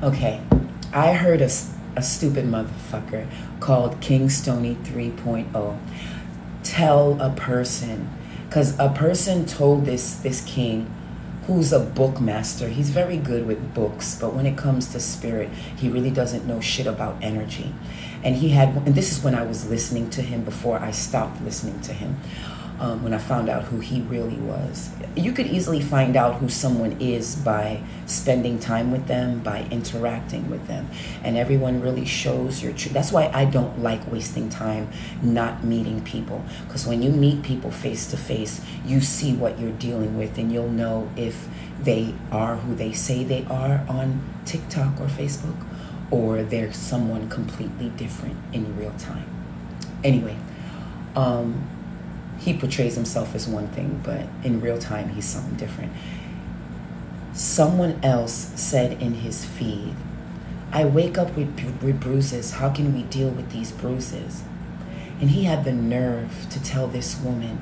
Okay, I heard a stupid motherfucker called King Stony 3.0 tell a person, because a person told this king, who's a bookmaster. He's very good with books, but when it comes to spirit, he really doesn't know shit about energy. And this is when I was listening to him before I stopped listening to him, when I found out who he really was. You could easily find out who someone is by spending time with them, by interacting with them. And everyone really shows your truth. That's why I don't like wasting time not meeting people. Because when you meet people face to face, you see what you're dealing with, and you'll know if they are who they say they are on TikTok or Facebook, or they're someone completely different in real time. Anyway, he portrays himself as one thing, but in real time, he's something different. Someone else said in his feed, I wake up with bruises. How can we deal with these bruises? And he had the nerve to tell this woman,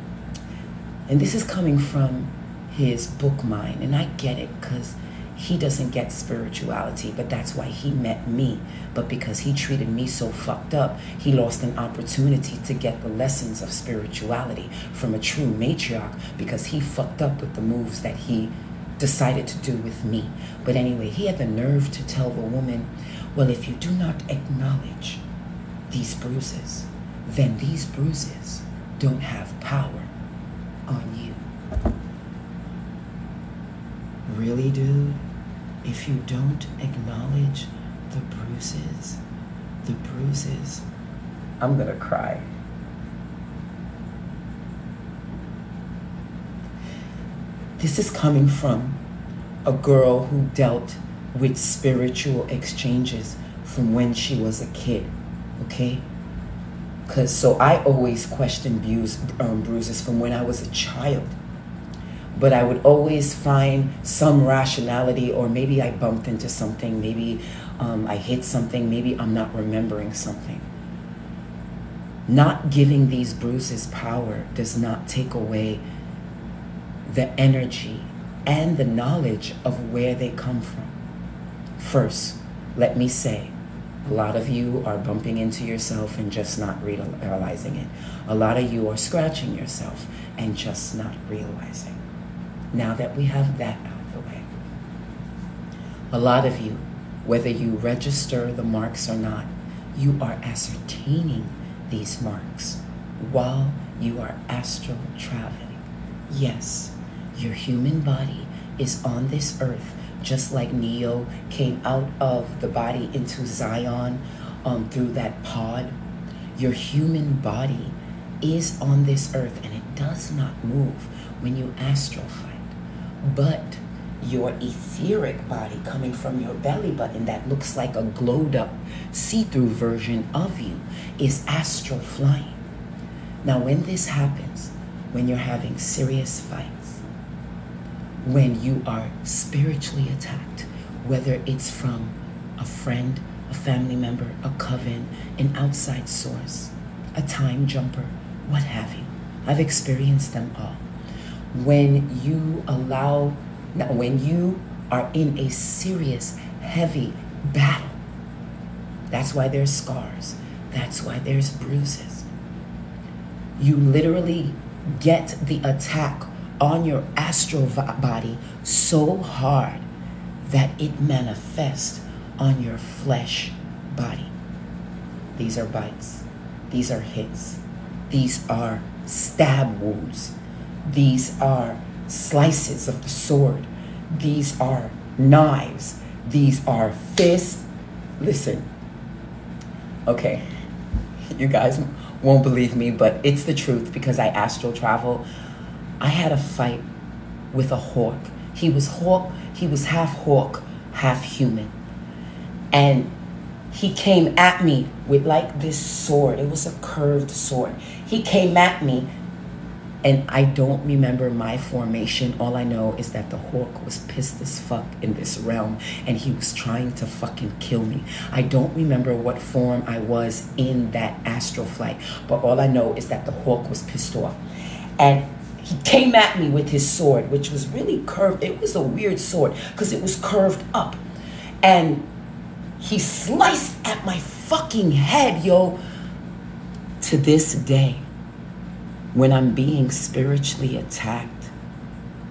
and this is coming from his book mind, and I get it because he doesn't get spirituality, but that's why he met me. But because he treated me so fucked up, he lost an opportunity to get the lessons of spirituality from a true matriarch, because he fucked up with the moves that he decided to do with me. But anyway, he had the nerve to tell the woman, well, if you do not acknowledge these bruises, then these bruises don't have power on you. Really, dude? If you don't acknowledge the bruises, I'm gonna cry. This is coming from a girl who dealt with spiritual exchanges from when she was a kid, okay? So I always question bruises from when I was a child. But I would always find some rationality, or maybe I bumped into something, maybe I hit something, maybe I'm not remembering something. Not giving these bruises power does not take away the energy and the knowledge of where they come from. First, let me say, a lot of you are bumping into yourself and just not realizing it. A lot of you are scratching yourself and just not realizing. Now that we have that out of the way, a lot of you, whether you register the marks or not, you are ascertaining these marks while you are astral traveling. Yes, your human body is on this earth, just like Neo came out of the body into Zion through that pod. Your human body is on this earth, and it does not move when you astral fight. But your etheric body coming from your belly button that looks like a glowed up see-through version of you is astral flying. Now when this happens, when you're having serious fights, when you are spiritually attacked, whether it's from a friend, a family member, a coven, an outside source, a time jumper, what have you, I've experienced them all. When you are in a serious, heavy battle, that's why there's scars. That's why there's bruises. You literally get the attack on your astral body so hard that it manifests on your flesh body. These are bites. These are hits. These are stab wounds. These are slices of the sword. These are knives. These are fists. Listen. Okay. You guys won't believe me, but it's the truth because I astral travel. I had a fight with a hawk. He was half hawk, half human. And he came at me with like this sword. It was a curved sword. He came at me, and I don't remember my formation. All I know is that the hawk was pissed as fuck in this realm, and he was trying to fucking kill me. I don't remember what form I was in that astral flight, but all I know is that the hawk was pissed off. And he came at me with his sword, which was really curved. It was a weird sword because it was curved up. And he sliced at my fucking head, yo. To this day, when I'm being spiritually attacked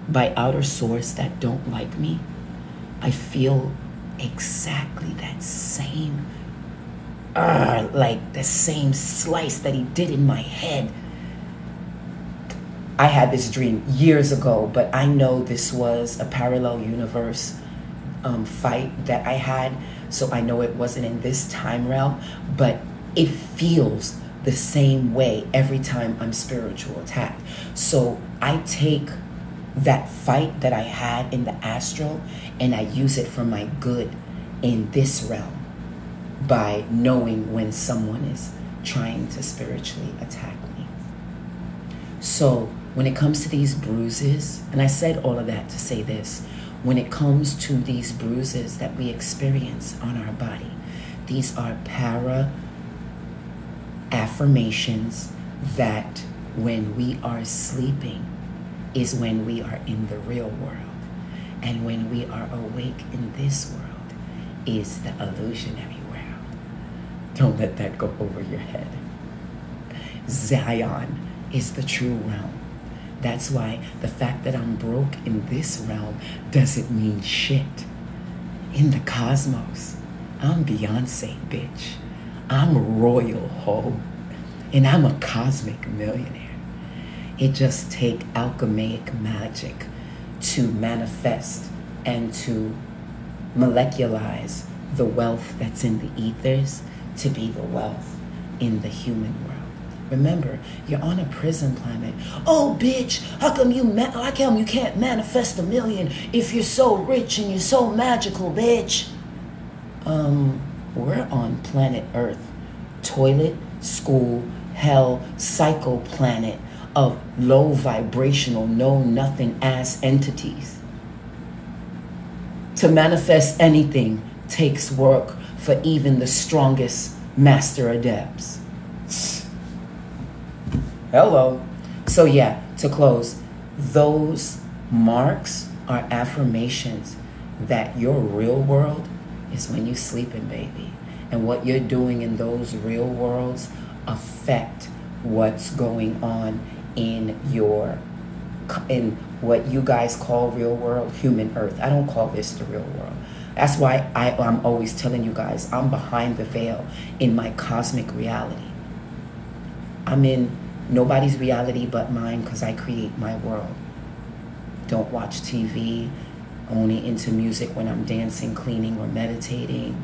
by outer source that don't like me, I feel exactly that same, like the same slice that he did in my head. I had this dream years ago, but I know this was a parallel universe fight that I had. So I know it wasn't in this time realm, but it feels the same way every time I'm spiritual attacked. So I take that fight that I had in the astral and I use it for my good in this realm by knowing when someone is trying to spiritually attack me. So when it comes to these bruises, and I said all of that to say this, when it comes to these bruises that we experience on our body, these are affirmations that when we are sleeping is when we are in the real world. And when we are awake in this world is the illusionary world. Don't let that go over your head. Zion is the true realm. That's why the fact that I'm broke in this realm doesn't mean shit. In the cosmos, I'm Beyonce, bitch. I'm a royal hoe. And I'm a cosmic millionaire. It just takes alchemaic magic to manifest and to molecularize the wealth that's in the ethers to be the wealth in the human world. Remember, you're on a prison planet. Oh, bitch, how come you can't manifest $1 million if you're so rich and you're so magical, bitch? We're on planet Earth. Toilet, school, hell, psycho planet of low vibrational, know nothing ass entities. To manifest anything takes work for even the strongest master adepts. Hello. So yeah, to close, those marks are affirmations that your real world is when you're sleeping, baby. And what you're doing in those real worlds affect what's going on in what you guys call real world, human earth. I don't call this the real world. That's why I'm always telling you guys, I'm behind the veil in my cosmic reality. I'm in nobody's reality but mine because I create my world. Don't watch TV, only into music when I'm dancing, cleaning, or meditating.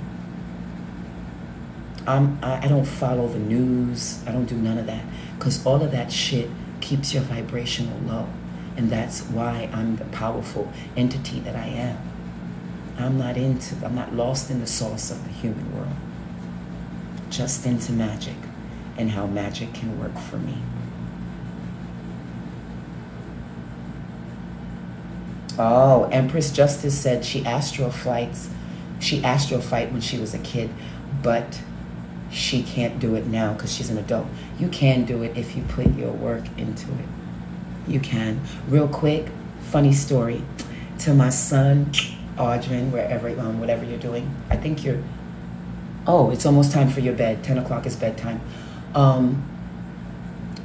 I don't follow the news. I don't do none of that because all of that shit keeps your vibrational low. And that's why I'm the powerful entity that I am. I'm not lost in the sauce of the human world. Just into magic and how magic can work for me. Oh, Empress Justice said she astral fight when she was a kid, but she can't do it now because she's an adult. You can do it if you put your work into it. You can. Real quick, funny story. To my son, Audrin, whatever you're doing. I think you're, oh, it's almost time for your bed. 10 o'clock is bedtime.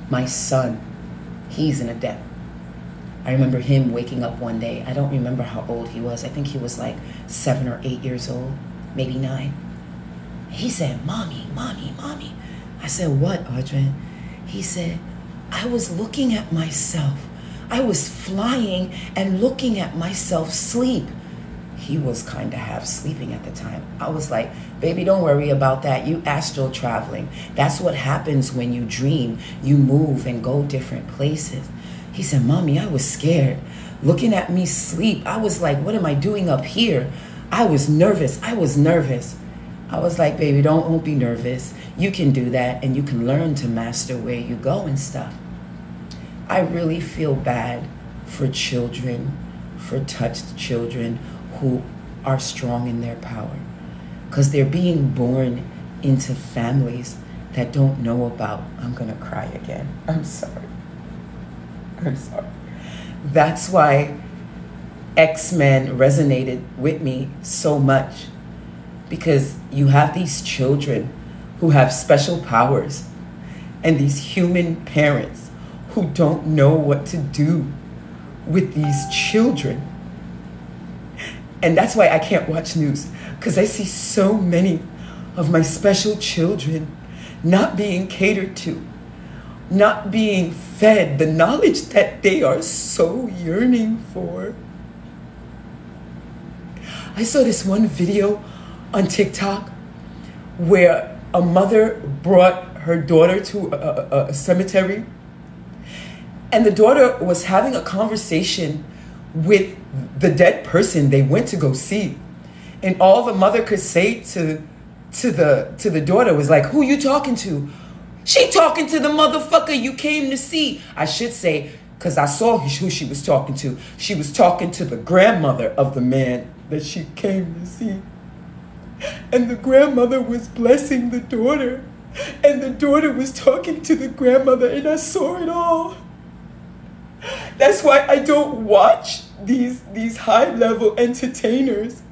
My son, he's an adept. I remember him waking up one day. I don't remember how old he was. I think he was like 7 or 8 years old, maybe 9. He said, "Mommy, mommy, mommy." I said, "What, Audrin?" He said, "I was looking at myself. I was flying and looking at myself sleep." He was kind of half sleeping at the time. I was like, "Baby, don't worry about that. You astral traveling. That's what happens when you dream. You move and go different places." He said, "Mommy, I was scared. Looking at me sleep, I was like, what am I doing up here? I was nervous. I was nervous." I was like, "Baby, don't be nervous. You can do that, and you can learn to master where you go and stuff." I really feel bad for children, for touched children who are strong in their power, because they're being born into families that don't know about, I'm gonna cry again. I'm sorry. That's why X-Men resonated with me so much, because you have these children who have special powers and these human parents who don't know what to do with these children. And that's why I can't watch news, because I see so many of my special children not being catered to, not being fed the knowledge that they are so yearning for. I saw this one video on TikTok where a mother brought her daughter to a cemetery, and the daughter was having a conversation with the dead person they went to go see, and all the mother could say to the daughter was like, "Who you talking to?" "She talking to the motherfucker you came to see." I should say, because I saw who she was talking to. She was talking to the grandmother of the man that she came to see. And the grandmother was blessing the daughter, and the daughter was talking to the grandmother, and I saw it all. That's why I don't watch these high-level entertainers,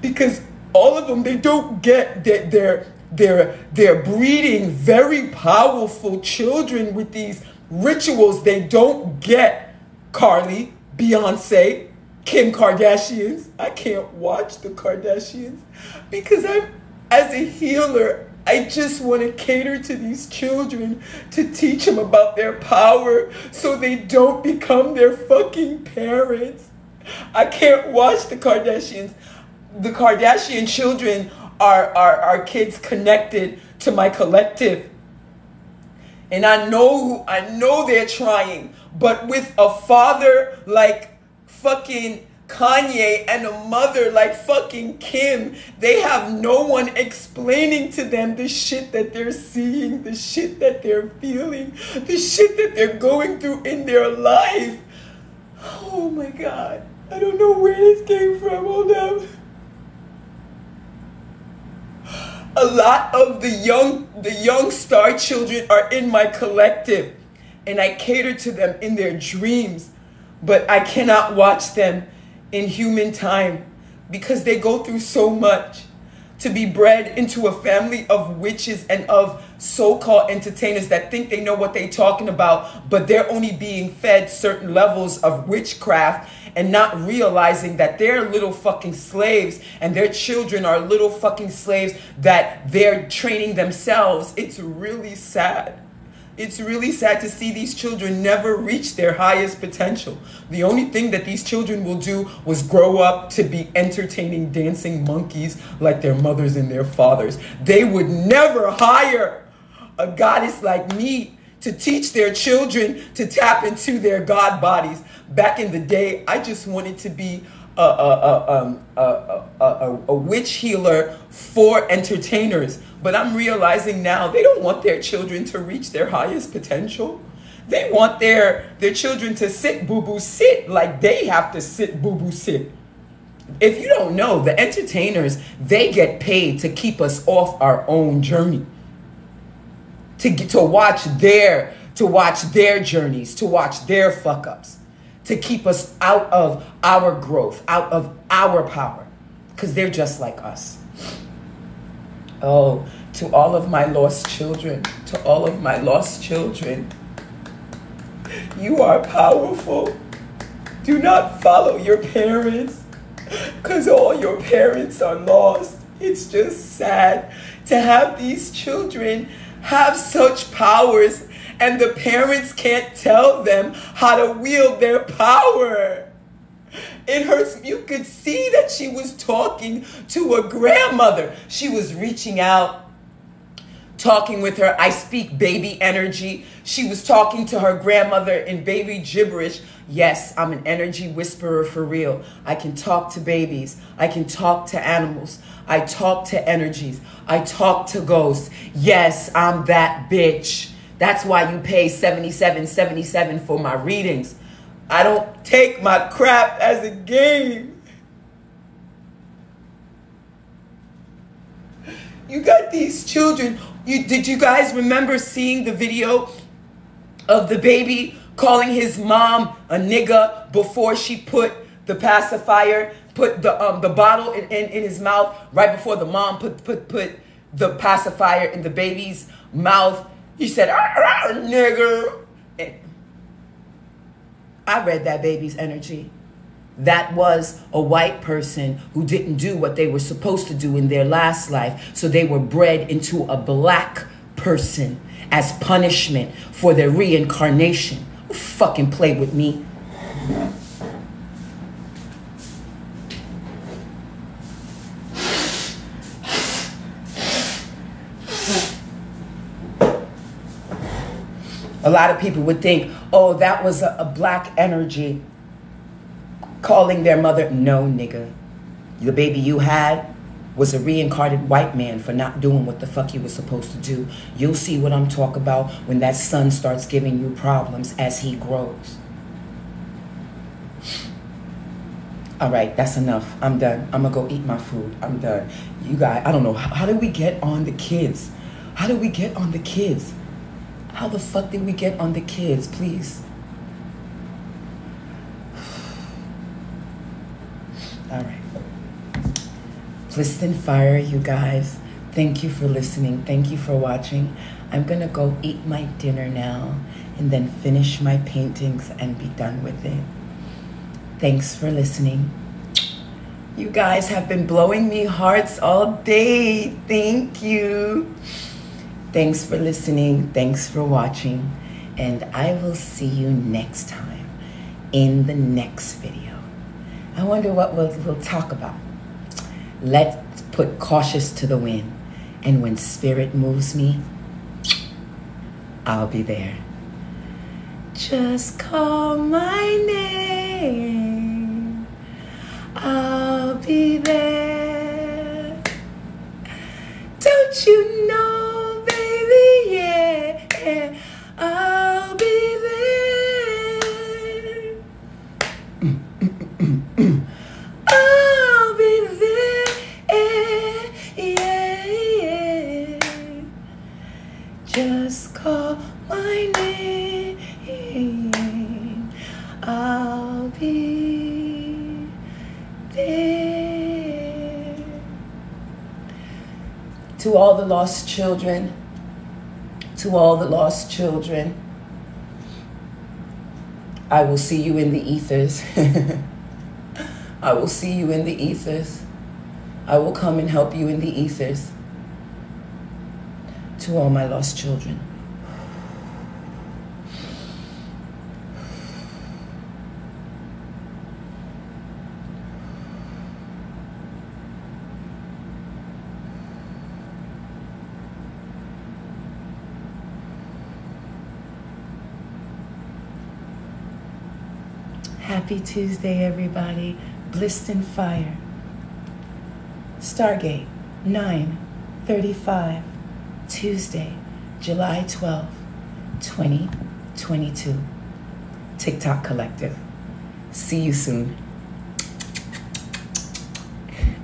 because all of them, they don't get that they're breeding very powerful children with these rituals. They don't get Carly, Beyonce, Kim Kardashians. I can't watch the Kardashians because as a healer, I just want to cater to these children to teach them about their power so they don't become their fucking parents. I can't watch the Kardashians. The Kardashian children are kids connected to my collective. And I know they're trying, but with a father like fucking Kanye and a mother like fucking Kim, they have no one explaining to them the shit that they're seeing, the shit that they're feeling, the shit that they're going through in their life. Oh my God. I don't know where this came from. Hold up. A lot of the young star children are in my collective, and I cater to them in their dreams, but I cannot watch them in human time because they go through so much. To be bred into a family of witches and of so-called entertainers that think they know what they're talking about, but they're only being fed certain levels of witchcraft and not realizing that they're little fucking slaves and their children are little fucking slaves that they're training themselves. It's really sad. It's really sad to see these children never reach their highest potential. The only thing that these children will do was grow up to be entertaining dancing monkeys like their mothers and their fathers. They would never hire a goddess like me to teach their children to tap into their god bodies. Back in the day, I just wanted to be a witch healer for entertainers. But I'm realizing now they don't want their children to reach their highest potential. They want their children to sit boo-boo sit like they have to sit boo-boo sit. If you don't know, the entertainers, they get paid to keep us off our own journey. to watch their journeys, to watch their fuck ups, to keep us out of our growth, out of our power, because they're just like us. Oh, to all of my lost children, to all of my lost children, you are powerful. Do not follow your parents, because all your parents are lost. It's just sad to have these children have such powers and the parents can't tell them how to wield their power. In her, you could see that she was talking to a grandmother. She was reaching out, talking with her. I speak baby energy. She was talking to her grandmother in baby gibberish. Yes, I'm an energy whisperer for real. I can talk to babies. I can talk to animals. I talk to energies. I talk to ghosts. Yes, I'm that bitch. That's why you pay $77.77 for my readings. I don't take my crap as a game. You got these children. Did you guys remember seeing the video of the baby calling his mom a nigga before she put the pacifier, put the bottle in his mouth, right before the mom put the pacifier in the baby's mouth? He said, nigger. I read that baby's energy. That was a white person who didn't do what they were supposed to do in their last life. So they were bred into a black person as punishment for their reincarnation. Don't fucking play with me. A lot of people would think, oh, that was a black energy calling their mother. No, nigga. The baby you had was a reincarnated white man for not doing what the fuck he was supposed to do. You'll see what I'm talking about when that son starts giving you problems as he grows. All right, that's enough. I'm done. I'm going to go eat my food. I'm done. You guys, I don't know. How did we get on the kids? How did we get on the kids? How the fuck did we get on the kids, please? All right. Plissed fire, you guys. Thank you for listening. Thank you for watching. I'm going to go eat my dinner now and then finish my paintings and be done with it. Thanks for listening. You guys have been blowing me hearts all day. Thank you. Thanks for listening. Thanks for watching. And I will see you next time in the next video. I wonder what we'll talk about. Let's put cautious to the wind. And when spirit moves me, I'll be there. Just call my name. I'll be there. Don't you know? Yeah, I'll be there. I'll be there. Yeah. Just call my name. I'll be there. To all the lost children. To all the lost children, I will see you in the ethers. I will see you in the ethers. I will come and help you in the ethers. To all my lost children. Happy Tuesday, everybody. Blissed in fire. Stargate, 9:35, Tuesday, July 12th, 2022. TikTok Collective. See you soon.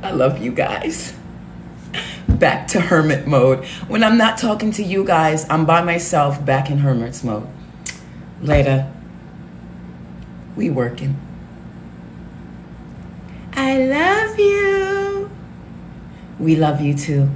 I love you guys. back to hermit mode. When I'm not talking to you guys, I'm by myself back in hermit's mode. Later. We working. I love you. We love you too.